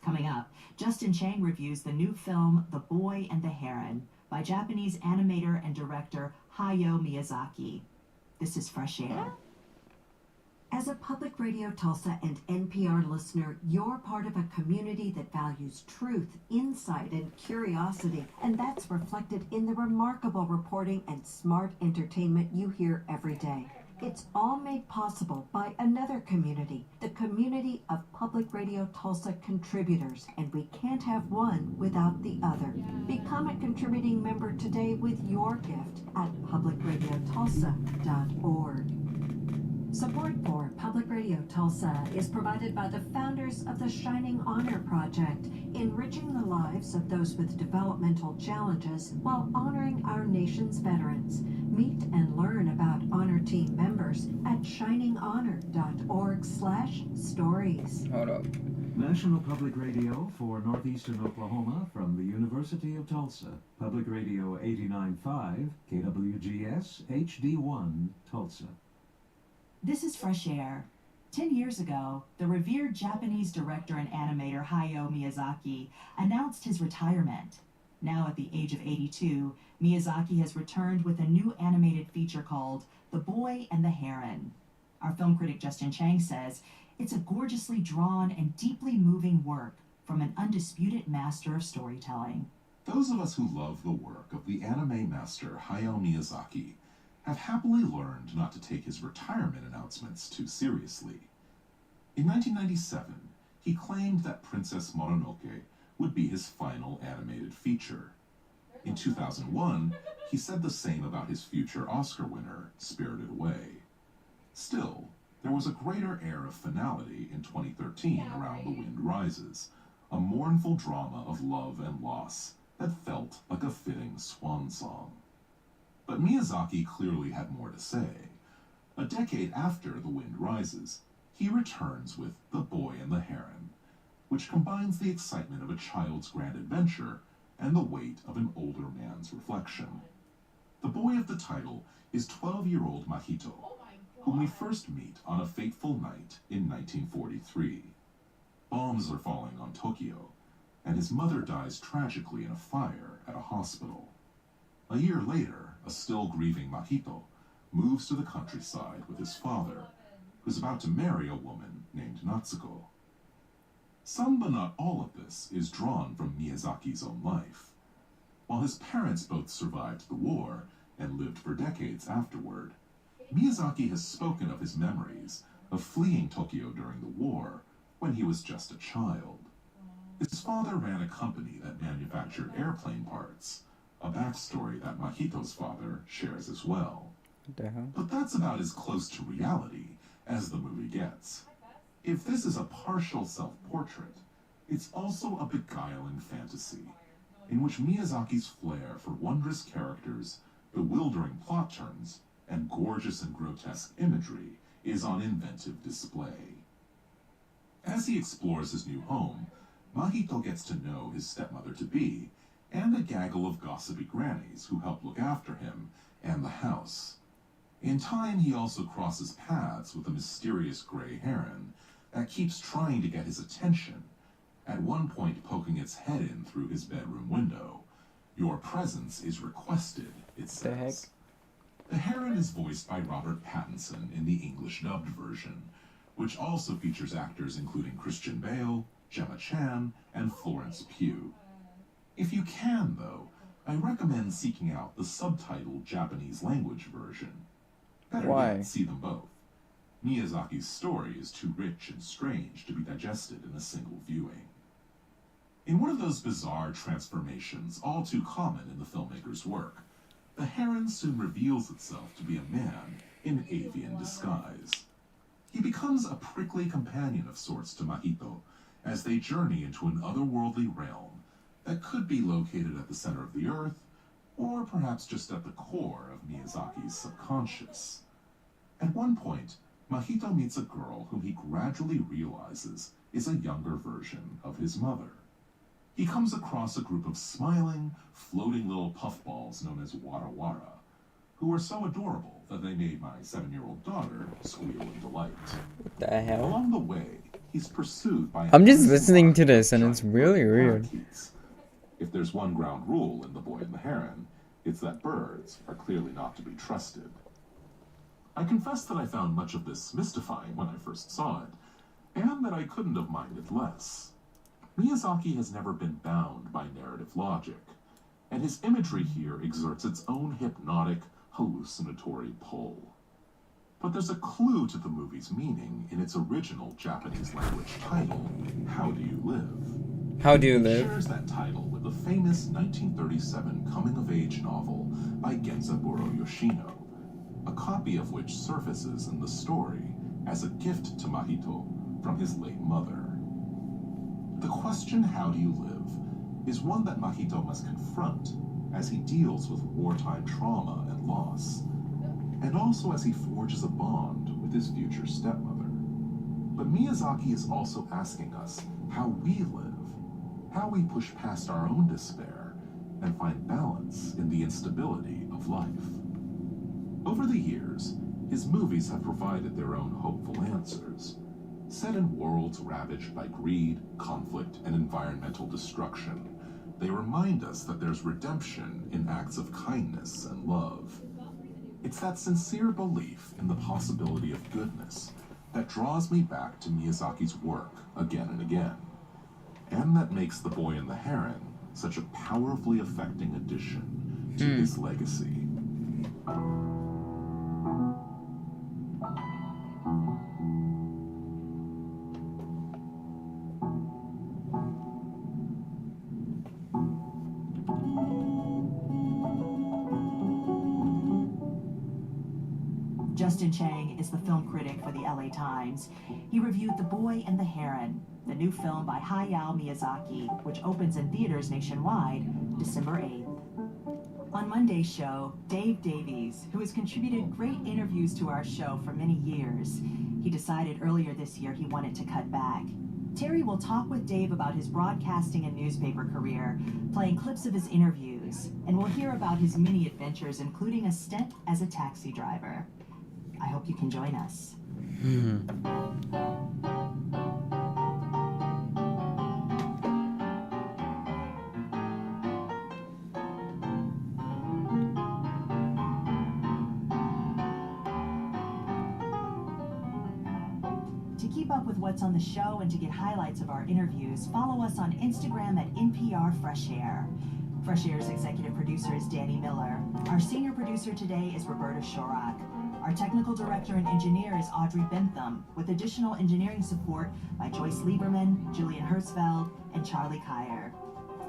Coming up, Justin Chang reviews the new film, The Boy and the Heron, by Japanese animator and director Hayao Miyazaki. This is Fresh Air. As a Public Radio Tulsa and NPR listener, you're part of a community that values truth, insight, and curiosity, and that's reflected in the remarkable reporting and smart entertainment you hear every day. It's all made possible by another community, the community of Public Radio Tulsa contributors, and we can't have one without the other. Become a contributing member today with your gift at publicradiotulsa.org. Support for Public Radio Tulsa is provided by the founders of the Shining Honor Project, enriching the lives of those with developmental challenges while honoring our nation's veterans. Meet and learn about Honor Team members at shininghonor.org/stories. Hold up. National Public Radio for Northeastern Oklahoma from the University of Tulsa. Public Radio 89.5, KWGS HD1, Tulsa. This is Fresh Air. 10 years ago, the revered Japanese director and animator Hayao Miyazaki announced his retirement. Now at the age of 82, Miyazaki has returned with a new animated feature called The Boy and the Heron. Our film critic Justin Chang says it's a gorgeously drawn and deeply moving work from an undisputed master of storytelling. Those of us who love the work of the anime master Hayao Miyazaki have happily learned not to take his retirement announcements too seriously. In 1997, he claimed that Princess Mononoke would be his final animated feature. In 2001, he said the same about his future Oscar winner, Spirited Away. Still, there was a greater air of finality in 2013 around The Wind Rises, a mournful drama of love and loss that felt like a fitting swan song. But Miyazaki clearly had more to say. A decade after The Wind Rises, he returns with The Boy and the Heron, which combines the excitement of a child's grand adventure and the weight of an older man's reflection. The boy of the title is 12-year-old Mahito, whom we first meet on a fateful night in 1943. Bombs are falling on Tokyo, and his mother dies tragically in a fire at a hospital. A year later, a still grieving Mahito moves to the countryside with his father, who's about to marry a woman named Natsuko. Some but not all of this is drawn from Miyazaki's own life. While his parents both survived the war and lived for decades afterward, Miyazaki has spoken of his memories of fleeing Tokyo during the war when he was just a child. His father ran a company that manufactured airplane parts, a backstory that Mahito's father shares as well. But that's about as close to reality as the movie gets. If this is a partial self-portrait, it's also a beguiling fantasy, in which Miyazaki's flair for wondrous characters, bewildering plot turns, and gorgeous and grotesque imagery is on inventive display. As he explores his new home, Mahito gets to know his stepmother-to-be and a gaggle of gossipy grannies who help look after him and the house. In time, he also crosses paths with a mysterious gray heron that keeps trying to get his attention, at one point poking its head in through his bedroom window. Your presence is requested, it says. The heron is voiced by Robert Pattinson in the English dubbed version, which also features actors including Christian Bale, Gemma Chan, and Florence Pugh. If you can, though, I recommend seeking out the subtitled Japanese language version. Better yet, see them both. Miyazaki's story is too rich and strange to be digested in a single viewing. In one of those bizarre transformations all too common in the filmmaker's work, the heron soon reveals itself to be a man in avian disguise. He becomes a prickly companion of sorts to Mahito as they journey into an otherworldly realm that could be located at the center of the earth, or perhaps just at the core of Miyazaki's subconscious. At one point, Mahito meets a girl whom he gradually realizes is a younger version of his mother. He comes across a group of smiling, floating little puffballs known as Wara Wara, who are so adorable that they made my 7-year-old daughter squeal in delight. What the hell? Along the way, he's pursued by... I'm just listening to this and it's really weird. If there's one ground rule in The Boy and the Heron, it's that birds are clearly not to be trusted. I confess that I found much of this mystifying when I first saw it, and that I couldn't have minded less. Miyazaki has never been bound by narrative logic, and his imagery here exerts its own hypnotic, hallucinatory pull. But there's a clue to the movie's meaning in its original Japanese language title, How Do You Live? How Do You It Live? shares that title with the famous 1937 coming-of-age novel by Genzaburo Yoshino, a copy of which surfaces in the story as a gift to Mahito from his late mother. The question, how do you live, is one that Mahito must confront as he deals with wartime trauma and loss, and also as he forges a bond with his future stepmother. But Miyazaki is also asking us how we live, how we push past our own despair and find balance in the instability of life. Over the years, his movies have provided their own hopeful answers. Set in worlds ravaged by greed, conflict, and environmental destruction, they remind us that there's redemption in acts of kindness and love. It's that sincere belief in the possibility of goodness that draws me back to Miyazaki's work again and again, and that makes The Boy and the Heron such a powerfully affecting addition to his legacy. Justin Chang is the film critic for the LA Times. He reviewed The Boy and the Heron, the new film by Hayao Miyazaki, which opens in theaters nationwide December 8th. On Monday's show, Dave Davies, who has contributed great interviews to our show for many years, he decided earlier this year he wanted to cut back. Terry will talk with Dave about his broadcasting and newspaper career, playing clips of his interviews, and we'll hear about his many adventures, including a stint as a taxi driver. I hope you can join us. To keep up with what's on the show and to get highlights of our interviews, follow us on Instagram at NPR Fresh Air. Fresh Air's executive producer is Danny Miller. Our senior producer today is Roberta Shorak. Our technical director and engineer is Audrey Bentham, with additional engineering support by Joyce Lieberman, Julian Hertzfeld, and Charlie Kyer.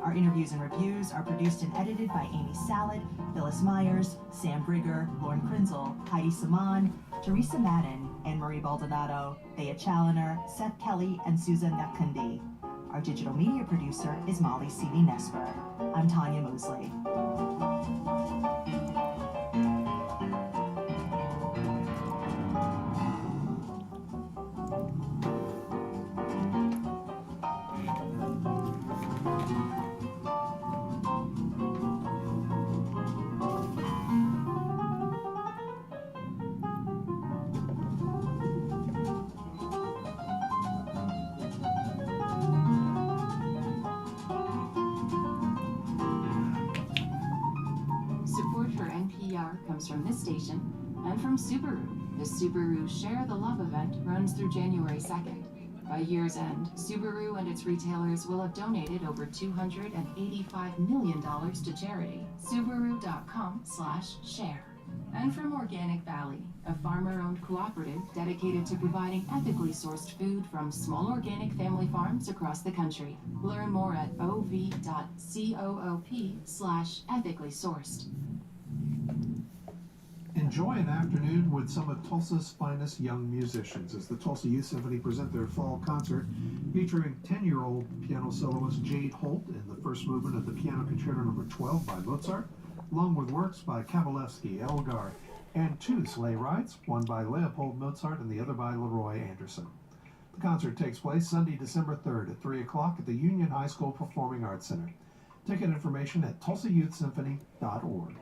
Our interviews and reviews are produced and edited by Amy Salad, Phyllis Myers, Sam Brigger, Lauren Krinzel, Heidi Saman, Teresa Madden, Anne-Marie Baldonado, Thea Challoner, Seth Kelly, and Susan Nakundi. Our digital media producer is Molly Seeley Nesper. I'm Tanya Mosley. comes from this station and from Subaru. The Subaru Share the Love event runs through January 2nd. By year's end, Subaru and its retailers will have donated over $285 million to charity. Subaru.com/share. And from Organic Valley, a farmer-owned cooperative dedicated to providing ethically sourced food from small organic family farms across the country. Learn more at ov.coop/ethically sourced. Enjoy an afternoon with some of Tulsa's finest young musicians as the Tulsa Youth Symphony present their fall concert featuring 10-year-old piano soloist Jade Holt in the first movement of the Piano Concerto No. 12 by Mozart, along with works by Kavalevsky, Elgar, and 2 sleigh rides, one by Leopold Mozart and the other by Leroy Anderson. The concert takes place Sunday, December 3rd at 3 o'clock at the Union High School Performing Arts Center. Ticket information at tulsayouthsymphony.org.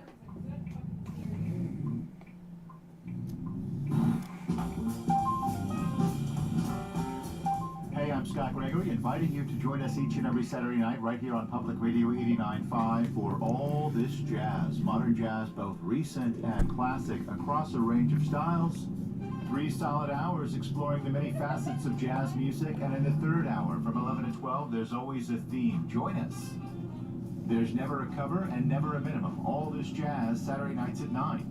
Hey, I'm Scott Gregory, inviting you to join us each and every Saturday night right here on Public Radio 89.5 for All This Jazz. Modern jazz, both recent and classic, across a range of styles. 3 solid hours exploring the many facets of jazz music, and in the third hour from 11 to 12, there's always a theme. Join us. There's never a cover and never a minimum. All This Jazz, Saturday nights at 9.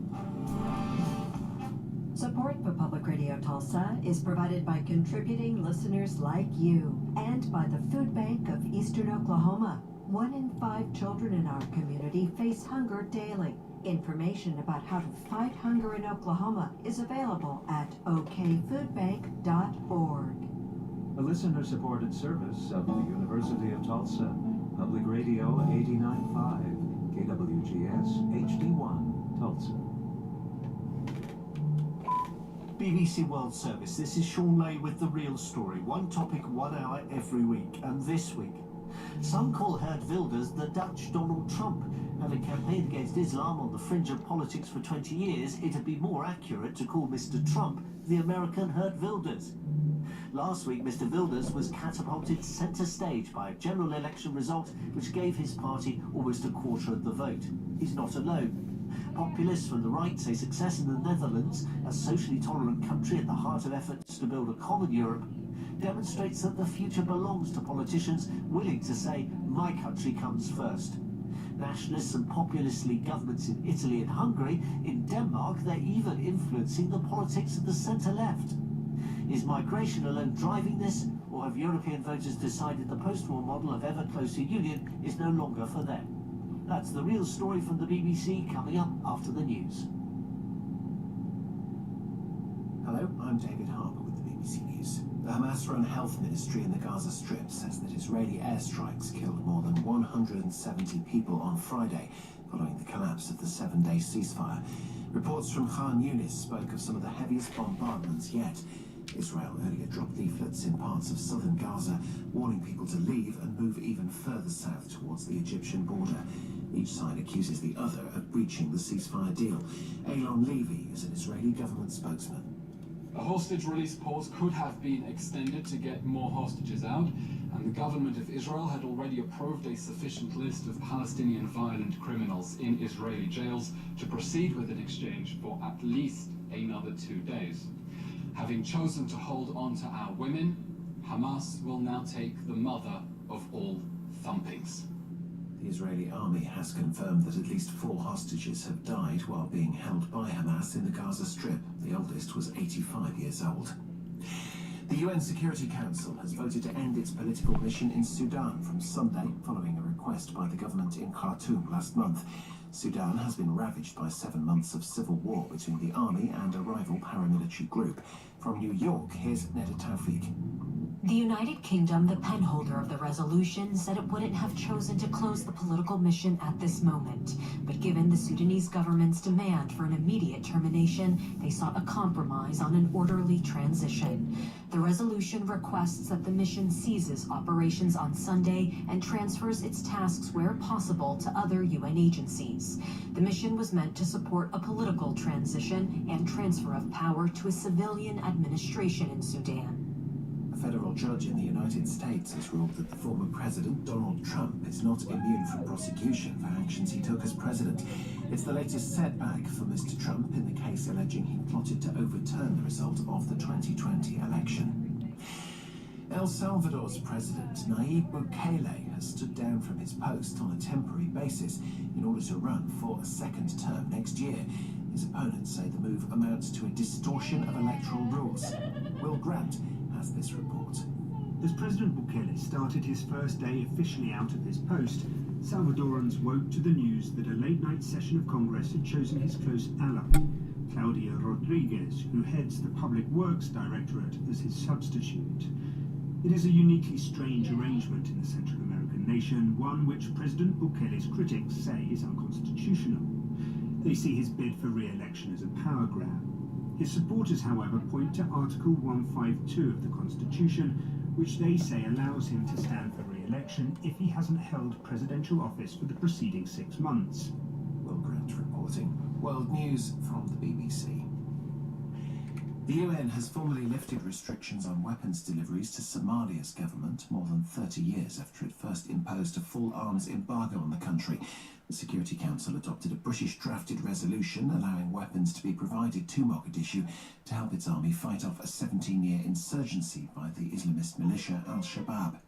Support for Public Radio Tulsa is provided by contributing listeners like you and by the Food Bank of Eastern Oklahoma. 1 in 5 children in our community face hunger daily. Information about how to fight hunger in Oklahoma is available at okfoodbank.org. A listener-supported service of the University of Tulsa. Public Radio 89.5, KWGS HD1, Tulsa. BBC World Service, this is 𝗦cie with The Real Story. One topic, 1 hour every week. And this week, some call Geert Wilders the Dutch Donald Trump. Having campaigned against Islam on the fringe of politics for 20 years, it'd be more accurate to call Mr. Trump the American Geert Wilders. Last week, Mr. Wilders was catapulted centre stage by a general election result which gave his party almost a quarter of the vote. He's not alone. Populists from the right say success in the Netherlands, a socially tolerant country at the heart of efforts to build a common Europe, demonstrates that the future belongs to politicians willing to say, my country comes first. Nationalists and populist-league governments in Italy and Hungary, in Denmark, they're even influencing the politics of the centre-left. Is migration alone driving this, or have European voters decided the post-war model of ever-closer union is no longer for them? That's The Real Story from the BBC, coming up after the news. Hello, I'm David Harbour with the BBC News. The Hamas-run health ministry in the Gaza Strip says that Israeli airstrikes killed more than 170 people on Friday, following the collapse of the 7-day ceasefire. Reports from Khan Yunis spoke of some of the heaviest bombardments yet. Israel earlier dropped leaflets in parts of southern Gaza, warning people to leave and move even further south towards the Egyptian border. Each side accuses the other of breaching the ceasefire deal. Eylon Levy is an Israeli government spokesman. A hostage release pause could have been extended to get more hostages out, and the government of Israel had already approved a sufficient list of Palestinian violent criminals in Israeli jails to proceed with an exchange for at least another 2 days. Having chosen to hold on to our women, Hamas will now take the mother of all thumpings. The Israeli army has confirmed that at least 4 hostages have died while being held by Hamas in the Gaza Strip. The oldest was 85 years old. The UN Security Council has voted to end its political mission in Sudan from Sunday, following a request by the government in Khartoum last month. Sudan has been ravaged by 7 months of civil war between the army and a rival paramilitary group. From New York, here's Neda Taufik. The United Kingdom, the penholder of the resolution, said it wouldn't have chosen to close the political mission at this moment. But given the Sudanese government's demand for an immediate termination, they sought a compromise on an orderly transition. The resolution requests that the mission ceases operations on Sunday and transfers its tasks where possible to other UN agencies. The mission was meant to support a political transition and transfer of power to a civilian administration in Sudan. A federal judge in the United States has ruled that the former president, Donald Trump, is not immune from prosecution for actions he took as president. It's the latest setback for Mr. Trump in the case alleging he plotted to overturn the result of the 2020 election. El Salvador's president, Nayib Bukele, has stood down from his post on a temporary basis in order to run for a second term next year. His opponents say the move amounts to a distortion of electoral rules. Will Grant has this report. As President Bukele started his first day officially out of his post, Salvadorans woke to the news that a late-night session of Congress had chosen his close ally, Claudia Rodriguez, who heads the Public Works Directorate, as his substitute. It is a uniquely strange arrangement in the Central American nation, one which President Bukele's critics say is unconstitutional. They see his bid for re-election as a power grab. His supporters, however, point to Article 152 of the Constitution, which they say allows him to stand for re-election if he hasn't held presidential office for the preceding 6 months. Will Grant reporting. World News from the BBC. The UN has formally lifted restrictions on weapons deliveries to Somalia's government more than 30 years after it first imposed a full arms embargo on the country. The Security Council adopted a British-drafted resolution allowing weapons to be provided to Mogadishu to help its army fight off a 17-year insurgency by the Islamist militia Al-Shabaab.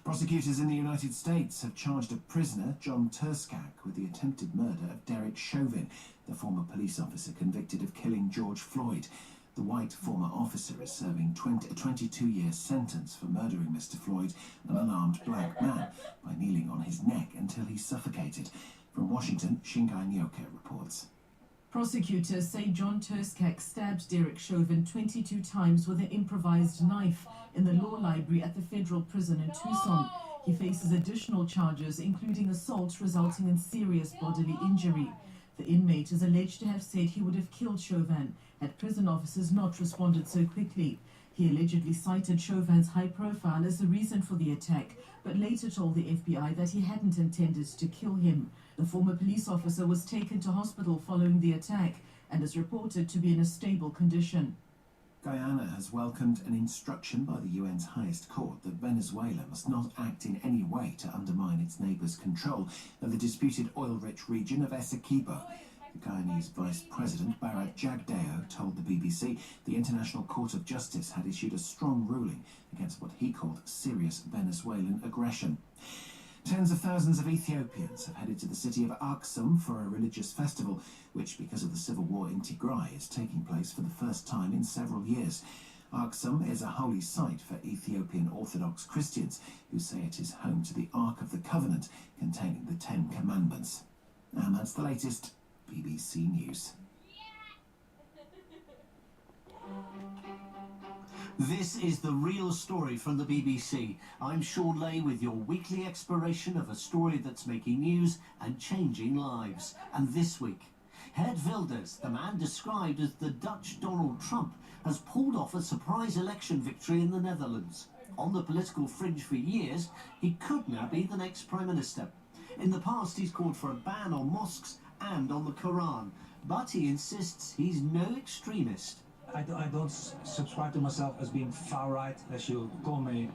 Prosecutors in the United States have charged a prisoner, John Turskak, with the attempted murder of Derek Chauvin, the former police officer convicted of killing George Floyd. The white former officer is serving a 22-year sentence for murdering Mr. Floyd, an unarmed black man, by kneeling on his neck until he suffocated. From Washington, Shingai Nyoka reports. Prosecutors say John Turskak stabbed Derek Chauvin 22 times with an improvised knife in the law library at the federal prison in Tucson. He faces additional charges, including assault resulting in serious bodily injury. The inmate is alleged to have said he would have killed Chauvin had prison officers not responded so quickly. He allegedly cited Chauvin's high profile as the reason for the attack, but later told the FBI that he hadn't intended to kill him. The former police officer was taken to hospital following the attack and is reported to be in a stable condition. Guyana has welcomed an instruction by the UN's highest court that Venezuela must not act in any way to undermine its neighbours' control of the disputed oil-rich region of Essequibo. The Guyanese Vice President Barat Jagdeo told the BBC the International Court of Justice had issued a strong ruling against what he called serious Venezuelan aggression. Tens of thousands of Ethiopians have headed to the city of Aksum for a religious festival, which, because of the civil war in Tigray, is taking place for the first time in several years. Aksum is a holy site for Ethiopian Orthodox Christians, who say it is home to the Ark of the Covenant, containing the 10 Commandments. And that's the latest BBC News. This is The Real Story from the BBC. I'm 𝗦cie with your weekly exploration of a story that's making news and changing lives. And this week, Geert Wilders, the man described as the Dutch Donald Trump, has pulled off a surprise election victory in the Netherlands. On the political fringe for years, he could now be the next Prime Minister. In the past, he's called for a ban on mosques and on the Quran, but he insists he's no extremist. I don't subscribe to myself as being far right, as you call me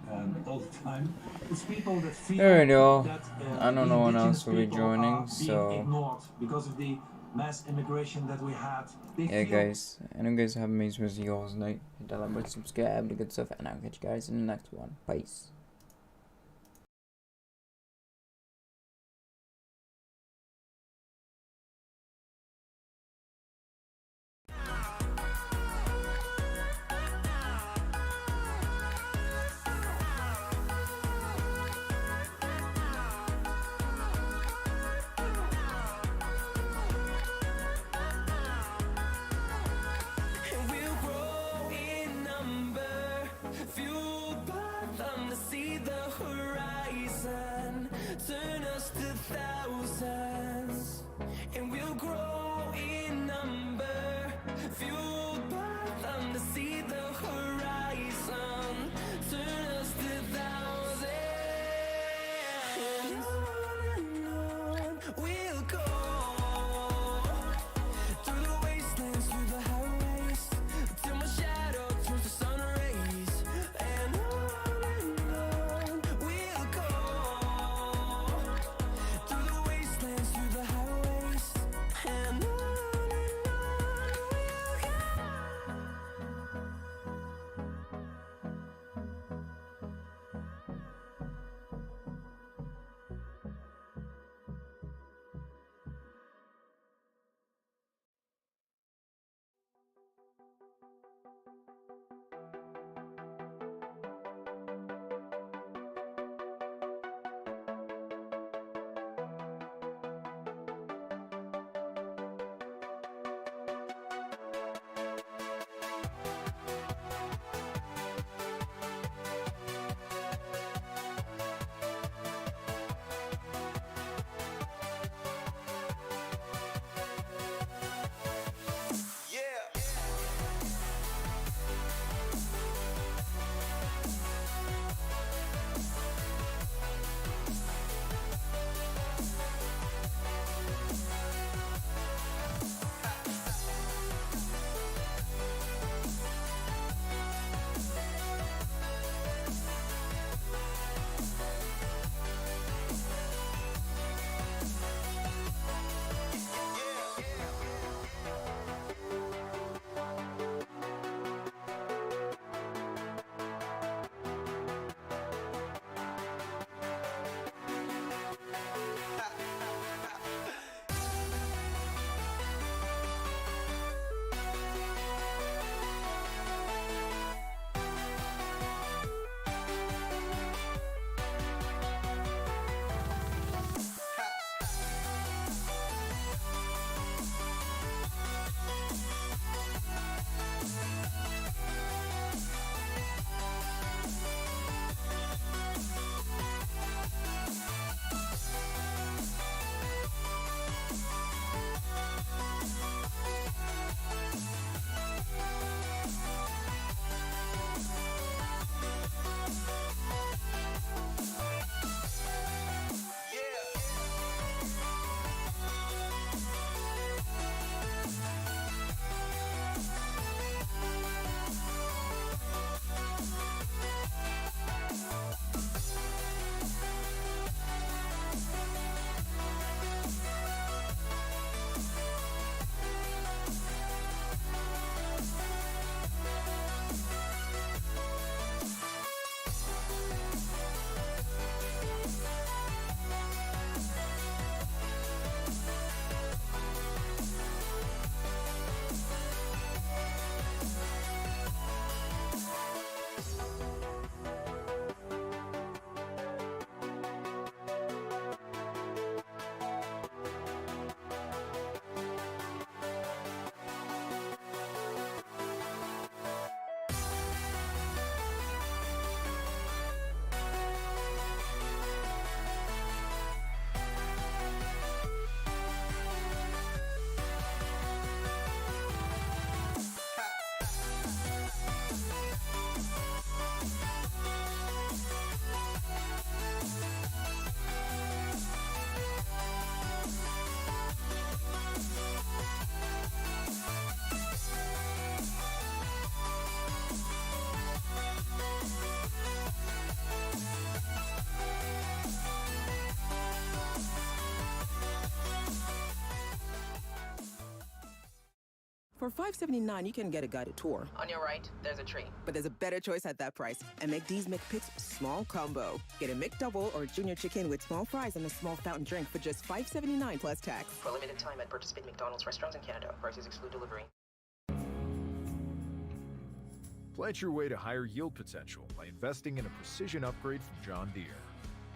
all the time. It's people that feel that I don't know when else will be people joining, are being so ignored because of the mass immigration that we had. yeah, guys, I know you guys have amazing with you all tonight. Hit that like button, subscribe, the good stuff, and I'll catch you guys in the next one. Peace. We'll grow in number, fueled by them to For $5.79, you can get a guided tour. On your right, there's a tree. But there's a better choice at that price. And McD's McPicks small combo. Get a McDouble or junior chicken with small fries and a small fountain drink for just $5.79 plus tax. For a limited time at participating McDonald's restaurants in Canada. Prices exclude delivery. Plant your way to higher yield potential by investing in a precision upgrade from John Deere.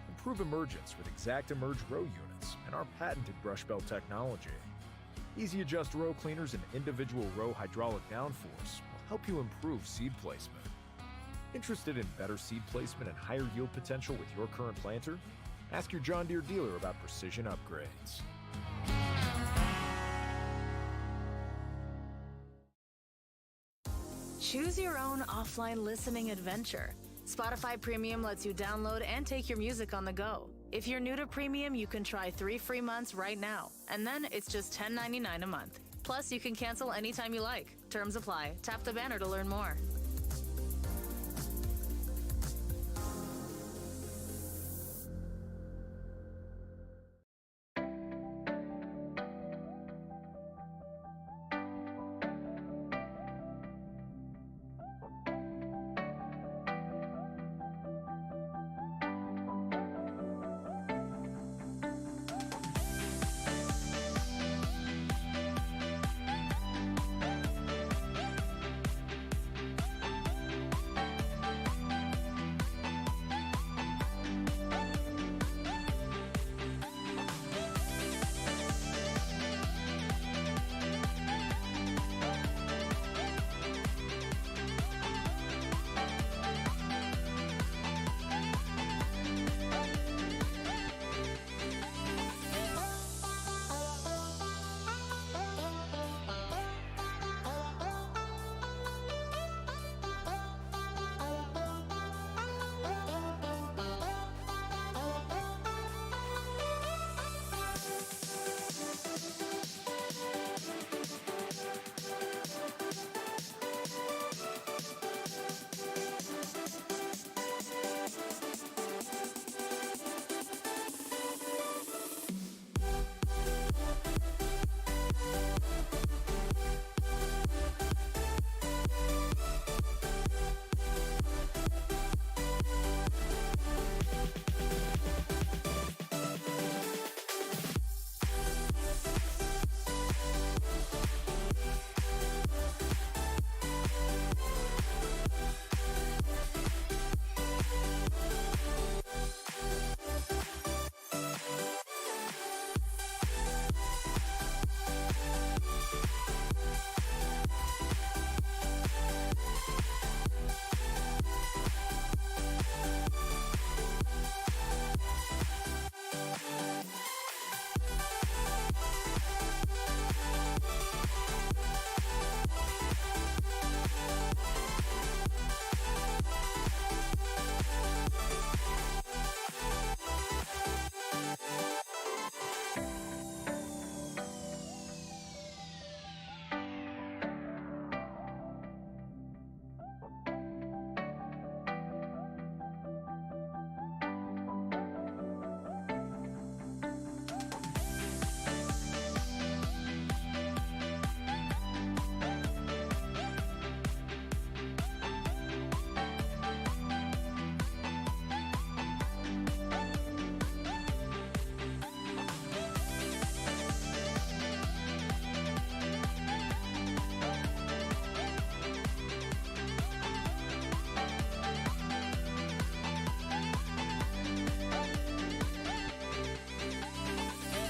Improve emergence with Exact Emerge row units and our patented brush belt technology. Easy adjust row cleaners and individual row hydraulic downforce will help you improve seed placement. Interested in better seed placement and higher yield potential with your current planter? Ask your John Deere dealer about precision upgrades. Choose your own offline listening adventure. Spotify Premium lets you download and take your music on the go. If you're new to Premium, you can try 3 free months right now, and then it's just $10.99 a month. Plus, you can cancel anytime you like. Terms apply. Tap the banner to learn more.